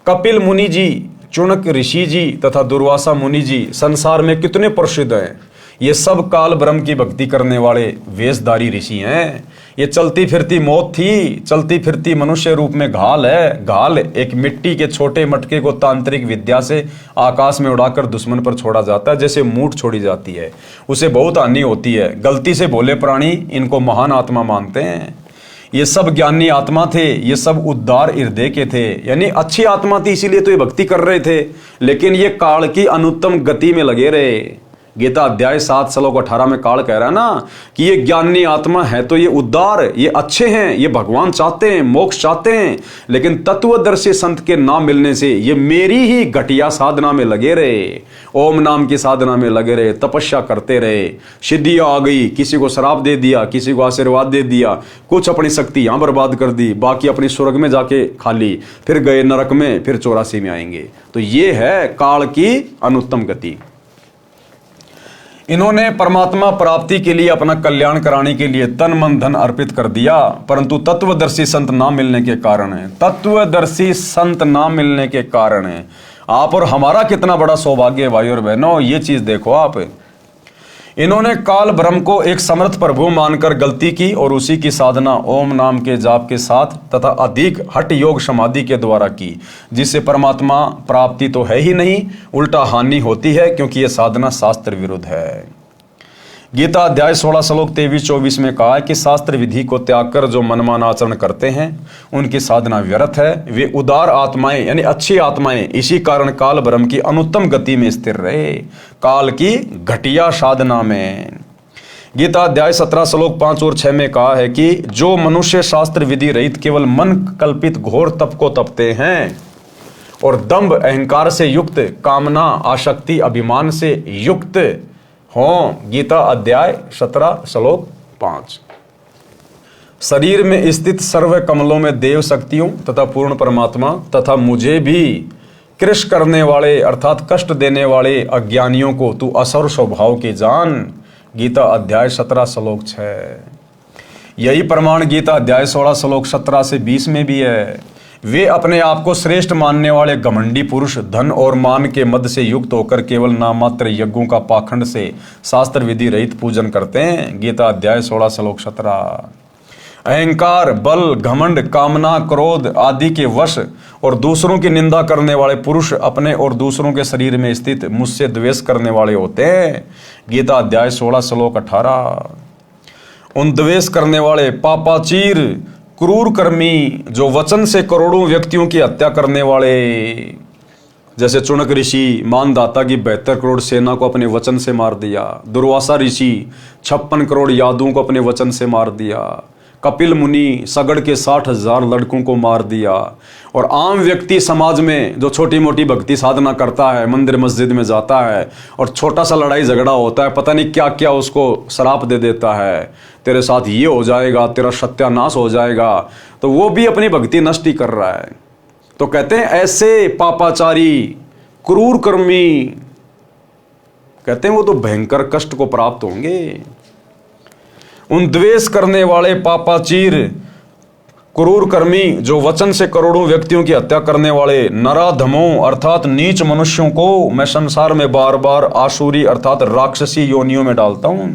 कपिल मुनि जी, चुनक ऋषि जी तथा दुर्वासा मुनि जी संसार में कितने प्रसिद्ध हैं। ये सब काल ब्रह्म की भक्ति करने वाले वेशधारी ऋषि हैं। ये चलती फिरती मौत थी, चलती फिरती मनुष्य रूप में घाल है। घाल एक मिट्टी के छोटे मटके को तांत्रिक विद्या से आकाश में उड़ाकर दुश्मन पर छोड़ा जाता है, जैसे मूठ छोड़ी जाती है, उसे बहुत हानि होती है। गलती से भोले प्राणी इनको महान आत्मा मानते हैं। ये सब ज्ञानी आत्मा थे, ये सब उद्धार हृदय के थे, यानी अच्छी आत्मा थी, इसीलिए तो ये भक्ति कर रहे थे। लेकिन ये काल की अनुत्तम गति में लगे रहे। गीता अध्याय 7 श्लोक 18 में काल कह रहा है ना कि ये ज्ञानी आत्मा है तो ये उद्धार, ये अच्छे हैं, ये भगवान चाहते हैं, मोक्ष चाहते हैं। लेकिन तत्वदर्शी संत के नाम मिलने से ये मेरी ही घटिया साधना में लगे रहे, ओम नाम की साधना में लगे रहे, तपस्या करते रहे। सिद्धियां आ गई, किसी को श्राप दे दिया, किसी को आशीर्वाद दे दिया, कुछ अपनी शक्ति यहां बर्बाद कर दी, बाकी अपनी स्वर्ग में जाके खाली, फिर गए नरक में, फिर 84 में आएंगे। तो ये है काल की अनुत्तम गति। इन्होंने परमात्मा प्राप्ति के लिए, अपना कल्याण कराने के लिए तन मन धन अर्पित कर दिया, परंतु तत्वदर्शी संत ना मिलने के कारण है, तत्वदर्शी संत ना मिलने के कारण है। आप और हमारा कितना बड़ा सौभाग्य है भाई और बहनों, ये चीज देखो आप। इन्होंने काल ब्रह्म को एक समर्थ प्रभु मानकर गलती की और उसी की साधना ओम नाम के जाप के साथ तथा अधिक हठ योग समाधि के द्वारा की, जिससे परमात्मा प्राप्ति तो है ही नहीं, उल्टा हानि होती है, क्योंकि यह साधना शास्त्र विरुद्ध है। गीता अध्याय 16 श्लोक 23-24 में कहा है कि शास्त्र विधि को त्याग कर जो मनमान आचरण करते हैं उनकी साधना व्यर्थ है। वे उदार आत्माएं यानी अच्छी आत्माएं इसी कारण काल ब्रह्म की अनुत्तम गति में स्थिर रहे, काल की घटिया साधना में। गीता अध्याय 17 श्लोक 5 और 6 में कहा है कि जो मनुष्य शास्त्र विधि रहित केवल मन कल्पित घोर तप को तपते हैं और दंभ अहंकार से युक्त, कामना आसक्ति अभिमान से युक्त हों। गीता अध्याय 17 श्लोक 5। शरीर में स्थित सर्व कमलों में देव शक्तियों तथा पूर्ण परमात्मा तथा मुझे भी कृश करने वाले अर्थात कष्ट देने वाले अज्ञानियों को तू असुर स्वभाव के जान। गीता अध्याय 17 श्लोक 6। यही प्रमाण गीता अध्याय 16 श्लोक 17 से 20 में भी है। वे अपने आप को श्रेष्ठ मानने वाले घमंडी पुरुष धन और मान के मद से युक्त होकर केवल नाम मात्र यज्ञों का पाखंड से शास्त्र विधि रहित पूजन करते हैं। गीता अध्याय 16 श्लोक 17। अहंकार, बल, घमंड, कामना, क्रोध आदि के वश और दूसरों की निंदा करने वाले पुरुष अपने और दूसरों के शरीर में स्थित मुझसे द्वेष करने वाले होते हैं। गीता अध्याय 16 श्लोक 18। उन द्वेष करने वाले पापाचीर, क्रूर कर्मी, जो वचन से करोड़ों व्यक्तियों की हत्या करने वाले, जैसे चुनक ऋषि मानदाता की 72 करोड़ सेना को अपने वचन से मार दिया, दुर्वासा ऋषि 56 करोड़ यादवों को अपने वचन से मार दिया, कपिल मुनि सगड़ के 60,000 लड़कों को मार दिया, और आम व्यक्ति समाज में जो छोटी मोटी भक्ति साधना करता है, मंदिर मस्जिद में जाता है और छोटा सा लड़ाई झगड़ा होता है, पता नहीं क्या क्या उसको श्राप दे देता है, तेरे साथ ये हो जाएगा, तेरा सत्यानाश हो जाएगा, तो वो भी अपनी भक्ति नष्ट ही कर रहा है। तो कहते हैं ऐसे पापाचारी, क्रूर कर्मी, कहते हैं वो तो भयंकर कष्ट को प्राप्त होंगे। उन द्वेष करने वाले पापाचीर, क्रूर कर्मी, जो वचन से करोड़ों व्यक्तियों की हत्या करने वाले नराधमों अर्थात नीच मनुष्यों को मैं संसार में बार बार आसुरी अर्थात राक्षसी योनियों में डालता हूं।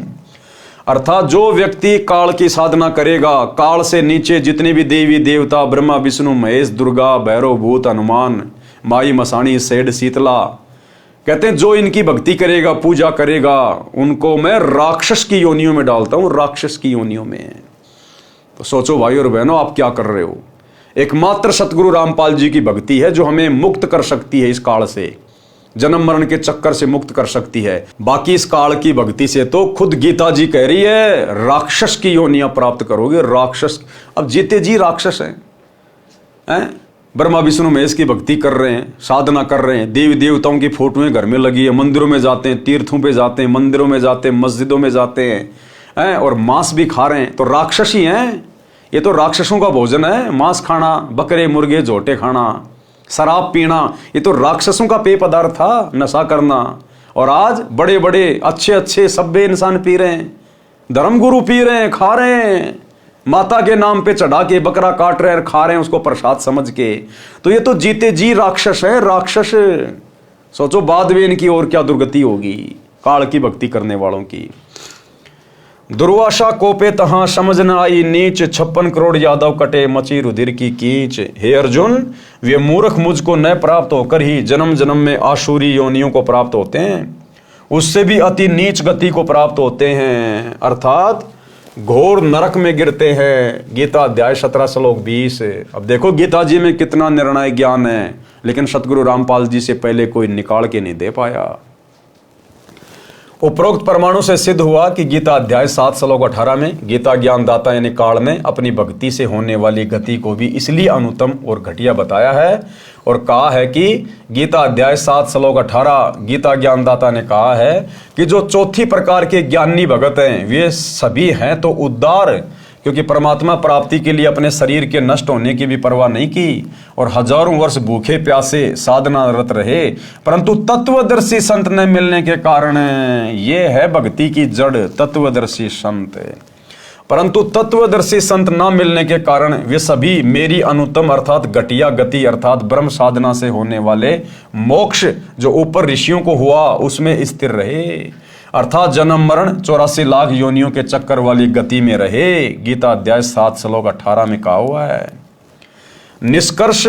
अर्थात जो व्यक्ति काल की साधना करेगा, काल से नीचे जितने भी देवी देवता ब्रह्मा विष्णु महेश दुर्गा भैरव भूत हनुमान माई मसाणी सेठ शीतला, कहते हैं जो इनकी भक्ति करेगा, पूजा करेगा, उनको मैं राक्षस की योनियों में डालता हूं, राक्षस की योनियों में। तो सोचो भाई और बहनों, आप क्या कर रहे हो। एकमात्र सतगुरु रामपाल जी की भक्ति है जो हमें मुक्त कर सकती है, इस काल से, जन्म मरण के चक्कर से मुक्त कर सकती है। बाकी इस काल की भक्ति से तो खुद गीता जी कह रही है राक्षस की योनियां प्राप्त करोगे, राक्षस। अब जीते जी राक्षस हैं? ब्रह्मा विष्णु महेश की भक्ति कर रहे हैं, साधना कर रहे हैं, देवी देवताओं की फोटोएं घर में लगी है, मंदिरों में जाते हैं, तीर्थों पे जाते हैं, मंदिरों में जाते हैं, मस्जिदों में जाते हैं, और मांस भी खा रहे हैं, तो राक्षस ही हैं। ये तो राक्षसों का भोजन है, मांस खाना, बकरे मुर्गे झोटे खाना, शराब पीना, ये तो राक्षसों का पेय पदार्थ था, नशा करना। और आज बड़े बड़े अच्छे अच्छे सभ्य इंसान पी रहे हैं, धर्मगुरु पी रहे हैं, खा रहे हैं, माता के नाम पे चढ़ा के बकरा काट रहे हैं, खा रहे हैं उसको प्रसाद समझ के। तो ये तो जीते जी राक्षस है, राक्षस। सोचो बाद में इनकी और क्या दुर्गति होगी काल की भक्ति करने वालों की। दुर्वासा कोपे तहां समझ न आई नीच, 56 करोड़ यादव कटे मची रुधिर की कीच। हे अर्जुन, वे मूर्ख मुझको न प्राप्त होकर ही जन्म जन्म में आसुरी योनियों को प्राप्त होते हैं, उससे भी अति नीच गति को प्राप्त होते हैं, अर्थात घोर नरक में गिरते हैं। गीता अध्याय 17 श्लोक 20। अब देखो गीता जी में कितना निर्णय ज्ञान है, लेकिन सतगुरु रामपाल जी से पहले कोई निकाल के नहीं दे पाया। उपरोक्त परमाणु से सिद्ध हुआ कि गीता अध्याय 7 श्लोक 18 में गीता ज्ञानदाता यानी काल ने अपनी भक्ति से होने वाली गति को भी इसलिए अनुत्तम और घटिया बताया है, और कहा है कि गीता अध्याय 7 श्लोक 18 गीता ज्ञानदाता ने कहा है कि जो चौथी प्रकार के ज्ञानी भगत हैं वे सभी हैं तो उद्धार, क्योंकि परमात्मा प्राप्ति के लिए अपने शरीर के नष्ट होने की भी परवाह नहीं की और हजारों वर्ष भूखे प्यासे साधनारत रहे, परंतु तत्वदर्शी संत न मिलने के कारण ये है भक्ति की जड़, तत्वदर्शी संत। परंतु तत्वदर्शी संत न मिलने के कारण वे सभी मेरी अनुत्तम अर्थात घटिया गति अर्थात ब्रह्म साधना से होने वाले मोक्ष जो ऊपर ऋषियों को हुआ उसमें स्थिर रहे, अर्थात जन्म मरण 84 लाख योनियों के चक्कर वाली गति में रहे। गीता अध्याय 7 श्लोक 18 में कहा हुआ है। निष्कर्ष,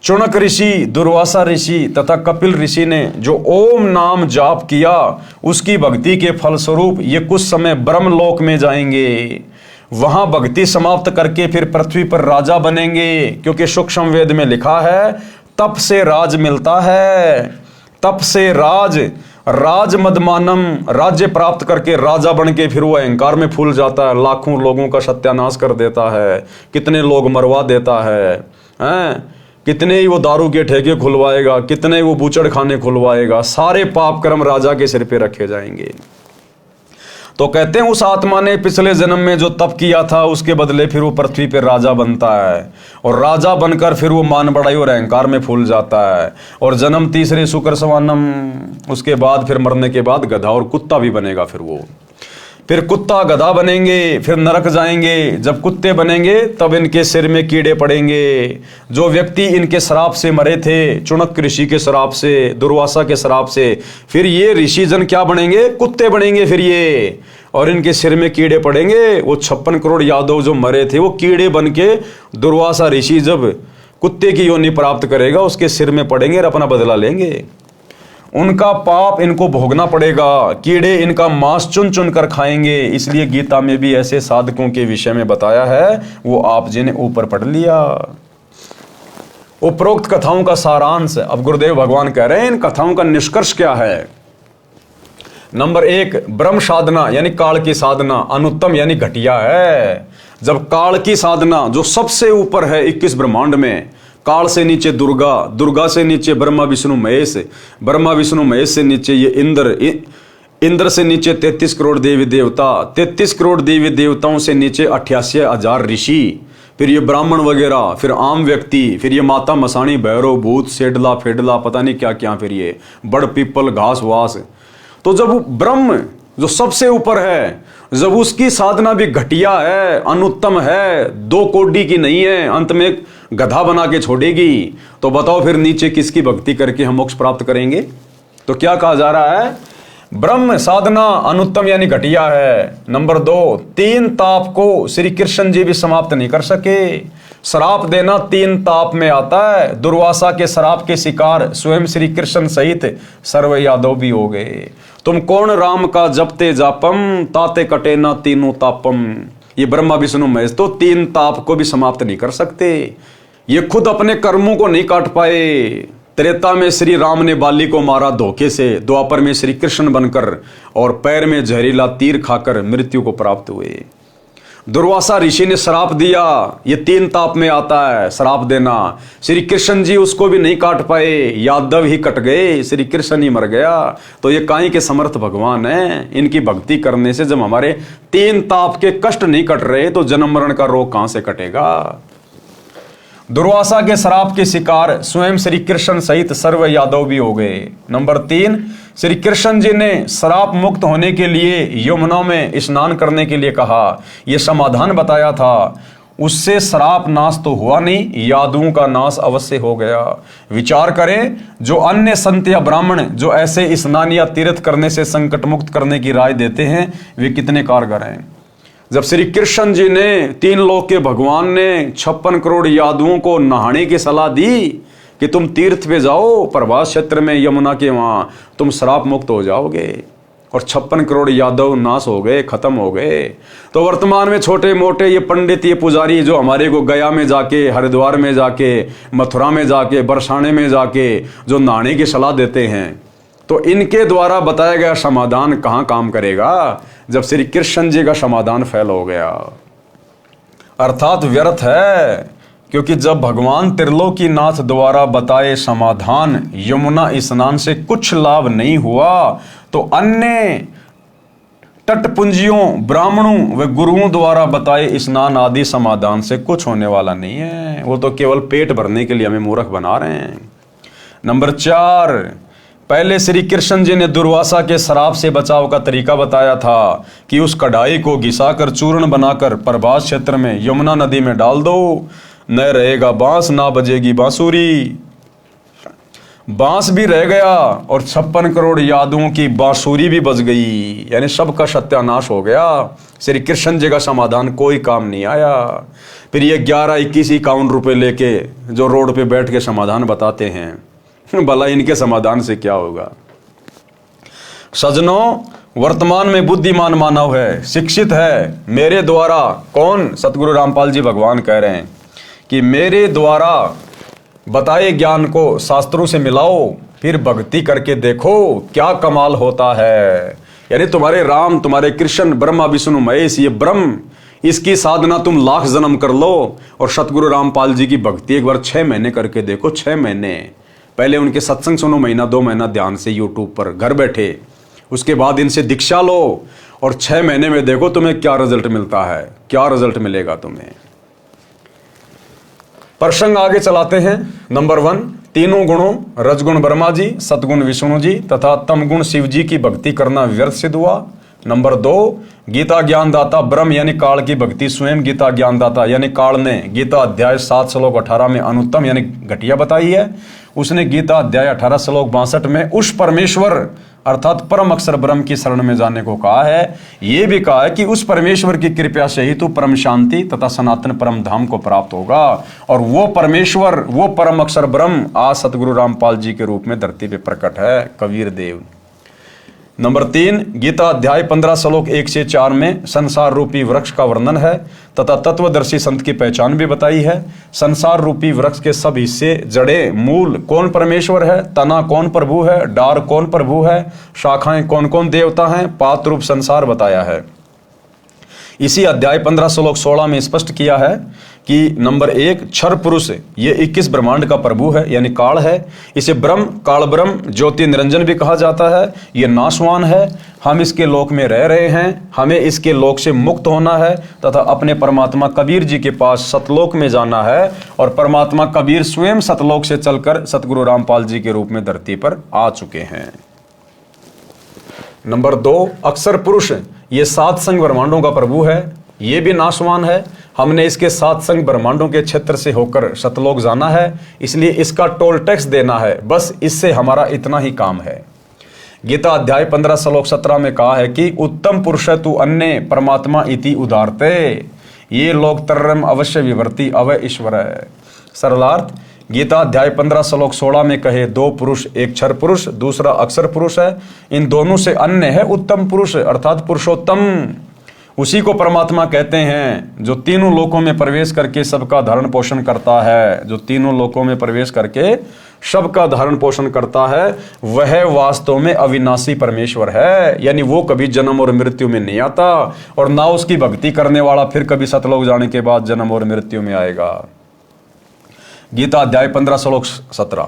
चुनक ऋषि, दुर्वासा ऋषि तथा कपिल ऋषि ने जो ओम नाम जाप किया उसकी भक्ति के फलस्वरूप ये कुछ समय ब्रह्मलोक में जाएंगे, वहां भक्ति समाप्त करके फिर पृथ्वी पर राजा बनेंगे, क्योंकि सूक्ष्म वेद में लिखा है तप से राज मिलता है, तप से राज मदमानम, राज्य प्राप्त करके राजा बन के फिर वो अहंकार में फूल जाता है, लाखों लोगों का सत्यानाश कर देता है, कितने लोग मरवा देता है, कितने ही वो दारू के ठेके खुलवाएगा, कितने वो बूचड़ खाने खुलवाएगा, सारे पाप कर्म राजा के सिर पे रखे जाएंगे। तो कहते हैं उस आत्मा ने पिछले जन्म में जो तप किया था उसके बदले फिर वो पृथ्वी पे राजा बनता है, और राजा बनकर फिर वो मान बढ़ाई और अहंकार में फूल जाता है, और जन्म तीसरे शुक्र सवानम, उसके बाद फिर मरने के बाद गधा और कुत्ता भी बनेगा। फिर कुत्ता गधा बनेंगे, फिर नरक जाएंगे। जब कुत्ते बनेंगे तब इनके सिर में कीड़े पड़ेंगे। जो व्यक्ति इनके श्राप से मरे थे, चुनक ऋषि के श्राप से, दुर्वासा के श्राप से, फिर ये ऋषि जन क्या बनेंगे? कुत्ते बनेंगे फिर ये, और इनके सिर में कीड़े पड़ेंगे। वो 56 करोड़ यादव जो मरे थे वो कीड़े बन के दुर्वासा ऋषि जब कुत्ते की योनि प्राप्त करेगा उसके सिर में पड़ेंगे और अपना बदला लेंगे। उनका पाप इनको भोगना पड़ेगा, कीड़े इनका मांस चुन चुन कर खाएंगे। इसलिए गीता में भी ऐसे साधकों के विषय में बताया है, वो आप जी ने ऊपर पढ़ लिया। उपरोक्त कथाओं का सारांश अब गुरुदेव भगवान कह रहे हैं, इन कथाओं का निष्कर्ष क्या है? नंबर 1, ब्रह्म साधना यानी काल की साधना अनुत्तम यानी घटिया है। जब काल की साधना जो सबसे ऊपर है 21 ब्रह्मांड में, काल से नीचे दुर्गा, दुर्गा से नीचे ब्रह्मा विष्णु महेश, ब्रह्मा विष्णु महेश से नीचे ये इंद्र, इंद्र से नीचे 33 करोड़ देवी देवता, 33 करोड़ देवी देवताओं से नीचे 88,000 ऋषि, फिर ये ब्राह्मण वगैरह, फिर आम व्यक्ति, फिर ये माता मसाणी, भैरव, भूत, सेडला फेडला, पता नहीं क्या क्या, फिर ये बड़ पीपल, घास वास। तो जब ब्रह्म जो सबसे ऊपर है, जब उसकी साधना भी घटिया है, अनुत्तम है, 2 कोडी की नहीं है, अंत में एक गधा बना के छोड़ेगी, तो बताओ फिर नीचे किसकी भक्ति करके हम मोक्ष प्राप्त करेंगे? तो क्या कहा जा रहा है? ब्रह्म साधना अनुत्तम यानी घटिया है। नंबर 2, 3 ताप को श्री कृष्ण जी भी समाप्त नहीं कर सके। श्राप देना 3 ताप में आता है। दुर्वासा के श्राप के शिकार स्वयं श्री कृष्ण सहित सर्व यादव भी हो गए। तुम कौन राम का जपते जापम, ताते कटे ना तीनों तापम। ये ब्रह्मा विष्णु महेश तो 3 ताप को भी समाप्त नहीं कर सकते। ये खुद अपने कर्मों को नहीं काट पाए। त्रेता में श्री राम ने बाली को मारा धोखे से, द्वापर में श्री कृष्ण बनकर और पैर में जहरीला तीर खाकर मृत्यु को प्राप्त हुए। दुर्वासा ऋषि ने श्राप दिया, ये 3 ताप में आता है श्राप देना। श्री कृष्ण जी उसको भी नहीं काट पाए, यादव ही कट गए, श्री कृष्ण ही मर गया। तो ये काई के समर्थ भगवान है। इनकी भक्ति करने से जब हमारे 3 ताप के कष्ट नहीं कट रहे तो जन्म मरण का रोग कहां से कटेगा? दुर्वासा के श्राप के शिकार स्वयं श्री कृष्ण सहित सर्व यादव भी हो गए। नंबर 3, श्री कृष्ण जी ने श्राप मुक्त होने के लिए यमुना में स्नान करने के लिए कहा, यह समाधान बताया था। उससे श्राप नाश तो हुआ नहीं, यादवों का नाश अवश्य हो गया। विचार करें, जो अन्य संत या ब्राह्मण जो ऐसे स्नान या तीर्थ करने से संकट मुक्त करने की राय देते हैं, वे कितने कारगर हैं। जब श्री कृष्ण जी ने 3 लोक के भगवान ने 56 करोड़ यादवों को नहाने की सलाह दी कि तुम तीर्थ पे जाओ प्रभास क्षेत्र में यमुना के, वहां तुम श्राप मुक्त हो जाओगे, और 56 करोड़ यादव नाश हो गए, खत्म हो गए। तो वर्तमान में छोटे मोटे ये पंडित, ये पुजारी जो हमारे को गया में जाके, हरिद्वार में जाके, मथुरा में जाके, बरसाने में जाके जो नहाने की सलाह देते हैं, तो इनके द्वारा बताया गया समाधान कहाँ काम करेगा जब श्री कृष्ण जी का समाधान फेल हो गया? अर्थात व्यर्थ है। क्योंकि जब भगवान त्रिलोकीनाथ द्वारा बताए समाधान यमुना स्नान से कुछ लाभ नहीं हुआ, तो अन्य तटपुंजियों, ब्राह्मणों व गुरुओं द्वारा बताए स्नान आदि समाधान से कुछ होने वाला नहीं है। वो तो केवल पेट भरने के लिए हमें मूर्ख बना रहे हैं। नंबर 4, पहले श्री कृष्ण जी ने दुर्वासा के श्राप से बचाव का तरीका बताया था कि उस कढ़ाई को घिसाकर चूर्ण बनाकर प्रभास क्षेत्र में यमुना नदी में डाल दो, न रहेगा बांस, ना बजेगी बांसुरी। बांस भी रह गया और 56 करोड़ यादवों की बांसुरी भी बज गई, यानी सबका सत्यानाश हो गया। श्री कृष्ण जी का समाधान कोई काम नहीं आया। फिर ये 11-21-51 रुपए लेके जो रोड पे बैठ के समाधान बताते हैं, भला इनके समाधान से क्या होगा? सज्जनों, वर्तमान में बुद्धिमान मानव है, शिक्षित है। मेरे द्वारा कौन? सतगुरु रामपाल जी भगवान कह रहे हैं कि मेरे द्वारा बताए ज्ञान को शास्त्रों से मिलाओ, फिर भक्ति करके देखो क्या कमाल होता है। यानी तुम्हारे राम, तुम्हारे कृष्ण, ब्रह्मा विष्णु महेश, ये ब्रह्म, इसकी साधना तुम लाख जन्म कर लो और सतगुरु रामपाल जी की भक्ति एक बार 6 महीने करके देखो। 6 महीने पहले उनके सत्संग सुनो, महीना 2 महीना ध्यान से यूट्यूब पर घर बैठे, उसके बाद इनसे दीक्षा लो और 6 महीने में देखो तुम्हें क्या रिजल्ट मिलता है, क्या रिजल्ट मिलेगा तुम्हें। प्रसंग आगे चलाते हैं। नंबर 1, तीनों गुणों रजगुण ब्रह्मा जी, सतगुण विष्णु जी तथा तमगुण शिव जी की भक्ति करना व्यर्थ सिद्ध हुआ। नंबर 2, गीता ज्ञानदाता ब्रह्म यानी काल की भक्ति स्वयं गीता ज्ञानदाता यानी काल ने गीता अध्याय 7 श्लोक 18 में अनुत्तम यानी घटिया बताई है। उसने गीता अध्याय 18 श्लोक 62 में उस परमेश्वर अर्थात परम अक्षर ब्रह्म की शरण में जाने को कहा है। यह भी कहा है कि उस परमेश्वर की कृपा से ही तू परम शांति तथा सनातन परम धाम को प्राप्त होगा। और वो परमेश्वर, वो परम अक्षर ब्रह्म आज सतगुरु रामपाल जी के रूप में धरती पे प्रकट है, कबीर देव। नंबर 3, गीता अध्याय 15 श्लोक 1 से 4 में संसार रूपी वृक्ष का वर्णन है तथा तत्वदर्शी संत की पहचान भी बताई है। संसार रूपी वृक्ष के सब हिस्से, जड़े, मूल कौन परमेश्वर है, तना कौन प्रभु है, डार कौन प्रभु है, शाखाएं कौन कौन देवता हैं, पात रूप संसार बताया है। इसी अध्याय 15 श्लोक 16 में स्पष्ट किया है कि नंबर 1, क्षर पुरुष ये 21 ब्रह्मांड का प्रभु है यानी काल है। इसे ब्रह्म, काल ब्रह्म, ज्योति निरंजन भी कहा जाता है। ये नाशवान है, हम इसके लोक में रह रहे हैं, हमें इसके लोक से मुक्त होना है तथा अपने परमात्मा कबीर जी के पास सतलोक में जाना है। और परमात्मा कबीर स्वयं सतलोक से चलकर सतगुरु रामपाल जी के रूप में धरती पर आ चुके हैं। नंबर 2, अक्षर पुरुष ये 7 संग ब्रह्मांडों का प्रभु है, ये भी नाशवान है। हमने इसके 7 संग ब्रह्मांडों के क्षेत्र से होकर सतलोक जाना है, इसलिए इसका टोल टैक्स देना है, बस इससे हमारा इतना ही काम है। गीता अध्याय 15 श्लोक 17 में कहा है कि उत्तम पुरुष तू अन्य परमात्मा इति उदारते ये लोक तरम अवश्य विवर्ती अवय ईश्वर है। सरलार्थ, गीता अध्याय 15 श्लोक 16 में कहे 2 पुरुष, एक क्षर पुरुष दूसरा अक्षर पुरुष है, इन दोनों से अन्य है उत्तम पुरुष अर्थात पुरुषोत्तम। उसी को परमात्मा कहते हैं जो तीनों लोकों में प्रवेश करके सबका धारण पोषण करता है। जो तीनों लोकों में प्रवेश करके सबका धारण पोषण करता है वह वास्तव में अविनाशी परमेश्वर है, यानी वो कभी जन्म और मृत्यु में नहीं आता और ना उसकी भक्ति करने वाला फिर कभी सतलोक जाने के बाद जन्म और मृत्यु में आएगा। गीता अध्याय 15 श्लोक 17,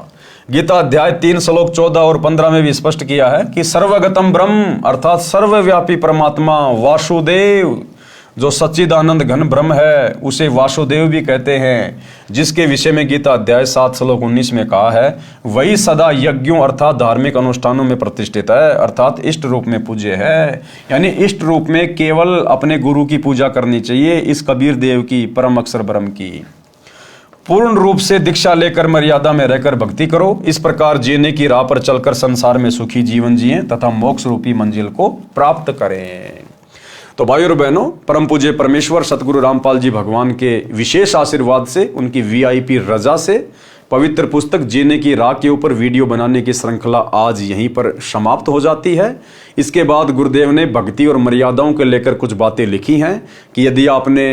गीता अध्याय 3 श्लोक 14 और 15 में भी स्पष्ट किया है कि सर्वगतम ब्रह्म अर्थात सर्वव्यापी परमात्मा वासुदेव जो सच्चिदानंद घन ब्रह्म है उसे वासुदेव भी कहते हैं, जिसके विषय में गीता अध्याय 7 श्लोक 19 में कहा है वही सदा यज्ञों अर्थात धार्मिक अनुष्ठानों में प्रतिष्ठित है अर्थात इष्ट रूप में पूज्य है। यानी इष्ट रूप में केवल अपने गुरु की पूजा करनी चाहिए, इस कबीर देव की, परम अक्षर ब्रह्म की। पूर्ण रूप से दीक्षा लेकर मर्यादा में रहकर भक्ति करो, इस प्रकार जीने की राह पर चलकर संसार में सुखी जीवन जिएं तथा मोक्ष रूपी मंजिल को प्राप्त करें। तो भाइयों और बहनों, परम पूज्य परमेश्वर सतगुरु रामपाल जी भगवान के विशेष आशीर्वाद से, उनकी वीआईपी रजा से पवित्र पुस्तक जीने की राह के ऊपर वीडियो बनाने की श्रृंखला आज यहीं पर समाप्त हो जाती है। इसके बाद गुरुदेव ने भक्ति और मर्यादाओं को लेकर कुछ बातें लिखी हैं कि यदि आपने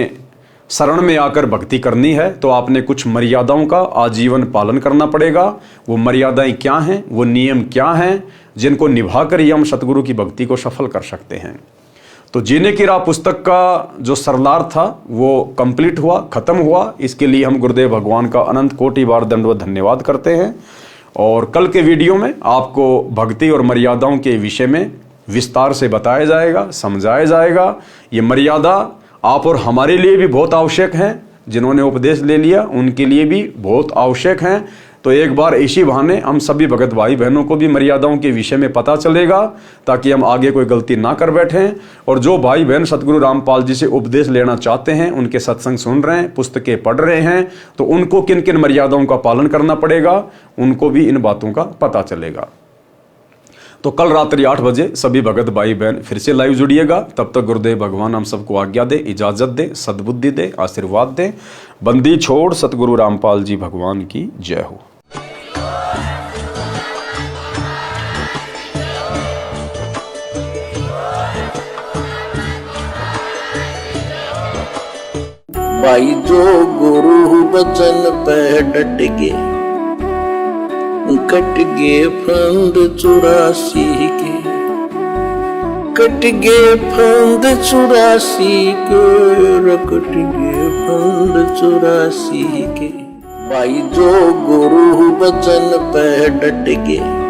शरण में आकर भक्ति करनी है तो आपने कुछ मर्यादाओं का आजीवन पालन करना पड़ेगा। वो मर्यादाएं क्या हैं, वो नियम क्या हैं जिनको निभाकर ही हम सतगुरु की भक्ति को सफल कर सकते हैं। तो जीने की राह पुस्तक का जो सरलार था वो कंप्लीट हुआ, खत्म हुआ। इसके लिए हम गुरुदेव भगवान का अनंत कोटि बार दंडवत धन्यवाद करते हैं। और कल के वीडियो में आपको भक्ति और मर्यादाओं के विषय में विस्तार से बताया जाएगा, समझाया जाएगा। ये मर्यादा आप और हमारे लिए भी बहुत आवश्यक हैं, जिन्होंने उपदेश ले लिया उनके लिए भी बहुत आवश्यक हैं। तो एक बार इसी बहाने हम सभी भगत भाई बहनों को भी मर्यादाओं के विषय में पता चलेगा, ताकि हम आगे कोई गलती ना कर बैठें। और जो भाई बहन सतगुरु रामपाल जी से उपदेश लेना चाहते हैं, उनके सत्संग सुन रहे हैं, पुस्तकें पढ़ रहे हैं, तो उनको किन किन मर्यादाओं का पालन करना पड़ेगा, उनको भी इन बातों का पता चलेगा। तो कल रात्रि 8 बजे सभी भगत भाई बहन फिर से लाइव जुड़िएगा। तब तक गुरुदेव भगवान हम सबको आज्ञा दे, इजाजत दे, सद्बुद्धि दे, आशीर्वाद दे। बंदी छोड़ सतगुरु रामपाल जी भगवान की जय हो। भाई जो गुरु बचन पे डट गए, कट गए फंद 84 के। कट गए फंद 84 के, कट गए फंद 84 के। भाई जो गुरु वचन पे डट गए